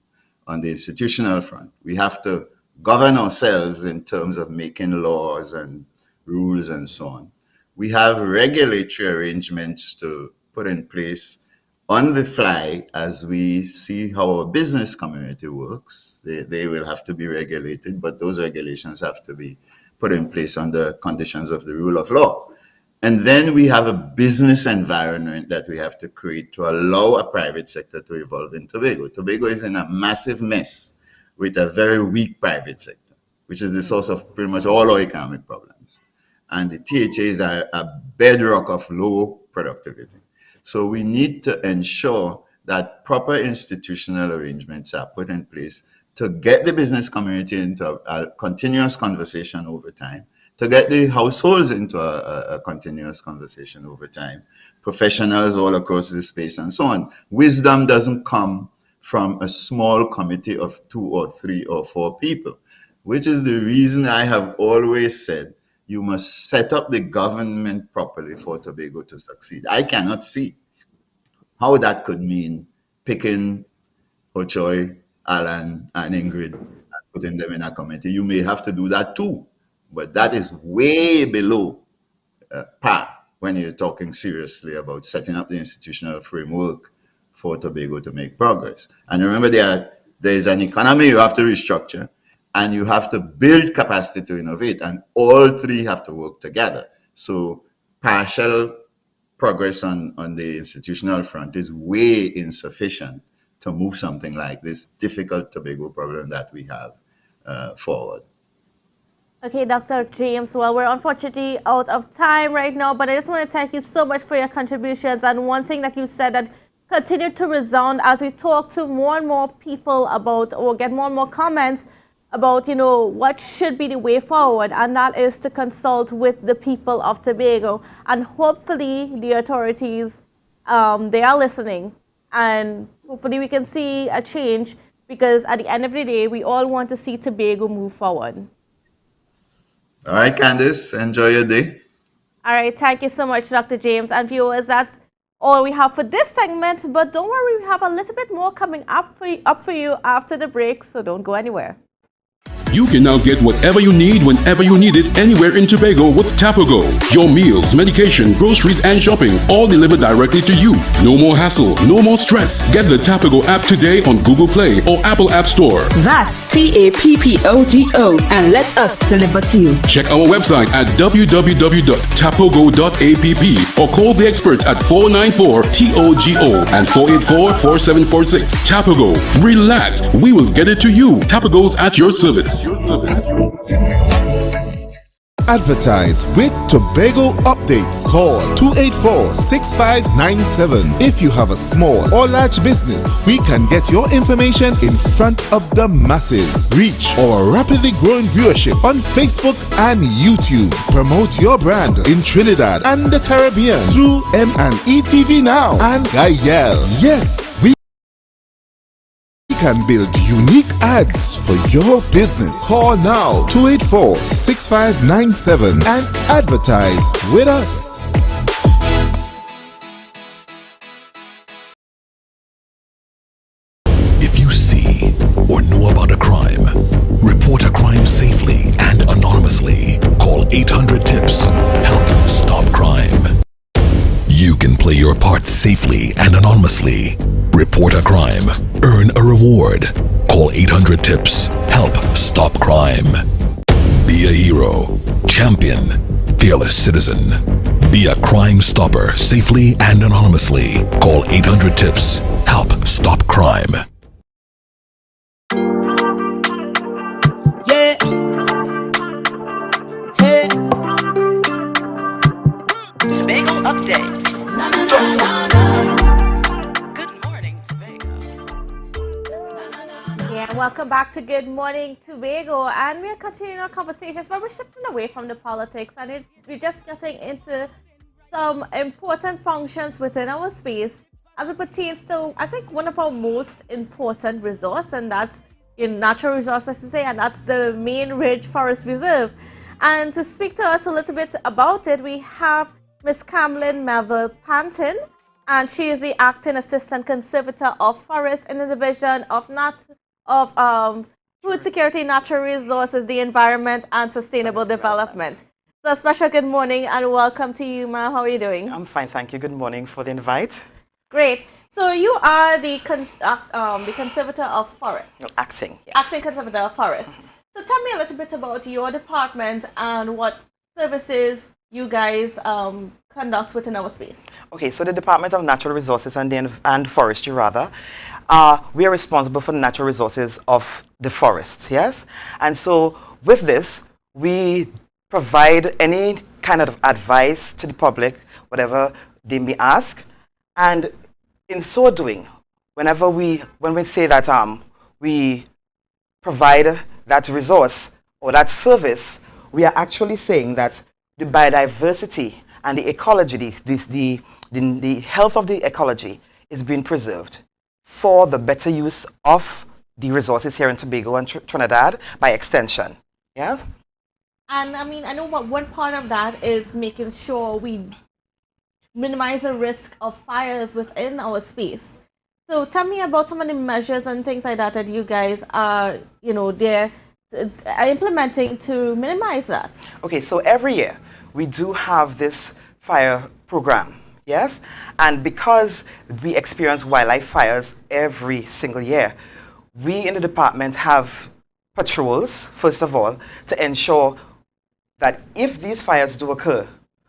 On the institutional front, we have to govern ourselves in terms of making laws and rules and so on. We have regulatory arrangements to put in place on the fly as we see how our business community works. They will have to be regulated, but those regulations have to be put in place under conditions of the rule of law. And then we have a business environment that we have to create to allow a private sector to evolve in Tobago. Tobago is in a massive mess with a very weak private sector, which is the source of pretty much all our economic problems. And the THAs are a bedrock of low productivity. So we need to ensure that proper institutional arrangements are put in place to get the business community into a continuous conversation over time, to get the households into a continuous conversation over time, professionals all across the space and so on. Wisdom doesn't come from a small committee of 2 or 3 or 4 people, which is the reason I have always said you must set up the government properly for Tobago to succeed. I cannot see how that could mean picking Ochoy, Alan, and Ingrid and putting them in a committee. You may have to do that too, but that is way below par when you're talking seriously about setting up the institutional framework for Tobago to make progress. And remember, there's an economy you have to restructure, and you have to build capacity to innovate, and all 3 have to work together. So partial progress on the institutional front is way insufficient to move something like this difficult Tobago problem that we have forward. Okay, Dr. James, well, we're unfortunately out of time right now, but I just want to thank you so much for your contributions. And one thing that you said that continued to resound as we talk to more and more people about, or get more and more comments about, you know, what should be the way forward, and that is to consult with the people of Tobago. And hopefully the authorities, they are listening, and hopefully we can see a change, because at the end of the day, we all want to see Tobago move forward. All right, Candice, enjoy your day. All right, thank you so much, Dr. James. And viewers, that's all we have for this segment, but don't worry, we have a little bit more coming up for you after the break, so don't go anywhere. You can now get whatever you need whenever you need it anywhere in Tobago with Tobago. Your meals, medication, groceries, and shopping all delivered directly to you. No more hassle, no more stress. Get the Tobago app today on Google Play or Apple App Store. That's TAPPOGO, and let us deliver to you. Check our website at www.tapogo.app or call the experts at 494-TOGO and 484-4746. Tobago. Relax, we will get it to you. Tobago's at your service. Advertise with Tobago Updates. Call 284-6597. If you have a small or large business, we can get your information in front of the masses. Reach our rapidly growing viewership on Facebook and YouTube. Promote your brand in Trinidad and the Caribbean through M&E TV Now and Gayel. Yes, we can build unique ads for your business. Call now 284-6597 and advertise with us. If you see or know about a crime, report a crime safely and anonymously. Call 800-TIPS. Help stop crime. You can play your part safely and anonymously. Report a crime. Earn a reward. Call 800-TIPS. Help stop crime. Be a hero. Champion. Fearless citizen. Be a crime stopper safely and anonymously. Call 800-TIPS. Help stop crime. Yeah. Hey. Tobago updates. Yeah, welcome back to Good Morning Tobago, and we're continuing our conversations, but we're shifting away from the politics, and we're just getting into some important functions within our space as it pertains to, I think, one of our most important resource, and that's in natural resources to say, and that's the Main Ridge Forest Reserve. And to speak to us a little bit about it, we have Miss Camlin Melville Panton, and she is the Acting Assistant Conservator of Forests in the Division of Food Security, Natural Resources, the Environment, and Sustainable Development. So a special good morning and welcome to you, ma'am. How are you doing? I'm fine, thank you. Good morning for the invite. Great. So you are the Conservator of Forests. No, acting. Yes. Acting Conservator of Forests. So tell me a little bit about your department and what services you guys conduct within our space. Okay, so the Department of Natural Resources and Forestry, rather, we are responsible for the natural resources of the forest, yes? And so with this, we provide any kind of advice to the public, whatever they may ask, And in so doing, when we say that we provide that resource or that service, we are actually saying that the biodiversity and the ecology, the health of the ecology is being preserved for the better use of the resources here in Tobago and Trinidad by extension. Yeah? And I mean, I know what one part of that is making sure we minimize the risk of fires within our space. So tell me about some of the measures and things like that that you guys are, are implementing to minimize that. Okay, so every year we do have this fire program, yes? And because we experience wildlife fires every single year, we in the department have patrols, first of all, to ensure that if these fires do occur,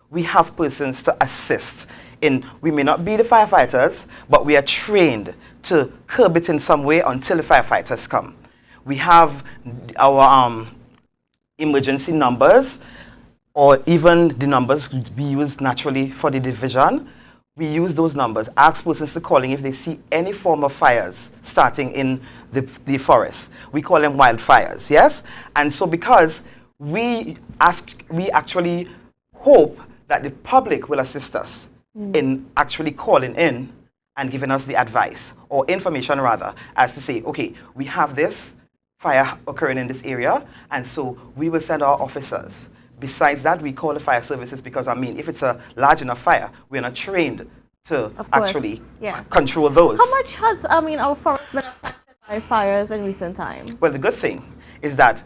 we have persons to assist in. We may not be the firefighters, but we are trained to curb it in some way until the firefighters come. We have our emergency numbers, or even the numbers we use naturally for the division. We use those numbers, ask persons to call in if they see any form of fires starting in the forest. We call them wildfires, yes? And so because we actually hope that the public will assist us in actually calling in and giving us the advice, or information rather, as to say, okay, we have this fire occurring in this area, and so we will send our officers. Besides that, we call the fire services because, I mean, if it's a large enough fire, we're not trained to actually control those. How much has, our forest been affected by fires in recent time? Well, the good thing is that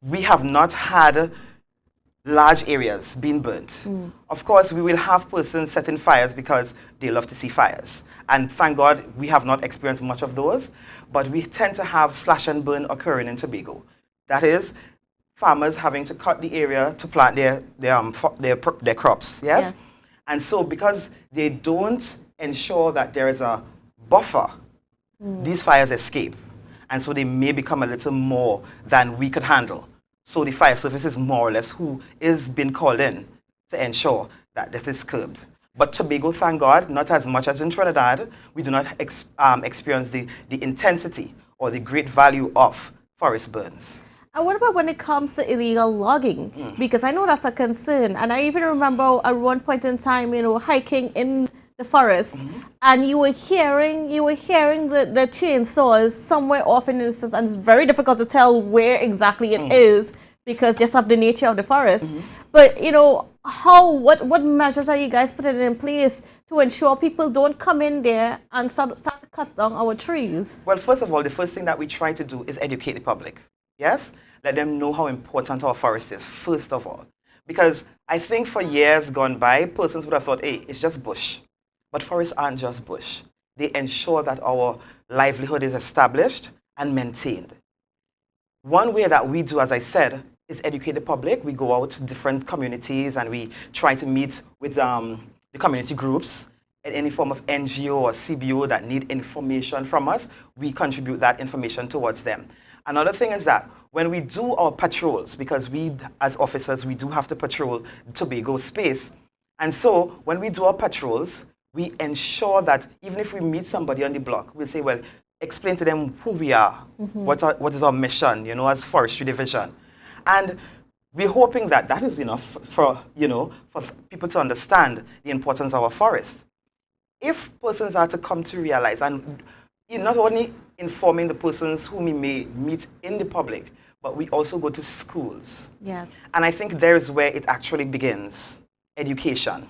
we have not had large areas being burnt. Of course, we will have persons setting fires because they love to see fires. And thank God we have not experienced much of those, but we tend to have slash and burn occurring in Tobago. That is, farmers having to cut the area to plant their crops, yes? And so because they don't ensure that there is a buffer, these fires escape. And so they may become a little more than we could handle. So the fire service is more or less who is being called in to ensure that this is curbed. But Tobago, thank God, not as much as in Trinidad, we do not experience the intensity or the great value of forest burns. And what about when it comes to illegal logging? Because I know that's a concern. And I even remember at one point in time, hiking in the forest, and you were hearing the chainsaws somewhere off in the distance, and it's very difficult to tell where exactly it is because just of the nature of the forest. But what measures are you guys putting in place to ensure people don't come in there and start to cut down our trees? Well, first of all, the first thing that we try to do is educate the public. Yes? Let them know how important our forest is, first of all. Because I think for years gone by, persons would have thought, hey, it's just bush. But forests aren't just bush. They ensure that our livelihood is established and maintained. One way that we do, as I said, is educate the public. We go out to different communities and we try to meet with the community groups, any form of NGO or CBO that need information from us. We contribute that information towards them. Another thing is that when we do our patrols, because we, as officers, we do have to patrol the Tobago space. And so when we do our patrols, we ensure that even if we meet somebody on the block, we'll say, well, explain to them who we are, what is our mission, as forestry division. And we're hoping that that is enough for people to understand the importance of our forest. If persons are to come to realize, and not only informing the persons whom we may meet in the public, but we also go to schools. Yes. And I think there's where it actually begins, education.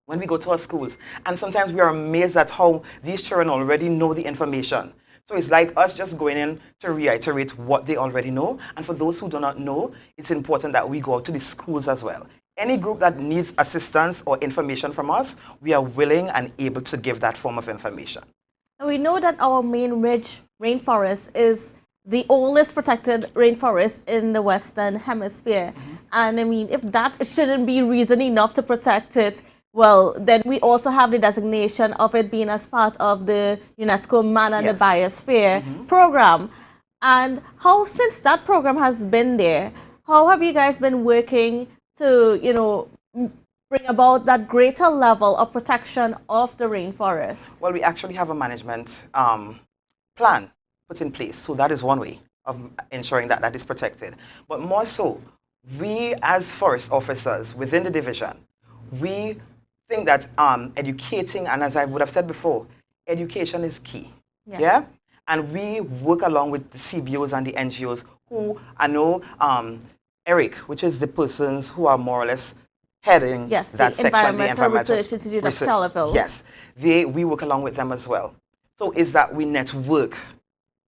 When we go to our schools, and sometimes we are amazed at how these children already know the information. So it's like us just going in to reiterate what they already know. And for those who do not know, it's important that we go out to the schools as well. Any group that needs assistance or information from us, we are willing and able to give that form of information. And we know that our main ridge rainforest is the oldest protected rainforest in the Western Hemisphere. And I mean, if that shouldn't be reason enough to protect it, well, then we also have the designation of it being as part of the UNESCO Man and the Biosphere program. And how, since that program has been there, how have you guys been working to, bring about that greater level of protection of the rainforest? Well, we actually have a management plan put in place. So that is one way of ensuring that that is protected. But more so, we as forest officers within the division, we think that educating, and as I would have said before, education is key. Yes. Yeah? And we work along with the CBOs and the NGOs who I know, Eric, which is the persons who are more or less heading Yes, that the section, Environmental Research Institute of Charleville. Yes, we work along with them as well. So is that we network.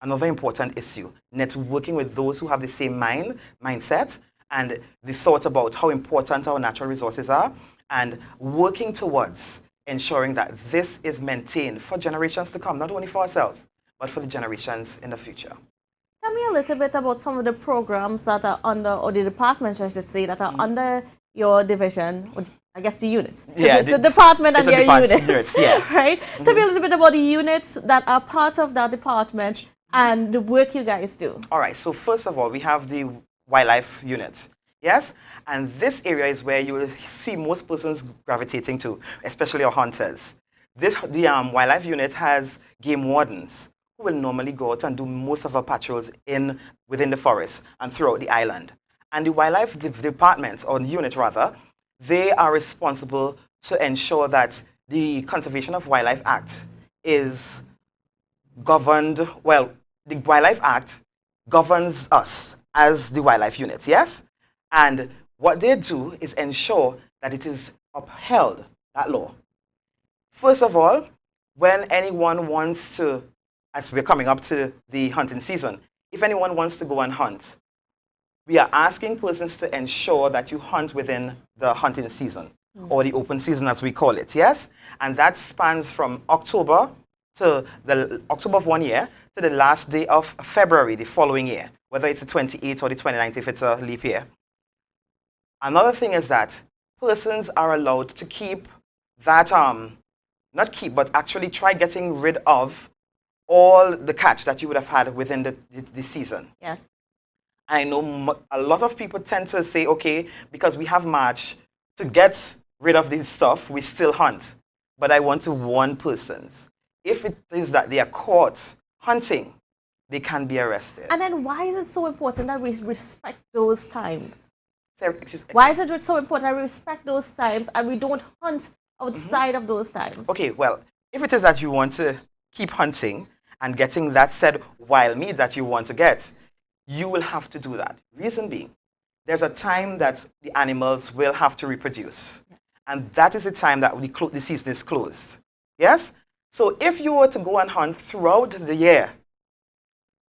Another important issue, networking with those who have the same mindset and the thought about how important our natural resources are, and working towards ensuring that this is maintained for generations to come, not only for ourselves, but for the generations in the future. Tell me a little bit about some of the programs that are under, or the departments, I should say, that are under your division, or I guess the units. Yeah, it's a department and their units. Yeah. Right? Tell me a little bit about the units that are part of that department and the work you guys do. All right, so first of all, we have the wildlife unit. Yes? And this area is where you will see most persons gravitating to, especially our hunters. The wildlife unit has game wardens who will normally go out and do most of our patrols within the forest and throughout the island. And the wildlife department, or unit rather, they are responsible to ensure that the Conservation of Wildlife Act is governed, well, the Wildlife Act governs us as the wildlife unit, yes? And what they do is ensure that it is upheld, that law. First of all, when anyone wants to, as we're coming up to the hunting season, if anyone wants to go and hunt, we are asking persons to ensure that you hunt within the hunting season, or the open season as we call it, yes? And that spans from October to the October of one year to the last day of February the following year, whether it's the 28th or the 29th if it's a leap year. Another thing is that persons are allowed to keep that, not keep, but actually try getting rid of all the catch that you would have had within the season. Yes. I know a lot of people tend to say, okay, because we have March, to get rid of this stuff, we still hunt. But I want to warn persons, if it is that they are caught hunting, they can be arrested. And then why is it so important that we respect those times? Excuse me. Why is it so important that we respect those times and we don't hunt outside of those times? Okay, well, if it is that you want to keep hunting and getting that said wild meat that you want to get, you will have to do that. Reason being, there's a time that the animals will have to reproduce. And that is the time that the season is closed. Yes? So if you were to go and hunt throughout the year,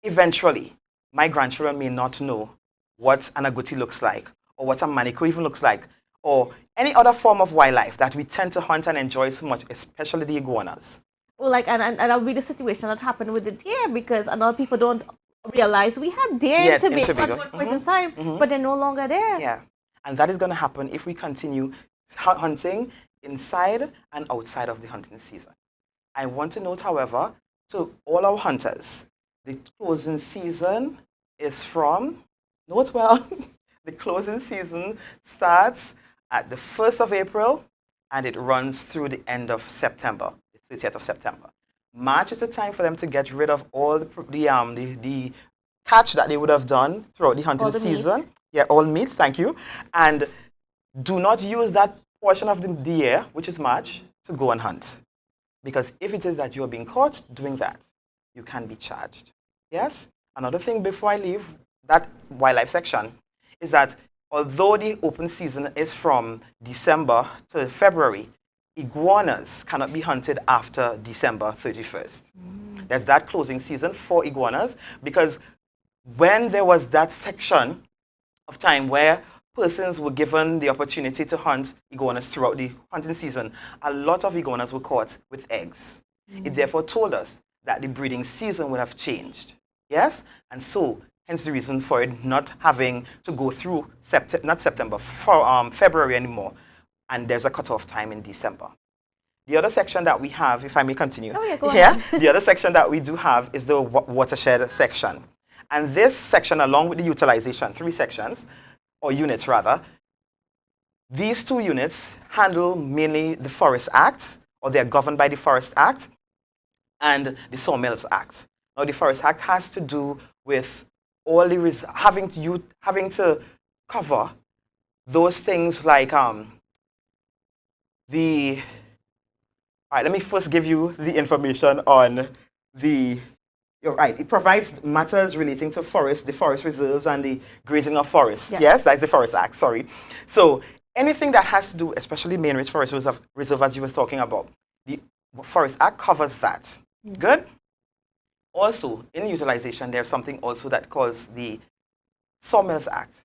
eventually, my grandchildren may not know what an agouti looks like, or what a manico even looks like, or any other form of wildlife that we tend to hunt and enjoy so much, especially the iguanas. Well, like, and that'll be the situation that happened with the deer, because a lot of people don't realize we had deer in Tobago at one point in time, but they're no longer there. Yeah, and that is going to happen if we continue hunting inside and outside of the hunting season. I want to note, however, to all our hunters, the closing season is from, note well, the closing season starts at the 1st of April and it runs through the end of September, the 30th of September. March is the time for them to get rid of all the catch that they would have done throughout the hunting season. Meat. Yeah, all meats, thank you. And do not use that portion of the year, which is March, to go and hunt. Because if it is that you are being caught doing that, you can be charged. Yes? Another thing before I leave that wildlife section is that although the open season is from December to February, iguanas cannot be hunted after December 31st. There's that closing season for iguanas, because when there was that section of time where persons were given the opportunity to hunt iguanas throughout the hunting season, a lot of iguanas were caught with eggs. It therefore told us that the breeding season would have changed. Yes? And so, hence the reason for it not having to go through February anymore. And there's a cutoff time in December. The other section that we have, if I may continue, go ahead. The other section that we do have is the watershed section. And this section, along with the utilization, 3 sections, or units rather, These two units handle mainly the Forest Act, or they are governed by the Forest Act and the Sawmills Act. Now, the Forest Act has to do with all the having to cover those things like the. All right, let me first give you the information on the. You're right. It provides matters relating to forest, the forest reserves, and the grazing of forests. Yes, that's the Forest Act. Sorry. So anything that has to do, especially main-range forest reserve, as you were talking about, the Forest Act covers that. Good. Also, in utilization, there's something also that calls the Sawmills Act.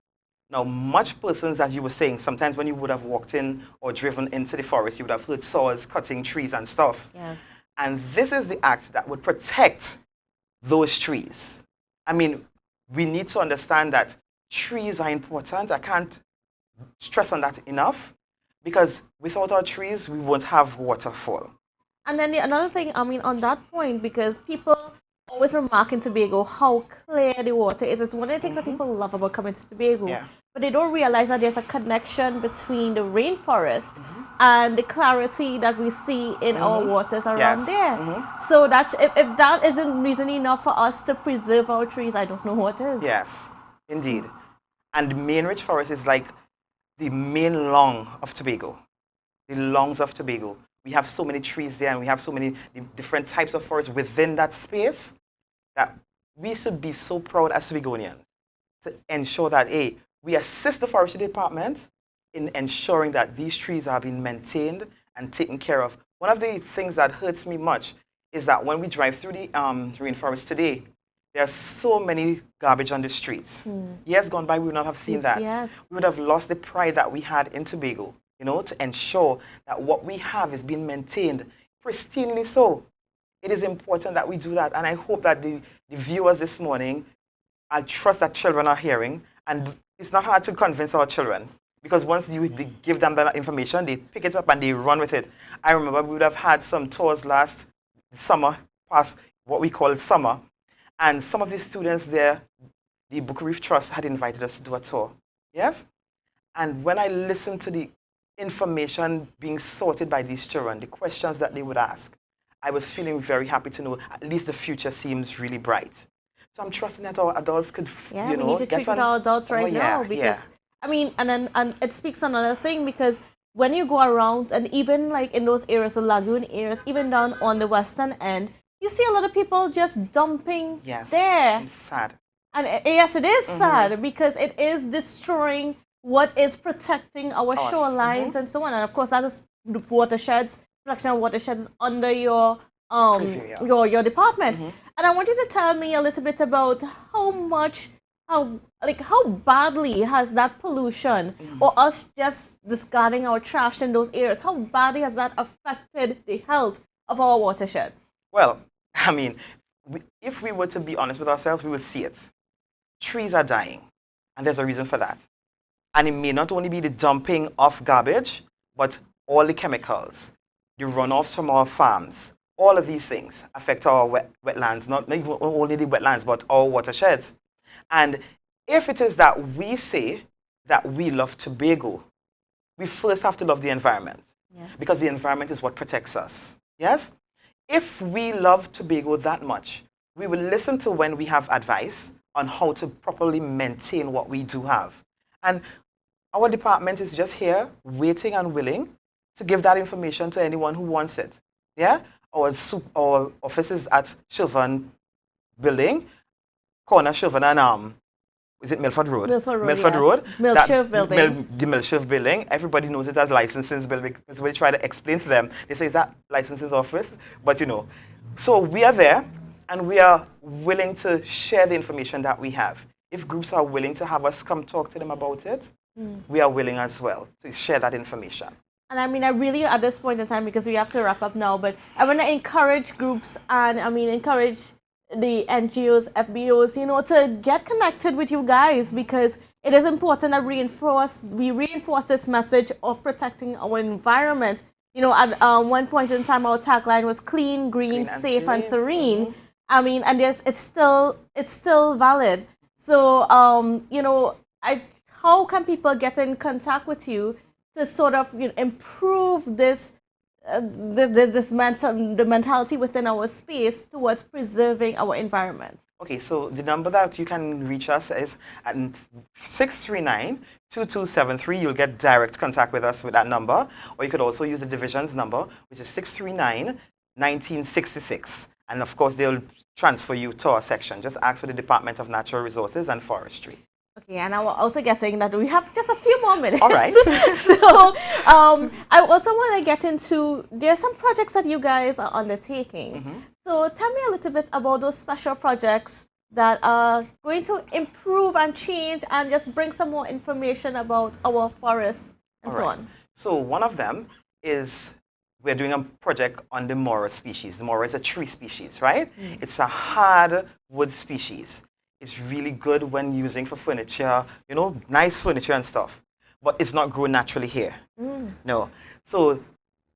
Now, much persons, as you were saying, sometimes when you would have walked in or driven into the forest, you would have heard saws cutting trees and stuff. Yes. And this is the act that would protect those trees. I mean, we need to understand that trees are important. I can't stress on that enough, because without our trees, we won't have waterfall. And then another thing, I mean, on that point, because people always remark in Tobago how clear the water is. It's one of the things that people love about coming to Tobago. But they don't realize that there's a connection between the rainforest and the clarity that we see in our waters around there. So that if that isn't reason enough for us to preserve our trees, I don't know what is. Yes, indeed. And the main-range forest is like the main lung of Tobago, the lungs of Tobago. We have so many trees there, and we have so many different types of forests within that space, that we should be so proud as Tobagonians to ensure that, hey, we assist the forestry department in ensuring that these trees are being maintained and taken care of. One of the things that hurts me much is that when we drive through the rainforest today, there are so many garbage on the streets. Years gone by, we would not have seen that. Yes. We would have lost the pride that we had in Tobago, you know, to ensure that what we have is being maintained pristinely so. It is important that we do that, and I hope that the viewers this morning, I trust that children are hearing, and it's not hard to convince our children, because once you give them that information, they pick it up and they run with it. I remember we would have had some tours last summer, past what we call summer, and some of the students there, the Book Reef Trust had invited us to do a tour. Yes? And when I listened to the information being sorted by these children, the questions that they would ask, I was feeling very happy to know at least the future seems really bright. So I'm trusting that our adults could, you know, we need to treat our adults right now, because I mean, and it speaks on another thing, because when you go around, and even like in those areas, the lagoon areas, even down on the western end, you see a lot of people just dumping there. It's sad. And yes, it is sad, because it is destroying what is protecting our shorelines and so on. And of course, that is the watersheds. Protection of watersheds is under your your department. And I want you to tell me a little bit about how badly has that pollution, or us just discarding our trash in those areas, how badly has that affected the health of our watersheds? Well, I mean, if we were to be honest with ourselves, we would see it. Trees are dying, and there's a reason for that. And it may not only be the dumping of garbage, but all the chemicals, the runoffs from our farms, all of these things affect our wetlands, not even only the wetlands, but our watersheds. And if it is that we say that we love Tobago, we first have to love the environment, because the environment is what protects us. Yes? If we love Tobago that much, we will listen to when we have advice on how to properly maintain what we do have. And our department is just here, waiting and willing to give that information to anyone who wants it. Yeah? Our offices at Chauvin Building, corner Chauvin and is it Milford Road? Milford Road. Milshire Building. The Milshire Building. Everybody knows it as licensing building, because we try to explain to them. They say, is that licensing office? But you know. So we are there, and we are willing to share the information that we have. If groups are willing to have us come talk to them about it, we are willing as well to share that information. And I mean, I really, at this point in time, because we have to wrap up now, but I want to encourage groups and, I mean, encourage the NGOs, FBOs, you know, to get connected with you guys, because it is important that we reinforce this message of protecting our environment. You know, at one point in time, our tagline was clean, green, safe, and serene. I mean, and it's still valid. So, you know, how can people get in contact with you to sort of improve this the mentality within our space towards preserving our environment? Okay, so the number that you can reach us is at 639-2273. You'll get direct contact with us with that number. Or you could also use the division's number, which is 639-1966. And of course, they'll transfer you to our section. Just ask for the Department of Natural Resources and Forestry. Okay, and I'm also getting that we have just a few more minutes. All right. So I also want to get into, there are some projects that you guys are undertaking. So tell me a little bit about those special projects that are going to improve and change and just bring some more information about our forests and so on. So one of them is we're doing a project on the Mora species. The Mora is a tree species, right? It's a hardwood species. It's really good when using for furniture, nice furniture and stuff. But it's not grown naturally here. No. So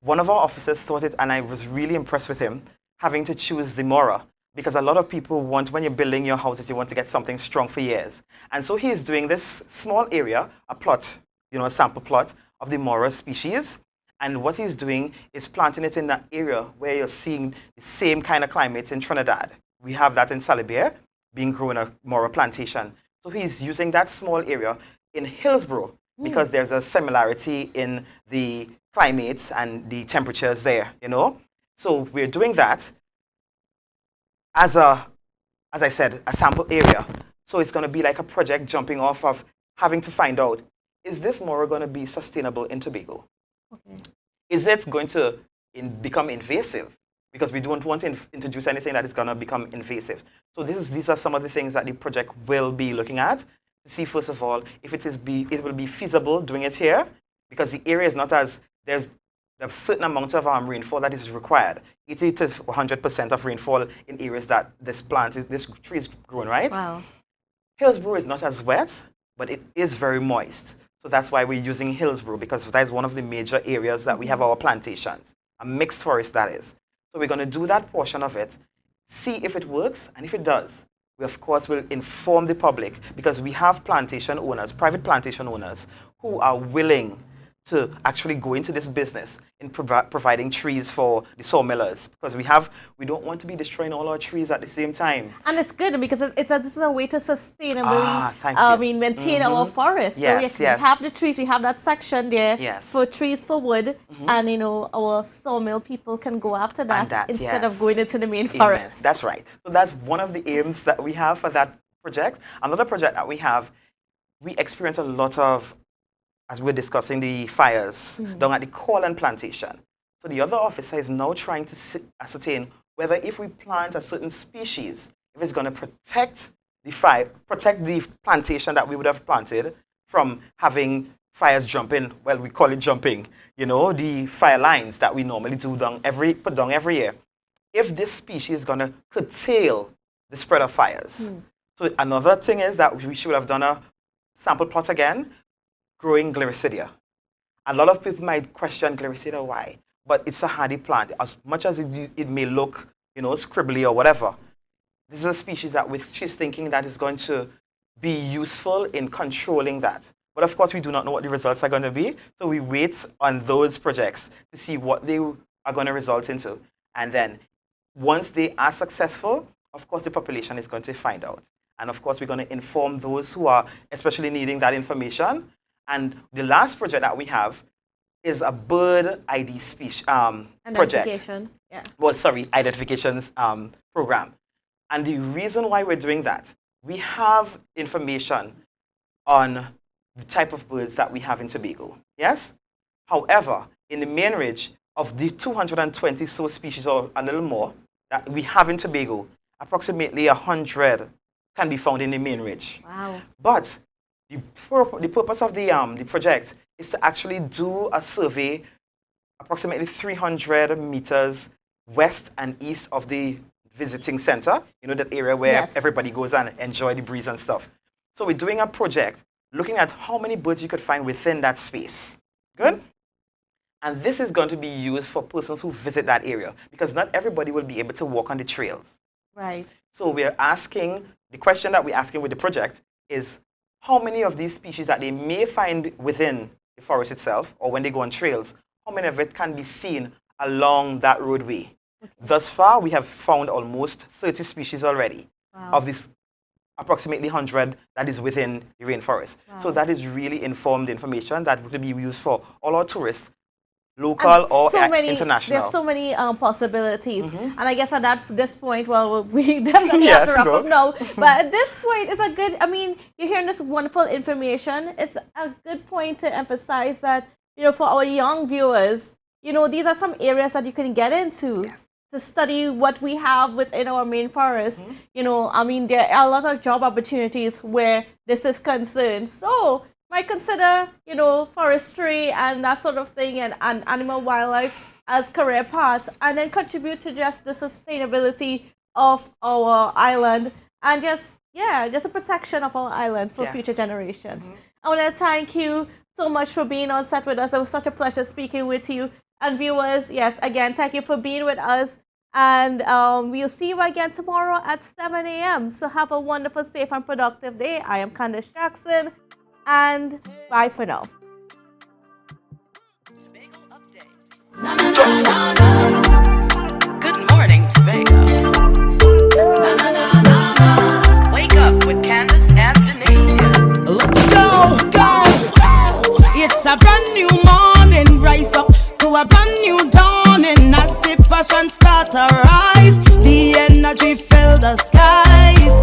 one of our officers thought it, and I was really impressed with him, having to choose the Mora. Because a lot of people want, when you're building your houses, you want to get something strong for years. And so he's doing this small area, a plot, a sample plot of the Mora species. And what he's doing is planting it in that area where you're seeing the same kind of climate in Trinidad. We have that in Salibir, being grown a Mora plantation. So he's using that small area in Hillsborough because there's a similarity in the climates and the temperatures there, So we're doing that as I said, a sample area. So it's going to be like a project jumping off of having to find out, is this Mora going to be sustainable in Tobago? Okay. Is it going to become invasive? Because we don't want to introduce anything that is going to become invasive. So these are some of the things that the project will be looking at to see, first of all, if it will be feasible doing it here, because the area is not as, there's a certain amount of rainfall that is required. 80 to 100% of rainfall in areas that this tree is grown, right? Wow. Hillsborough is not as wet, but it is very moist. So that's why we're using Hillsborough, because that is one of the major areas that we have our plantations, a mixed forest that is. So we're going to do that portion of it, see if it works, and if it does, we of course will inform the public, because we have plantation owners, private plantation owners, who are willing to actually go into this business in providing trees for the sawmillers, because we don't want to be destroying all our trees at the same time. And it's good because this is a way to sustainably maintain our forests. Yes, so we have the trees, we have that section there for trees for wood, and our sawmill people can go after that, instead of going into the main forest. That's right. So that's one of the aims that we have for that project. Another project that we have, we experience a lot of, as we're discussing the fires down at the Corland plantation. So the other officer is now trying to ascertain whether if we plant a certain species, if it's going to protect the plantation that we would have planted from having fires jumping. Well, we call it jumping. The fire lines that we normally put down every year. If this species is going to curtail the spread of fires. So another thing is that we should have done a sample plot again, growing Gliricidia. A lot of people might question Gliricidia, why? But it's a hardy plant. As much as it may look, scribbly or whatever, this is a species that she's thinking that is going to be useful in controlling that. But of course, we do not know what the results are going to be. So we wait on those projects to see what they are going to result into. And then once they are successful, of course, the population is going to find out. And of course, we're going to inform those who are especially needing that information. And the last project that we have is a bird ID species project. Well, sorry, identification program. And the reason why we're doing that, we have information on the type of birds that we have in Tobago. Yes? However, in the main range of the 220 so species or a little more that we have in Tobago, approximately 100 can be found in the main range. Wow. But the purpose of the project is to actually do a survey approximately 300 meters west and east of the visiting center, that area where everybody goes and enjoy the breeze and stuff. So we're doing a project looking at how many birds you could find within that space. Good? And this is going to be used for persons who visit that area, because not everybody will be able to walk on the trails. Right. So we're asking, the question that we're asking with the project is, how many of these species that they may find within the forest itself or when they go on trails, how many of it can be seen along that roadway. Thus far, we have found almost 30 species already of this approximately 100 that is within the rainforest. So that is really informed information that will be used for all our tourists, local or international. There's so many possibilities. And I guess at this point, well, we definitely have to wrap up now. But at this point, it's a good, I mean, you're hearing this wonderful information. It's a good point to emphasize that, you know, for our young viewers, you know, these are some areas that you can get into to study what we have within our main forest. You know, I mean, there are a lot of job opportunities where this is concerned. So, might consider, you know, forestry and that sort of thing and animal wildlife as career paths, and then contribute to just the sustainability of our island and just the protection of our island for future generations. I want to thank you so much for being on set with us. It was such a pleasure speaking with you. And viewers, yes, again, thank you for being with us. And we'll see you again tomorrow at 7 a.m. So have a wonderful, safe, and productive day. I am Candace Jackson. And bye for now. Good morning, Tobago. Wake up with Candace and Denasia. Let's go. It's a brand new morning. Rise up to a brand new dawning. As the passion start to rise, the energy fill the skies.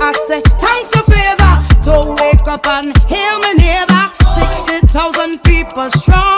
I say thanks for favor to wake up and hear me neighbor. 60,000 people strong.